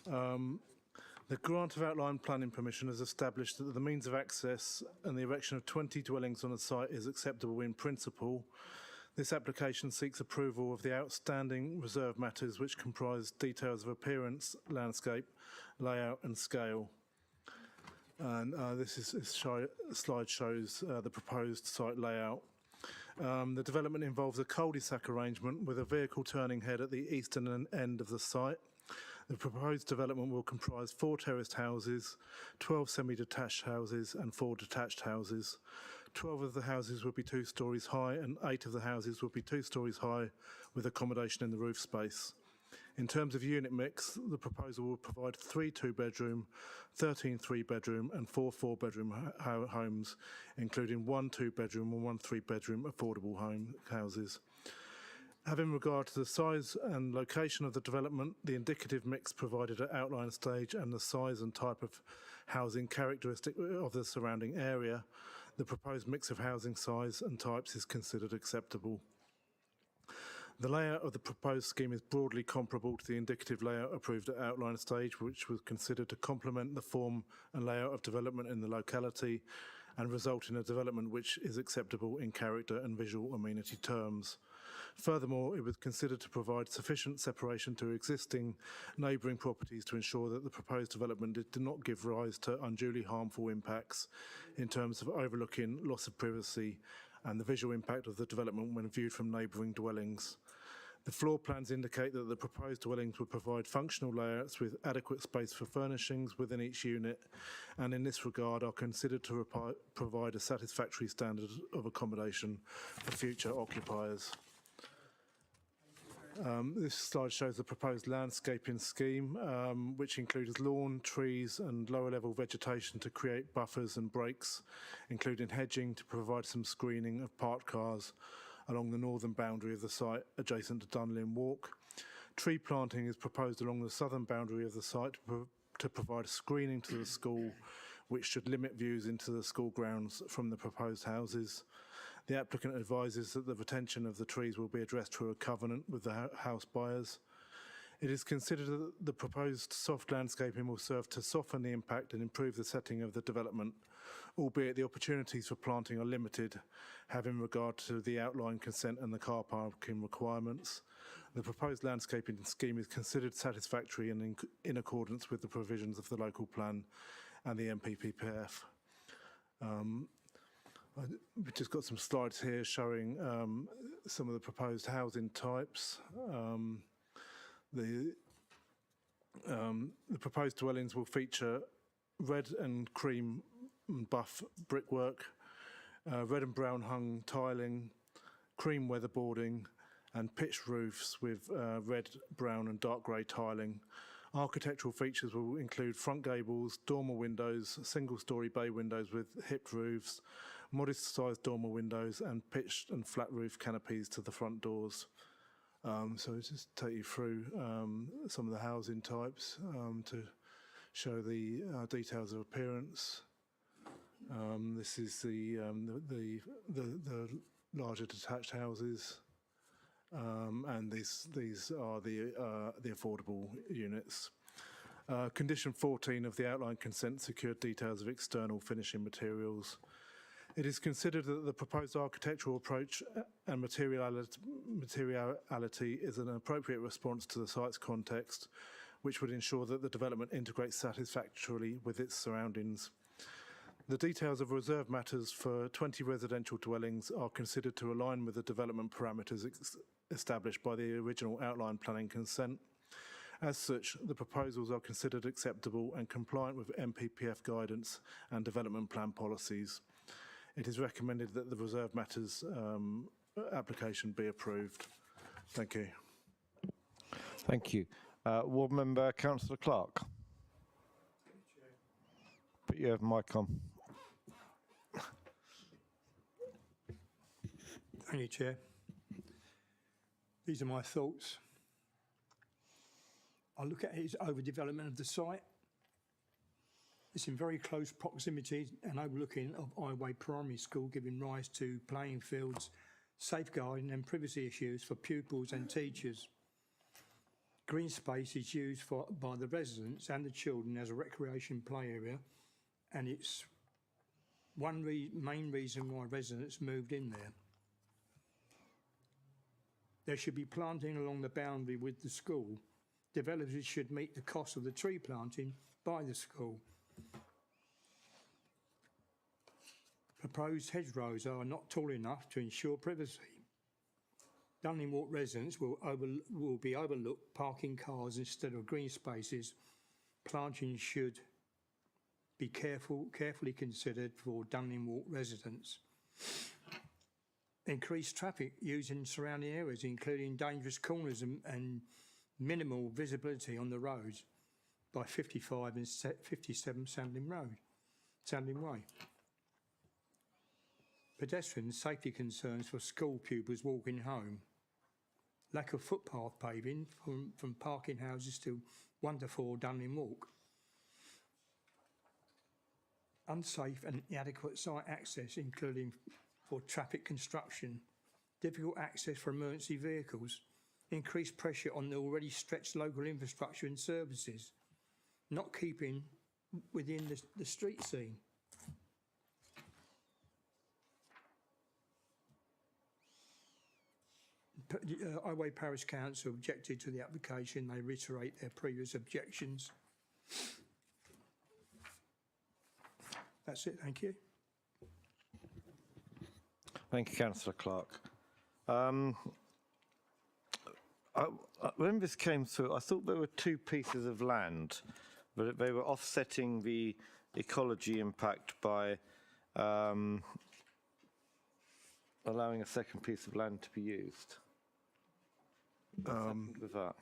The grant of outline planning permission has established that the means of access and the erection of 20 dwellings on the site is acceptable in principle. This application seeks approval of the outstanding reserve matters, which comprise details of appearance, landscape, layout and scale. And this slide shows the proposed site layout. The development involves a cul-de-sac arrangement with a vehicle turning head at the eastern end of the site. The proposed development will comprise 4 terraced houses, 12 semi-detached houses and 4 detached houses. 12 of the houses will be 2 stories high and 8 of the houses will be 2 stories high with accommodation in the roof space. In terms of unit mix, the proposal will provide 3 2-bedroom, 13 3-bedroom and 4 4-bedroom homes, including 1 2-bedroom and 1 3-bedroom affordable houses. Having regard to the size and location of the development, the indicative mix provided at outline stage and the size and type of housing characteristic of the surrounding area, the proposed mix of housing size and types is considered acceptable. The layout of the proposed scheme is broadly comparable to the indicative layout approved at outline stage, which was considered to complement the form and layout of development in the locality and result in a development which is acceptable in character and visual amenity terms. Furthermore, it was considered to provide sufficient separation to existing neighbouring properties to ensure that the proposed development did not give rise to unduly harmful impacts in terms of overlooking, loss of privacy and the visual impact of the development when viewed from neighbouring dwellings. The floor plans indicate that the proposed dwellings will provide functional layouts with adequate space for furnishings within each unit, and in this regard are considered to provide a satisfactory standard of accommodation for future occupiers. This slide shows the proposed landscaping scheme, which includes lawn, trees and lower level vegetation to create buffers and breaks, including hedging to provide some screening of parked cars along the northern boundary of the site adjacent to Dunlin Walk. Tree planting is proposed along the southern boundary of the site to provide screening to the school, which should limit views into the school grounds from the proposed houses. The applicant advises that the retention of the trees will be addressed through a covenant with the house buyers. It is considered that the proposed soft landscaping will serve to soften the impact and improve the setting of the development, albeit the opportunities for planting are limited, having regard to the outline consent and the car parking requirements. The proposed landscaping scheme is considered satisfactory and in accordance with the provisions of the local plan and the MPPF. We've just got some slides here showing some of the proposed housing types. The proposed dwellings will feature red and cream and buff brickwork, red and brown hung tiling, cream weatherboarding and pitched roofs with red, brown and dark grey tiling. Architectural features will include front gables, dormer windows, single-storey bay windows with hipped roofs, modest-sized dormer windows and pitched and flat roof canopies to the front doors. So I'll just take you through some of the housing types to show the details of appearance. This is the larger detached houses, and these are the affordable units. Condition 14 of the outline consent secured details of external finishing materials. It is considered that the proposed architectural approach and materiality is an appropriate response to the site's context, which would ensure that the development integrates satisfactorily with its surroundings. The details of reserve matters for 20 residential dwellings are considered to align with the development parameters established by the original outline planning consent. As such, the proposals are considered acceptable and compliant with MPPF guidance and development plan policies. It is recommended that the reserve matters application be approved. Thank you. Thank you. Ward Member Councillor Clark. Put your mic on. Thank you, Chair. These are my thoughts. I look at it as overdevelopment of the site. It's in very close proximity and overlooking of Highway Primary School, giving rise to playing fields, safeguarding and privacy issues for pupils and teachers. Green space is used by the residents and the children as a recreation play area, and it's one main reason why residents moved in there. There should be planting along the boundary with the school. Developers should meet the cost of the tree planting by the school. Proposed hedgerows are not tall enough to ensure privacy. Dunlin Walk residents will be overlooked parking cars instead of green spaces. Planting should be carefully considered for Dunlin Walk residents. Increased traffic using surrounding areas, including dangerous corners and minimal visibility on the roads by 55 and 57 Sandling Way. Pedestrian safety concerns for school pupils walking home. Lack of footpath paving from parking houses to 1 to 4 Dunlin Walk. Unsafe and inadequate site access, including for traffic construction. Difficult access for emergency vehicles. Increased pressure on the already stretched local infrastructure and services. Not keeping within the street scene. Highway Parish Council objected to the application. They reiterate their previous objections. That's it, thank you. Thank you, Councillor Clark. When this came through, I thought there were two pieces of land, but they were offsetting the ecology impact by allowing a second piece of land to be used. What's happened with that?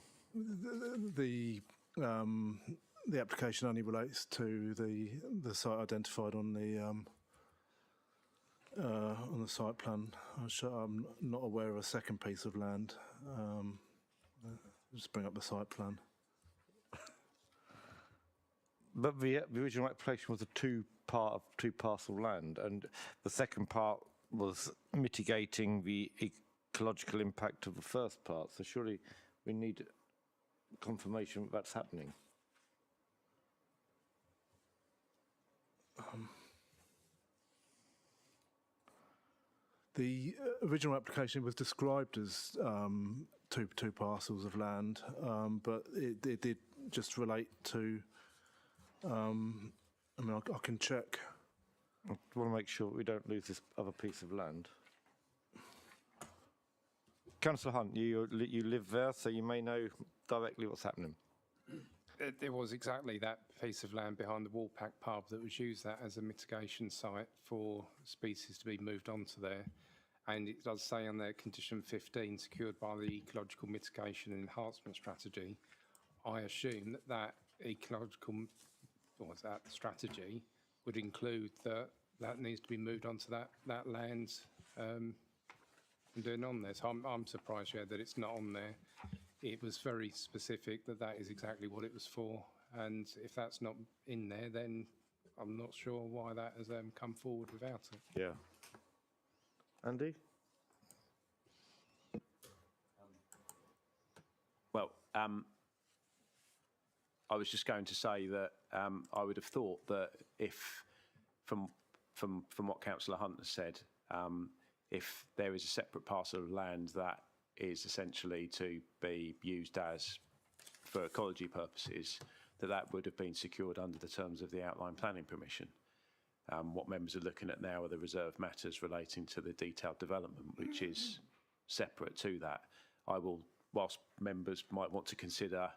The application only relates to the site identified on the site plan. I'm not aware of a second piece of land. Just bring up the site plan. But the original application was a two parcel land, and the second part was mitigating the ecological impact of the first part. So surely we need confirmation that that's happening. The original application was described as two parcels of land, but it did just relate to. I mean, I can check. I want to make sure we don't lose this other piece of land. Councillor Hunt, you live there, so you may know directly what's happening. It was exactly that piece of land behind the Woolpack pub that was used as a mitigation site for species to be moved onto there. And it does say on there, condition 15, secured by the ecological mitigation and enhancement strategy. I assume that that ecological, or that strategy would include that needs to be moved onto that land and doing on there. So I'm surprised, yeah, that it's not on there. It was very specific that is exactly what it was for. And if that's not in there, then I'm not sure why that has come forward without it. Yeah. Andy? Well, I was just going to say that I would have thought that if, from what Councillor Hunt has said, if there is a separate parcel of land that is essentially to be used for ecology purposes, that would have been secured under the terms of the outline planning permission. What members are looking at now are the reserved matters relating to the detailed development, which is separate to that. I will, whilst members might want to consider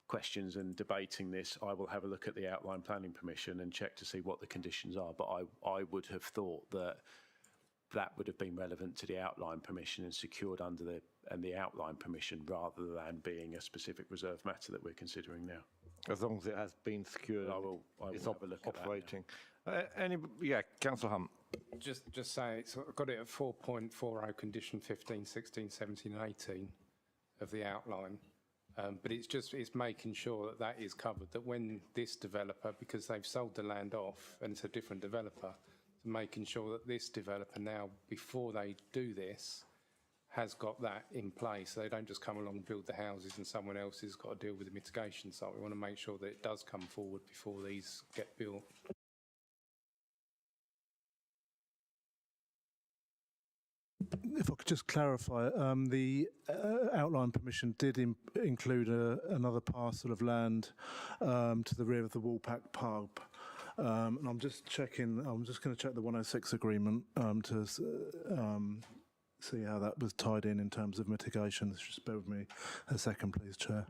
questions and debating this, I will have a look at the outline planning permission and check to see what the conditions are. But I would have thought that would have been relevant to the outline permission and secured under the outline permission, rather than being a specific reserve matter that we're considering now. As long as it has been secured, I will it's have a look operating. at that. Yeah, Councillor Hunt. Just say it's got it at 4.40 condition 15, 16, 17 and 18 of the outline. But it's making sure that that is covered, that when this developer, because they've sold the land off and it's a different developer, making sure that this developer now, before they do this, has got that in place. So they don't just come along and build the houses and someone else has got to deal with the mitigation side. We want to make sure that it does come forward before these get built. If I could just clarify, the outline permission did include another parcel of land to the rear of the Woolpack pub. And I'm just checking, I'm just going to check the 106 agreement to see how that was tied in terms of mitigations. Just bear with me a second, please, Chair.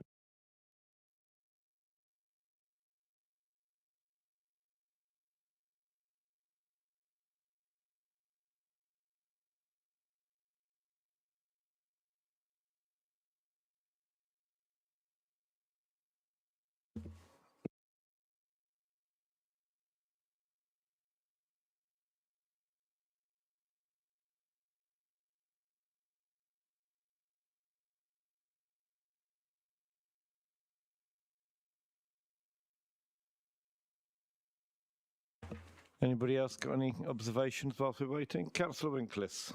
Anybody else got any observations whilst we're waiting? Councillor Winklis.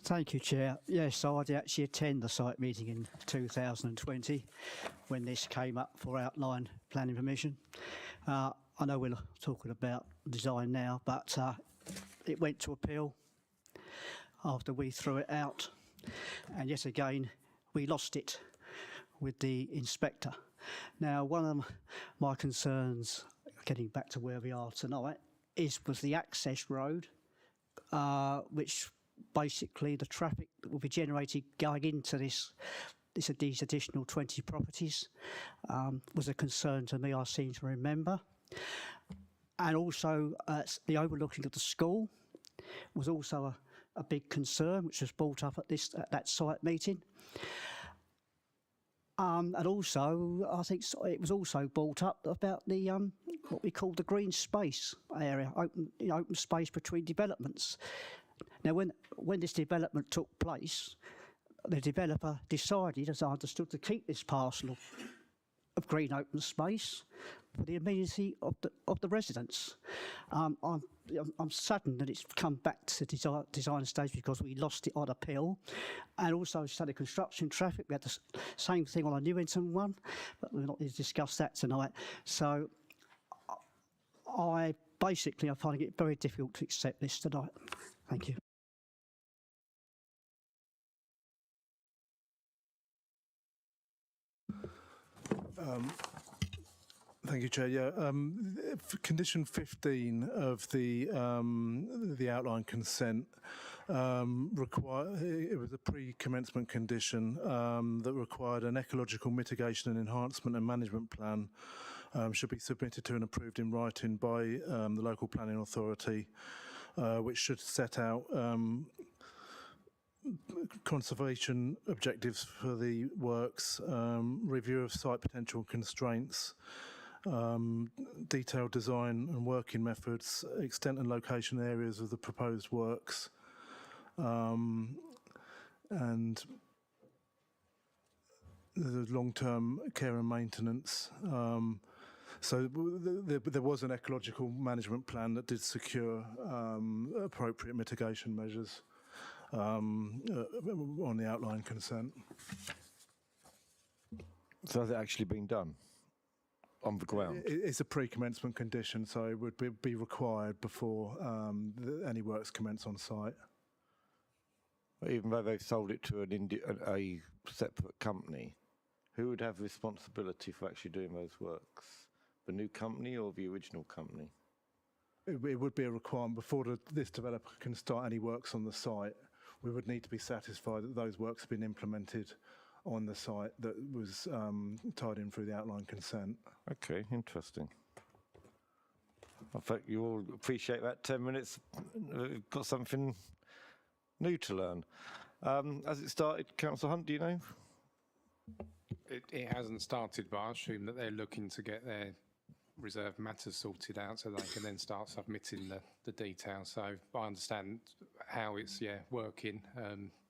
Thank you, Chair. Yes, I did actually attend the site meeting in 2020 when this came up for outline planning permission. I know we're talking about design now, but it went to appeal after we threw it out. And yet again, we lost it with the inspector. Now, one of my concerns, getting back to where we are tonight, was the access road, which basically the traffic that will be generated going into these additional 20 properties was a concern to me, I seem to remember. And also the overlooking of the school was also a big concern, which was brought up at that site meeting. And also, I think it was also brought up about the what we call the green space area, open space between developments. Now, when this development took place, the developer decided, as I understood, to keep this parcel of green open space for the amenity of the residents. I'm saddened that it's come back to the design stage because we lost it on appeal, and also started construction traffic. We had the same thing on the Newington one, but we're not going to discuss that tonight. So I'm finding it very difficult to accept this tonight. Thank you. Thank you, Chair. Yeah, condition 15 of the outline consent it was a pre-commencement condition that required an ecological mitigation and enhancement and management plan should be submitted to and approved in writing by the local planning authority, which should set out conservation objectives for the works, review of site potential constraints, detailed design and working methods, extent and location areas of the proposed works, and the long-term care and maintenance. So there was an ecological management plan that did secure appropriate mitigation measures on the outline consent. So has it actually been done on the ground? It's a pre-commencement condition, so it would be required before any works commence on site. Even though they've sold it to a separate company, who would have responsibility for actually doing those works? The new company or the original company? It would be a requirement before this developer can start any works on the site. We would need to be satisfied that those works have been implemented on the site that was tied in through the outline consent. Okay, interesting. I think you all appreciate that 10 minutes. Got something new to learn. Has it started, Councillor Hunt, do you know? It hasn't started, but I assume that they're looking to get their reserve matters sorted out so they can then start submitting the details. So I understand how it's working,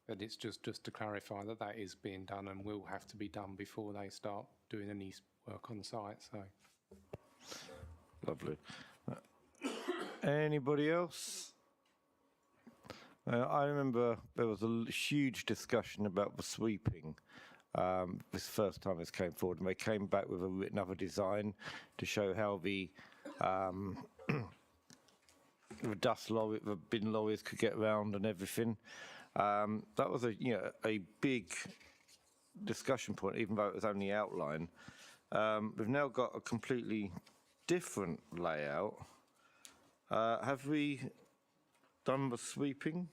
but it's just to clarify that that is being done and will have to be done before they start doing any work on site. So Lovely. Anybody else? I remember there was a huge discussion about the sweeping. This first time this came forward, and they came back with another design to show how the dust lorry, the bin lorries could get around and everything. That was a big discussion point, even though it was only outline. We've now got a completely different layout. Have we done the sweeping?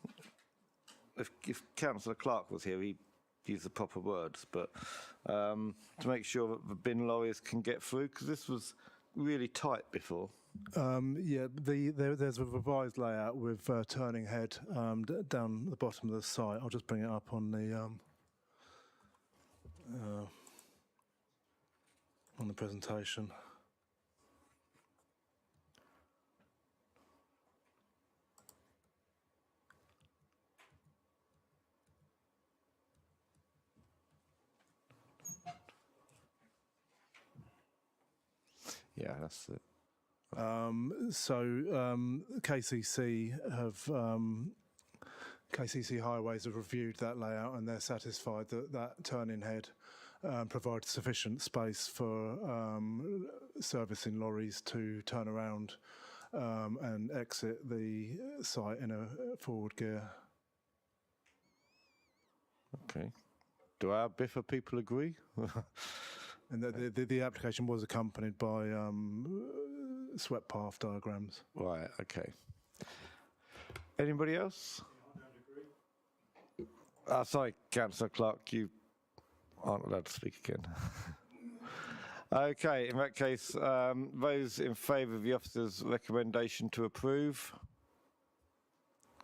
If Councillor Clark was here, he'd use the proper words, but to make sure that the bin lorries can get through, because this was really tight before. Yeah, there's a revised layout with turning head down the bottom of the site. I'll just bring it up on the presentation. Yeah, that's it. KCC Highways have reviewed that layout and they're satisfied that that turning head provides sufficient space for servicing lorries to turn around and exit the site in a forward gear. Okay. Do our Biffa people agree? And the application was accompanied by swept path diagrams. Right, okay. Anybody else? Sorry, Councillor Clark, you aren't allowed to speak again. Okay, in that case, those in favour of the officer's recommendation to approve?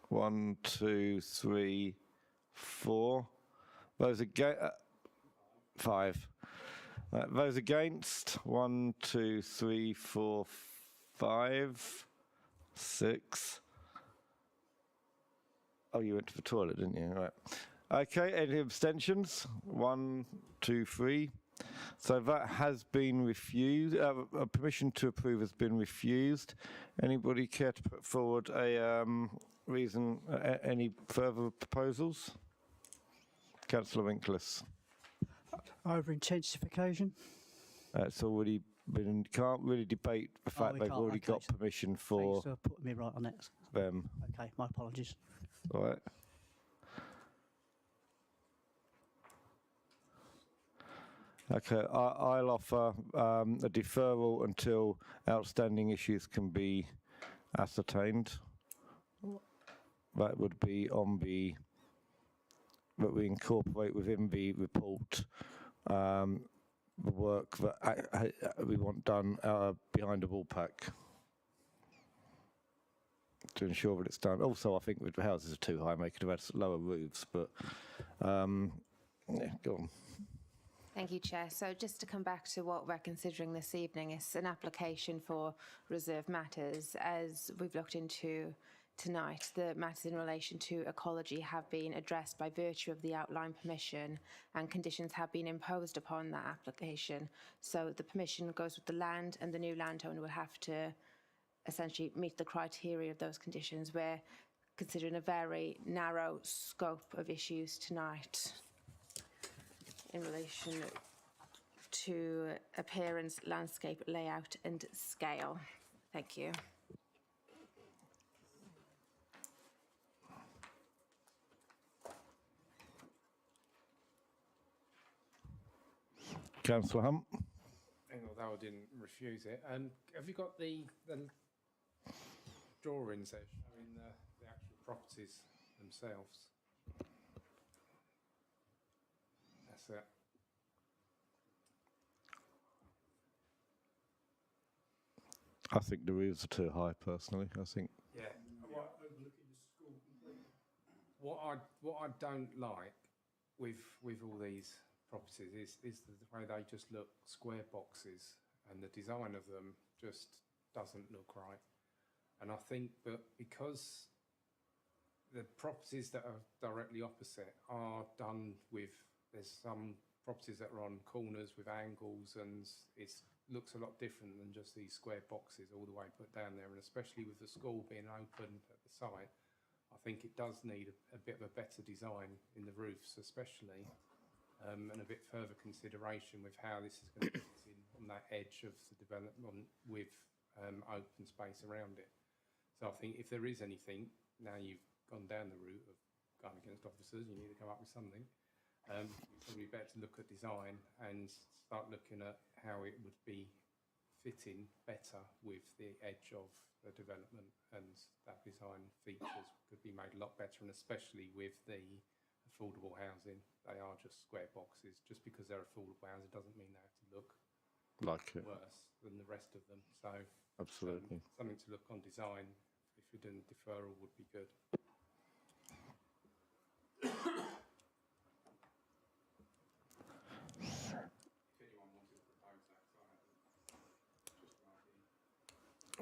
1, 2, 3, 4. Those against? 5. Those against? 1, 2, 3, 4, 5, 6. Oh, you went to the toilet, didn't you? Right. Okay, any abstentions? 1, 2, 3. So that has been refused. Permission to approve has been refused. Anybody care to put forward a reason, any further proposals? Councillor Winkles. Over intensification. That's already been, can't really debate the fact they've already got permission for Thanks for putting me right on that. them. Okay, my apologies. All right. Okay, I'll offer a deferral until outstanding issues can be ascertained. That would be on the, that we incorporate within the report the work that we want done behind a wall pack to ensure that it's done. Also, I think the houses are too high, they could have had lower roofs, but yeah, go on. Thank you, Chair. So just to come back to what we're considering this evening, it's an application for reserve matters. As we've looked into tonight, the matters in relation to ecology have been addressed by virtue of the outline permission, and conditions have been imposed upon that application. So the permission goes with the land, and the new landowner will have to essentially meet the criteria of those conditions. We're considering a very narrow scope of issues tonight in relation to appearance, landscape, layout and scale. Thank you. Councillor Hunt. Although I didn't refuse it, have you got the drawings there showing the actual properties themselves? That's it. I think the roofs are too high, personally. I think. Yeah. What I don't like with all these properties is the way they just look square boxes, and the design of them just doesn't look right. And I think that because the properties that are directly opposite are done with, there's some properties that are on corners with angles, and it looks a lot different than just these square boxes all the way put down there. And especially with the school being open at the site, I think it does need a bit of a better design in the roofs especially, and a bit further consideration with how this is going to fit in on that edge of the development with open space around it. So I think if there is anything, now you've gone down the route of going against officers, you need to come up with something. It's probably better to look at design and start looking at how it would be fitting better with the edge of the development, and that design features could be made a lot better, and especially with the affordable housing. They are just square boxes. Just because they're affordable housing doesn't mean they have to look Like it. worse than the rest of them. So Absolutely. something to look on design, if you're doing deferral, would be good.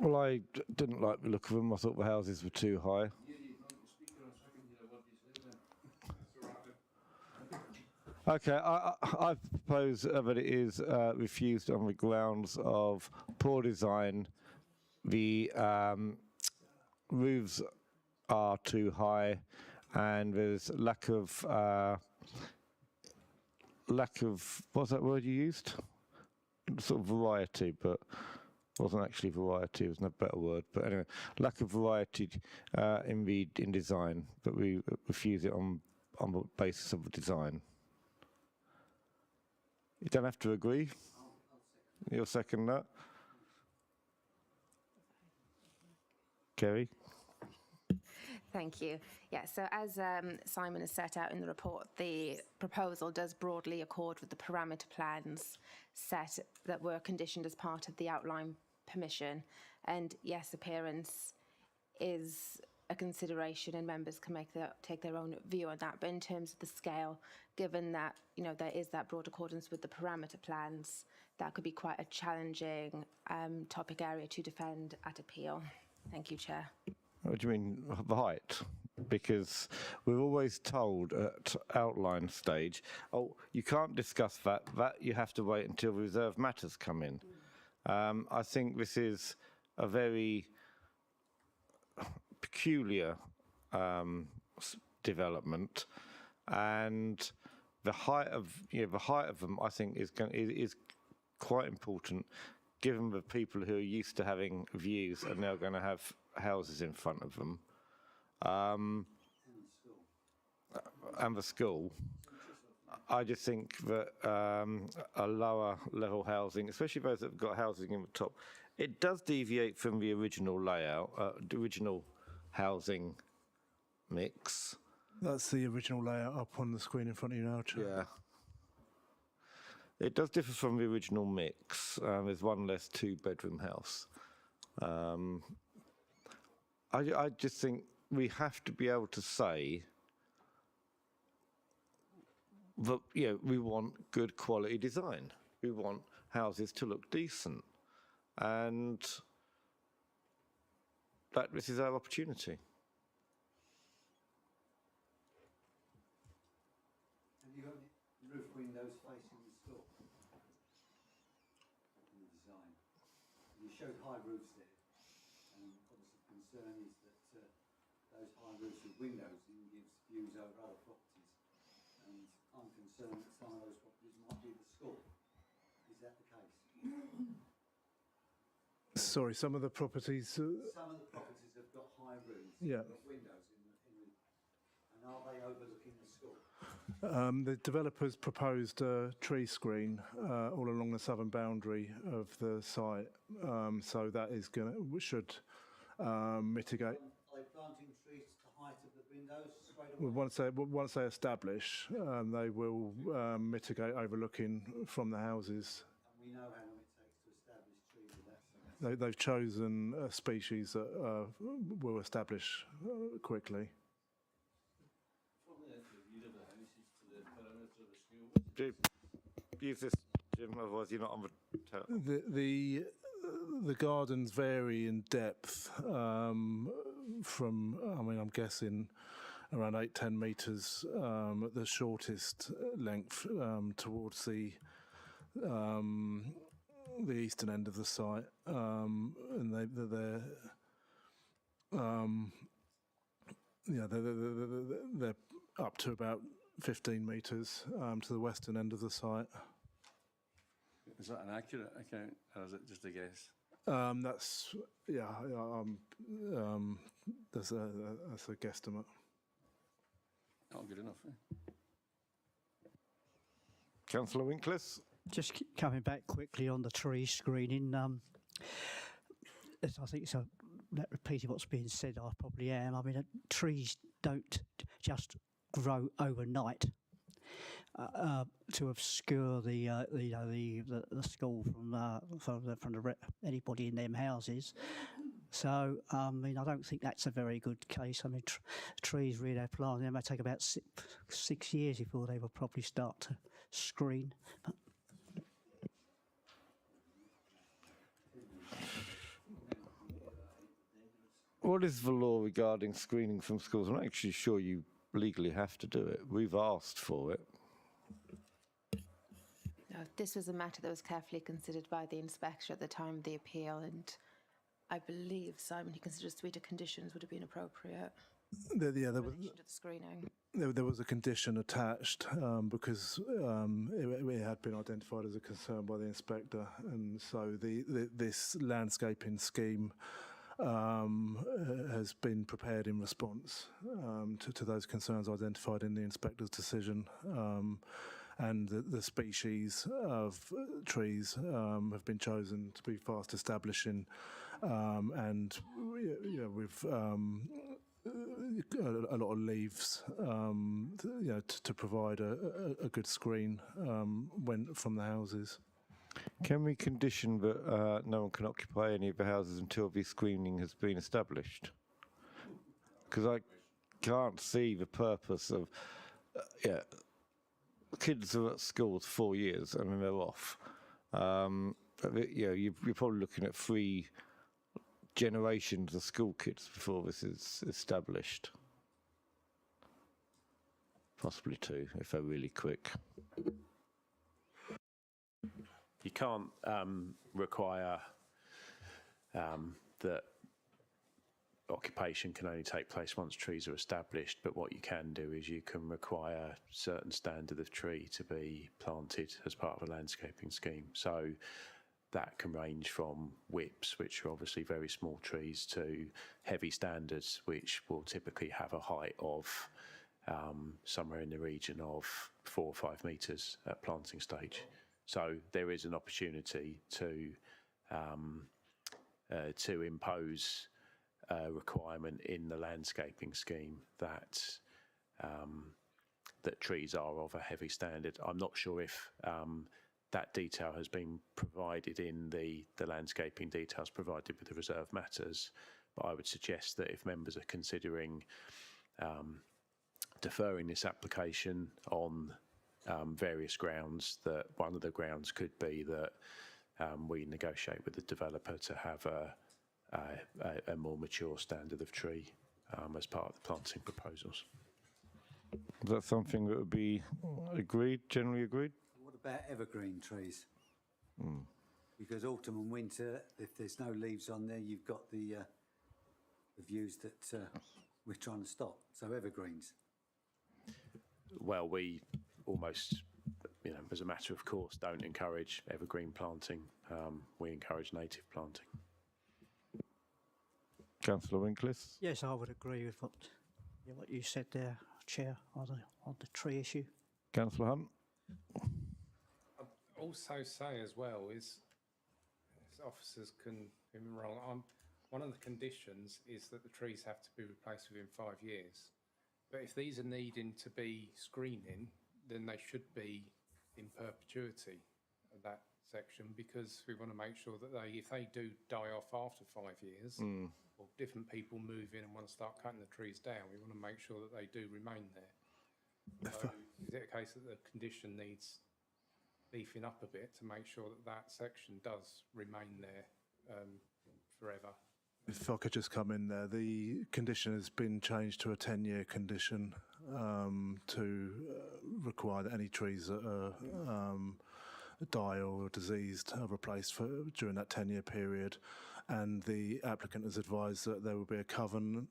Well, I didn't like the look of them. I thought the houses were too high. Okay, I propose that it is refused on the grounds of poor design. The roofs are too high, and there's lack of what's that word you used? Sort of variety, but wasn't actually variety. It was no better word. But anyway, lack of variety in design. But we refuse it on the basis of the design. You don't have to agree. You'll second that. Kerry? Thank you. Yeah, so as Simon has set out in the report, the proposal does broadly accord with the parameter plans set that were conditioned as part of the outline permission. And yes, appearance is a consideration, and members can take their own view on that. But in terms of the scale, given that there is that broad accordance with the parameter plans, that could be quite a challenging topic area to defend at appeal. Thank you, Chair. What do you mean, the height? Because we're always told at outline stage, oh, you can't discuss that, you have to wait until reserved matters come in. I think this is a very peculiar development, and the height of them, I think, is quite important, given the people who are used to having views are now going to have houses in front of them, and the school. I just think that a lower level housing, especially those that have got housing in the top, it does deviate from the original layout, the original housing mix. That's the original layout up on the screen in front of you now, Chair. Yeah. It does differ from the original mix. There's one less two-bedroom house. I just think we have to be able to say that we want good quality design. We want houses to look decent, and that this is our opportunity. Have you got any roof windows facing the school in the design? You showed high roofs there, and obviously the concern is that those high roofs with windows gives views over other properties, and I'm concerned that some of those properties might be the school. Is that the case? Sorry, some of the properties. Some of the properties have got high roofs, Yeah. got windows and are they overlooking the school? The developers proposed a tree screen all along the southern boundary of the site, so that is should mitigate. Are they planting trees to the height of the windows straight away? Once they establish, they will mitigate overlooking from the houses. And we know how long it takes to establish trees with that. They've chosen a species that will establish quickly. Use this, Jim, otherwise you're not on the... the gardens vary in depth from, I mean, I'm guessing around 8-10 metres at the shortest length towards the eastern end of the site, and they're up to about 15 metres to the western end of the site. Is that an accurate account, or is it just a guess? That's that's a guesstimate. Not good enough. Councillor Winkles. Just coming back quickly on the tree screening. I think so. Repeating what's being said, I probably am. I mean, trees don't just grow overnight to obscure the school from anybody in them houses. So, I mean, I don't think that's a very good case. I mean, trees really are planted. They may take about six years before they will probably start to screen. What is the law regarding screening from schools? I'm not actually sure you legally have to do it. We've asked for it. No, this was a matter that was carefully considered by the inspector at the time of the appeal, and I believe, Simon, he considered a suite of conditions would have been appropriate in relation to the screening. There was a condition attached because it had been identified as a concern by the inspector, and so this landscaping scheme has been prepared in response to those concerns identified in the inspector's decision, and the species of trees have been chosen to be fast establishing, and with a lot of leaves, to provide a good screen from the houses. Can we condition that no one can occupy any of the houses until the screening has been established? Because I can't see the purpose of, kids are at school 4 years and then they're off. You're probably looking at 3 generations of school kids before this is established. Possibly 2 if they're really quick. You can't require that occupation can only take place once trees are established, but what you can do is you can require certain standard of tree to be planted as part of a landscaping scheme. So that can range from whips, which are obviously very small trees, to heavy standards, which will typically have a height of somewhere in the region of 4 or 5 metres at planting stage. So there is an opportunity to impose a requirement in the landscaping scheme that that trees are of a heavy standard. I'm not sure if that detail has been provided in the landscaping details provided with the reserve matters, but I would suggest that if members are considering deferring this application on various grounds, that one of the grounds could be that we negotiate with the developer to have a more mature standard of tree as part of the planting proposals. Is that something that would be agreed, generally agreed? What about evergreen trees? Because autumn and winter, if there's no leaves on there, you've got the views that we're trying to stop. So evergreens. Well, we almost, as a matter of course, don't encourage evergreen planting. We encourage native planting. Councillor Winkles? Yes, I would agree with what you said there, Chair, on the tree issue. Councillor Hunt? I'd also say as well is officers can be wrong. One of the conditions is that the trees have to be replaced within 5 years. But if these are needing to be screening, then they should be in perpetuity, that section, because we want to make sure that if they do die off after 5 years, or different people move in and want to start cutting the trees down, we want to make sure that they do remain there. So is it a case that the condition needs beefing up a bit to make sure that that section does remain there forever. If I could just come in there, the condition has been changed to a 10-year condition to require that any trees that are die or diseased are replaced during that 10-year period. And the applicant has advised that there will be a covenant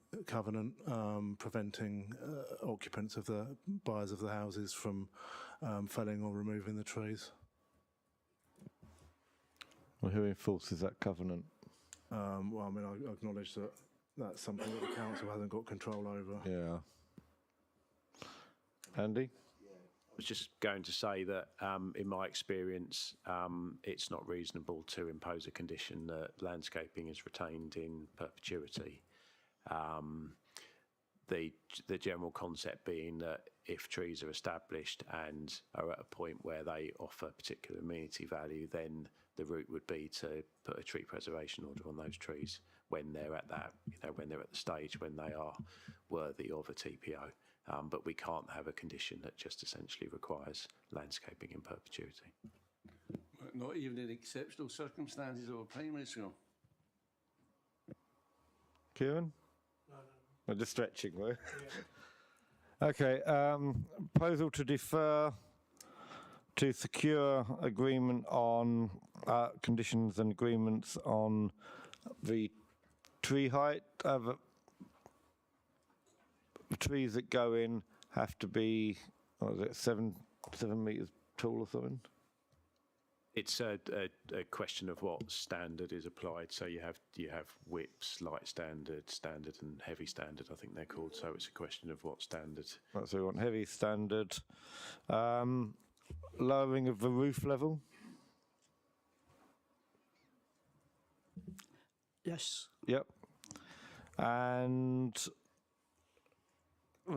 preventing occupants of the buyers of the houses from felling or removing the trees. Well, who enforces that covenant? Well, I mean, I acknowledge that that's something that the council hasn't got control over. Yeah. Andy? I was just going to say that, in my experience, it's not reasonable to impose a condition that landscaping is retained in perpetuity. The general concept being that if trees are established and are at a point where they offer particular amenity value, then the route would be to put a tree preservation order on those trees when they're at that, when they're at the stage when they are worthy of a TPO. But we can't have a condition that just essentially requires landscaping in perpetuity. Not even in exceptional circumstances of a primary school. No. Kieran? I'm just stretching, though. Okay, proposal to defer to secure agreement on conditions and agreements on the tree height. The trees that go in have to be, what is it, 7 metres tall or something? It's a question of what standard is applied. So you have whips, light standard, and heavy standard, I think they're called. So it's a question of what standard. Right, so we want heavy standard. Lowering of the roof level? Yes. Yep. And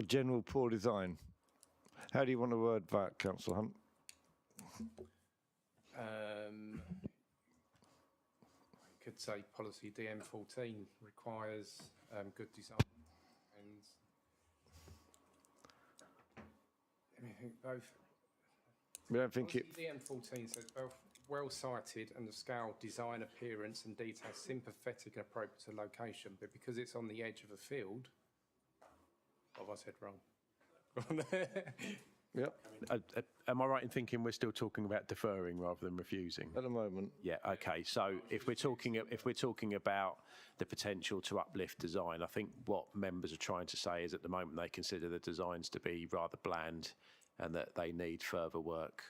general poor design. How do you want to word that, Councillor Hunt? I could say policy DM14 requires good design, and I mean, both. We don't think it. DM14 says both well-sited and the scale, design, appearance, and detail sympathetic and appropriate to location, but because it's on the edge of a field, what have I said wrong? Yep. Am I right in thinking we're still talking about deferring rather than refusing? At the moment. Yeah. Okay. So if we're talking about the potential to uplift design, I think what members are trying to say is at the moment they consider the designs to be rather bland, and that they need further work,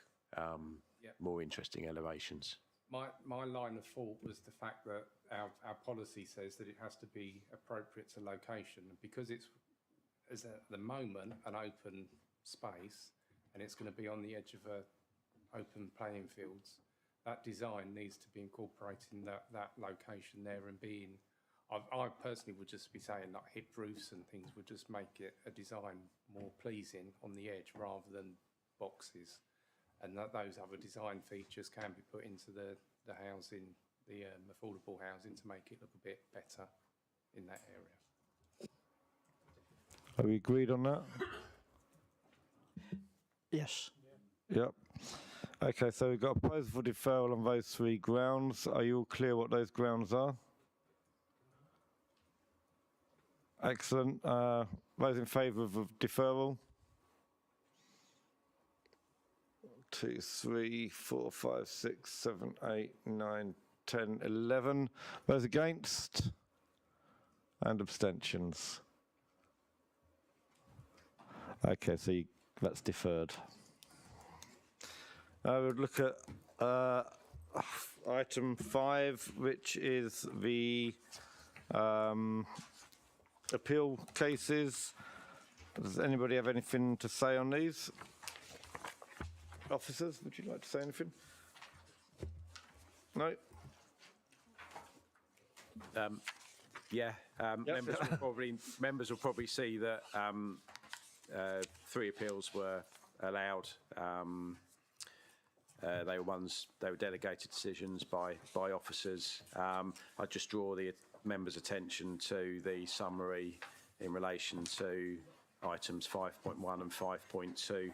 more interesting elevations. My line of thought was the fact that our policy says that it has to be appropriate to location, and because it's at the moment an open space and it's going to be on the edge of open playing fields, that design needs to be incorporating that location there and being. I personally would just be saying like hip roofs and things would just make it a design more pleasing on the edge rather than boxes, and those other design features can be put into the housing, the affordable housing, to make it look a bit better in that area. Are we agreed on that? Yes. Yep. Okay, so we've got a proposal for deferral on those 3 grounds. Are you all clear what those grounds are? Excellent. Those in favour of deferral? 2, 3, 4, 5, 6, 7, 8, 9, 10, 11. Those against? And abstentions. Okay, so that's deferred. I would look at item 5, which is the appeal cases. Does anybody have anything to say on these? Officers, would you like to say anything? No? Members will probably see that 3 appeals were allowed. They were delegated decisions by officers. I just draw the members' attention to the summary in relation to items 5.1 and 5.2.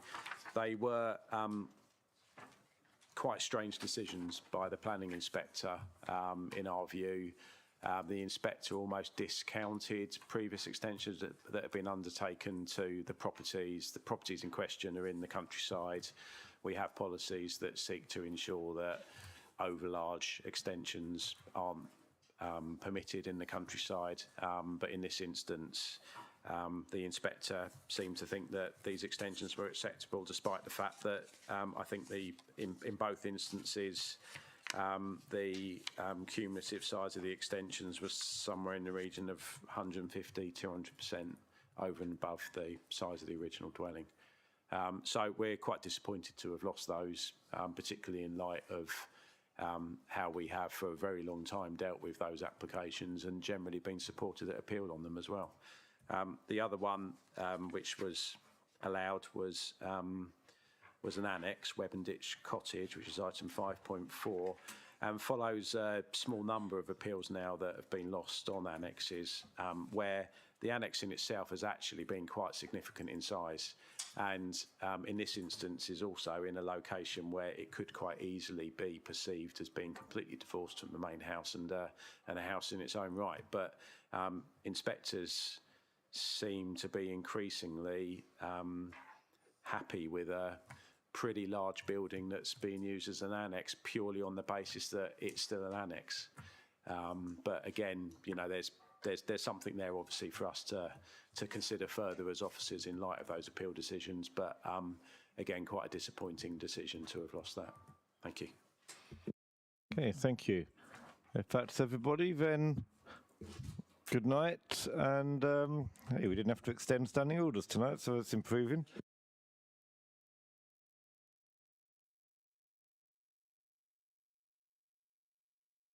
They were quite strange decisions by the planning inspector, in our view. The inspector almost discounted previous extensions that have been undertaken to the properties. The properties in question are in the countryside. We have policies that seek to ensure that over large extensions aren't permitted in the countryside, but in this instance, the inspector seemed to think that these extensions were acceptable, despite the fact that I think in both instances the cumulative size of the extensions was somewhere in the region of 150, 200% over and above the size of the original dwelling. So we're quite disappointed to have lost those, particularly in light of how we have for a very long time dealt with those applications and generally been supported at appeal on them as well. The other one which was allowed was an annex, Webenditch Cottage, which is item 5.4, and follows a small number of appeals now that have been lost on annexes, where the annex in itself has actually been quite significant in size, and in this instance is also in a location where it could quite easily be perceived as being completely divorced from the main house and a house in its own right. But inspectors seem to be increasingly happy with a pretty large building that's being used as an annex purely on the basis that it's still an annex. But again, you know, there's something there obviously for us to consider further as officers in light of those appeal decisions. But again, quite a disappointing decision to have lost that. Thank you. Okay, thank you. If that's everybody, then good night. And hey, we didn't have to extend standing orders tonight, so it's improving.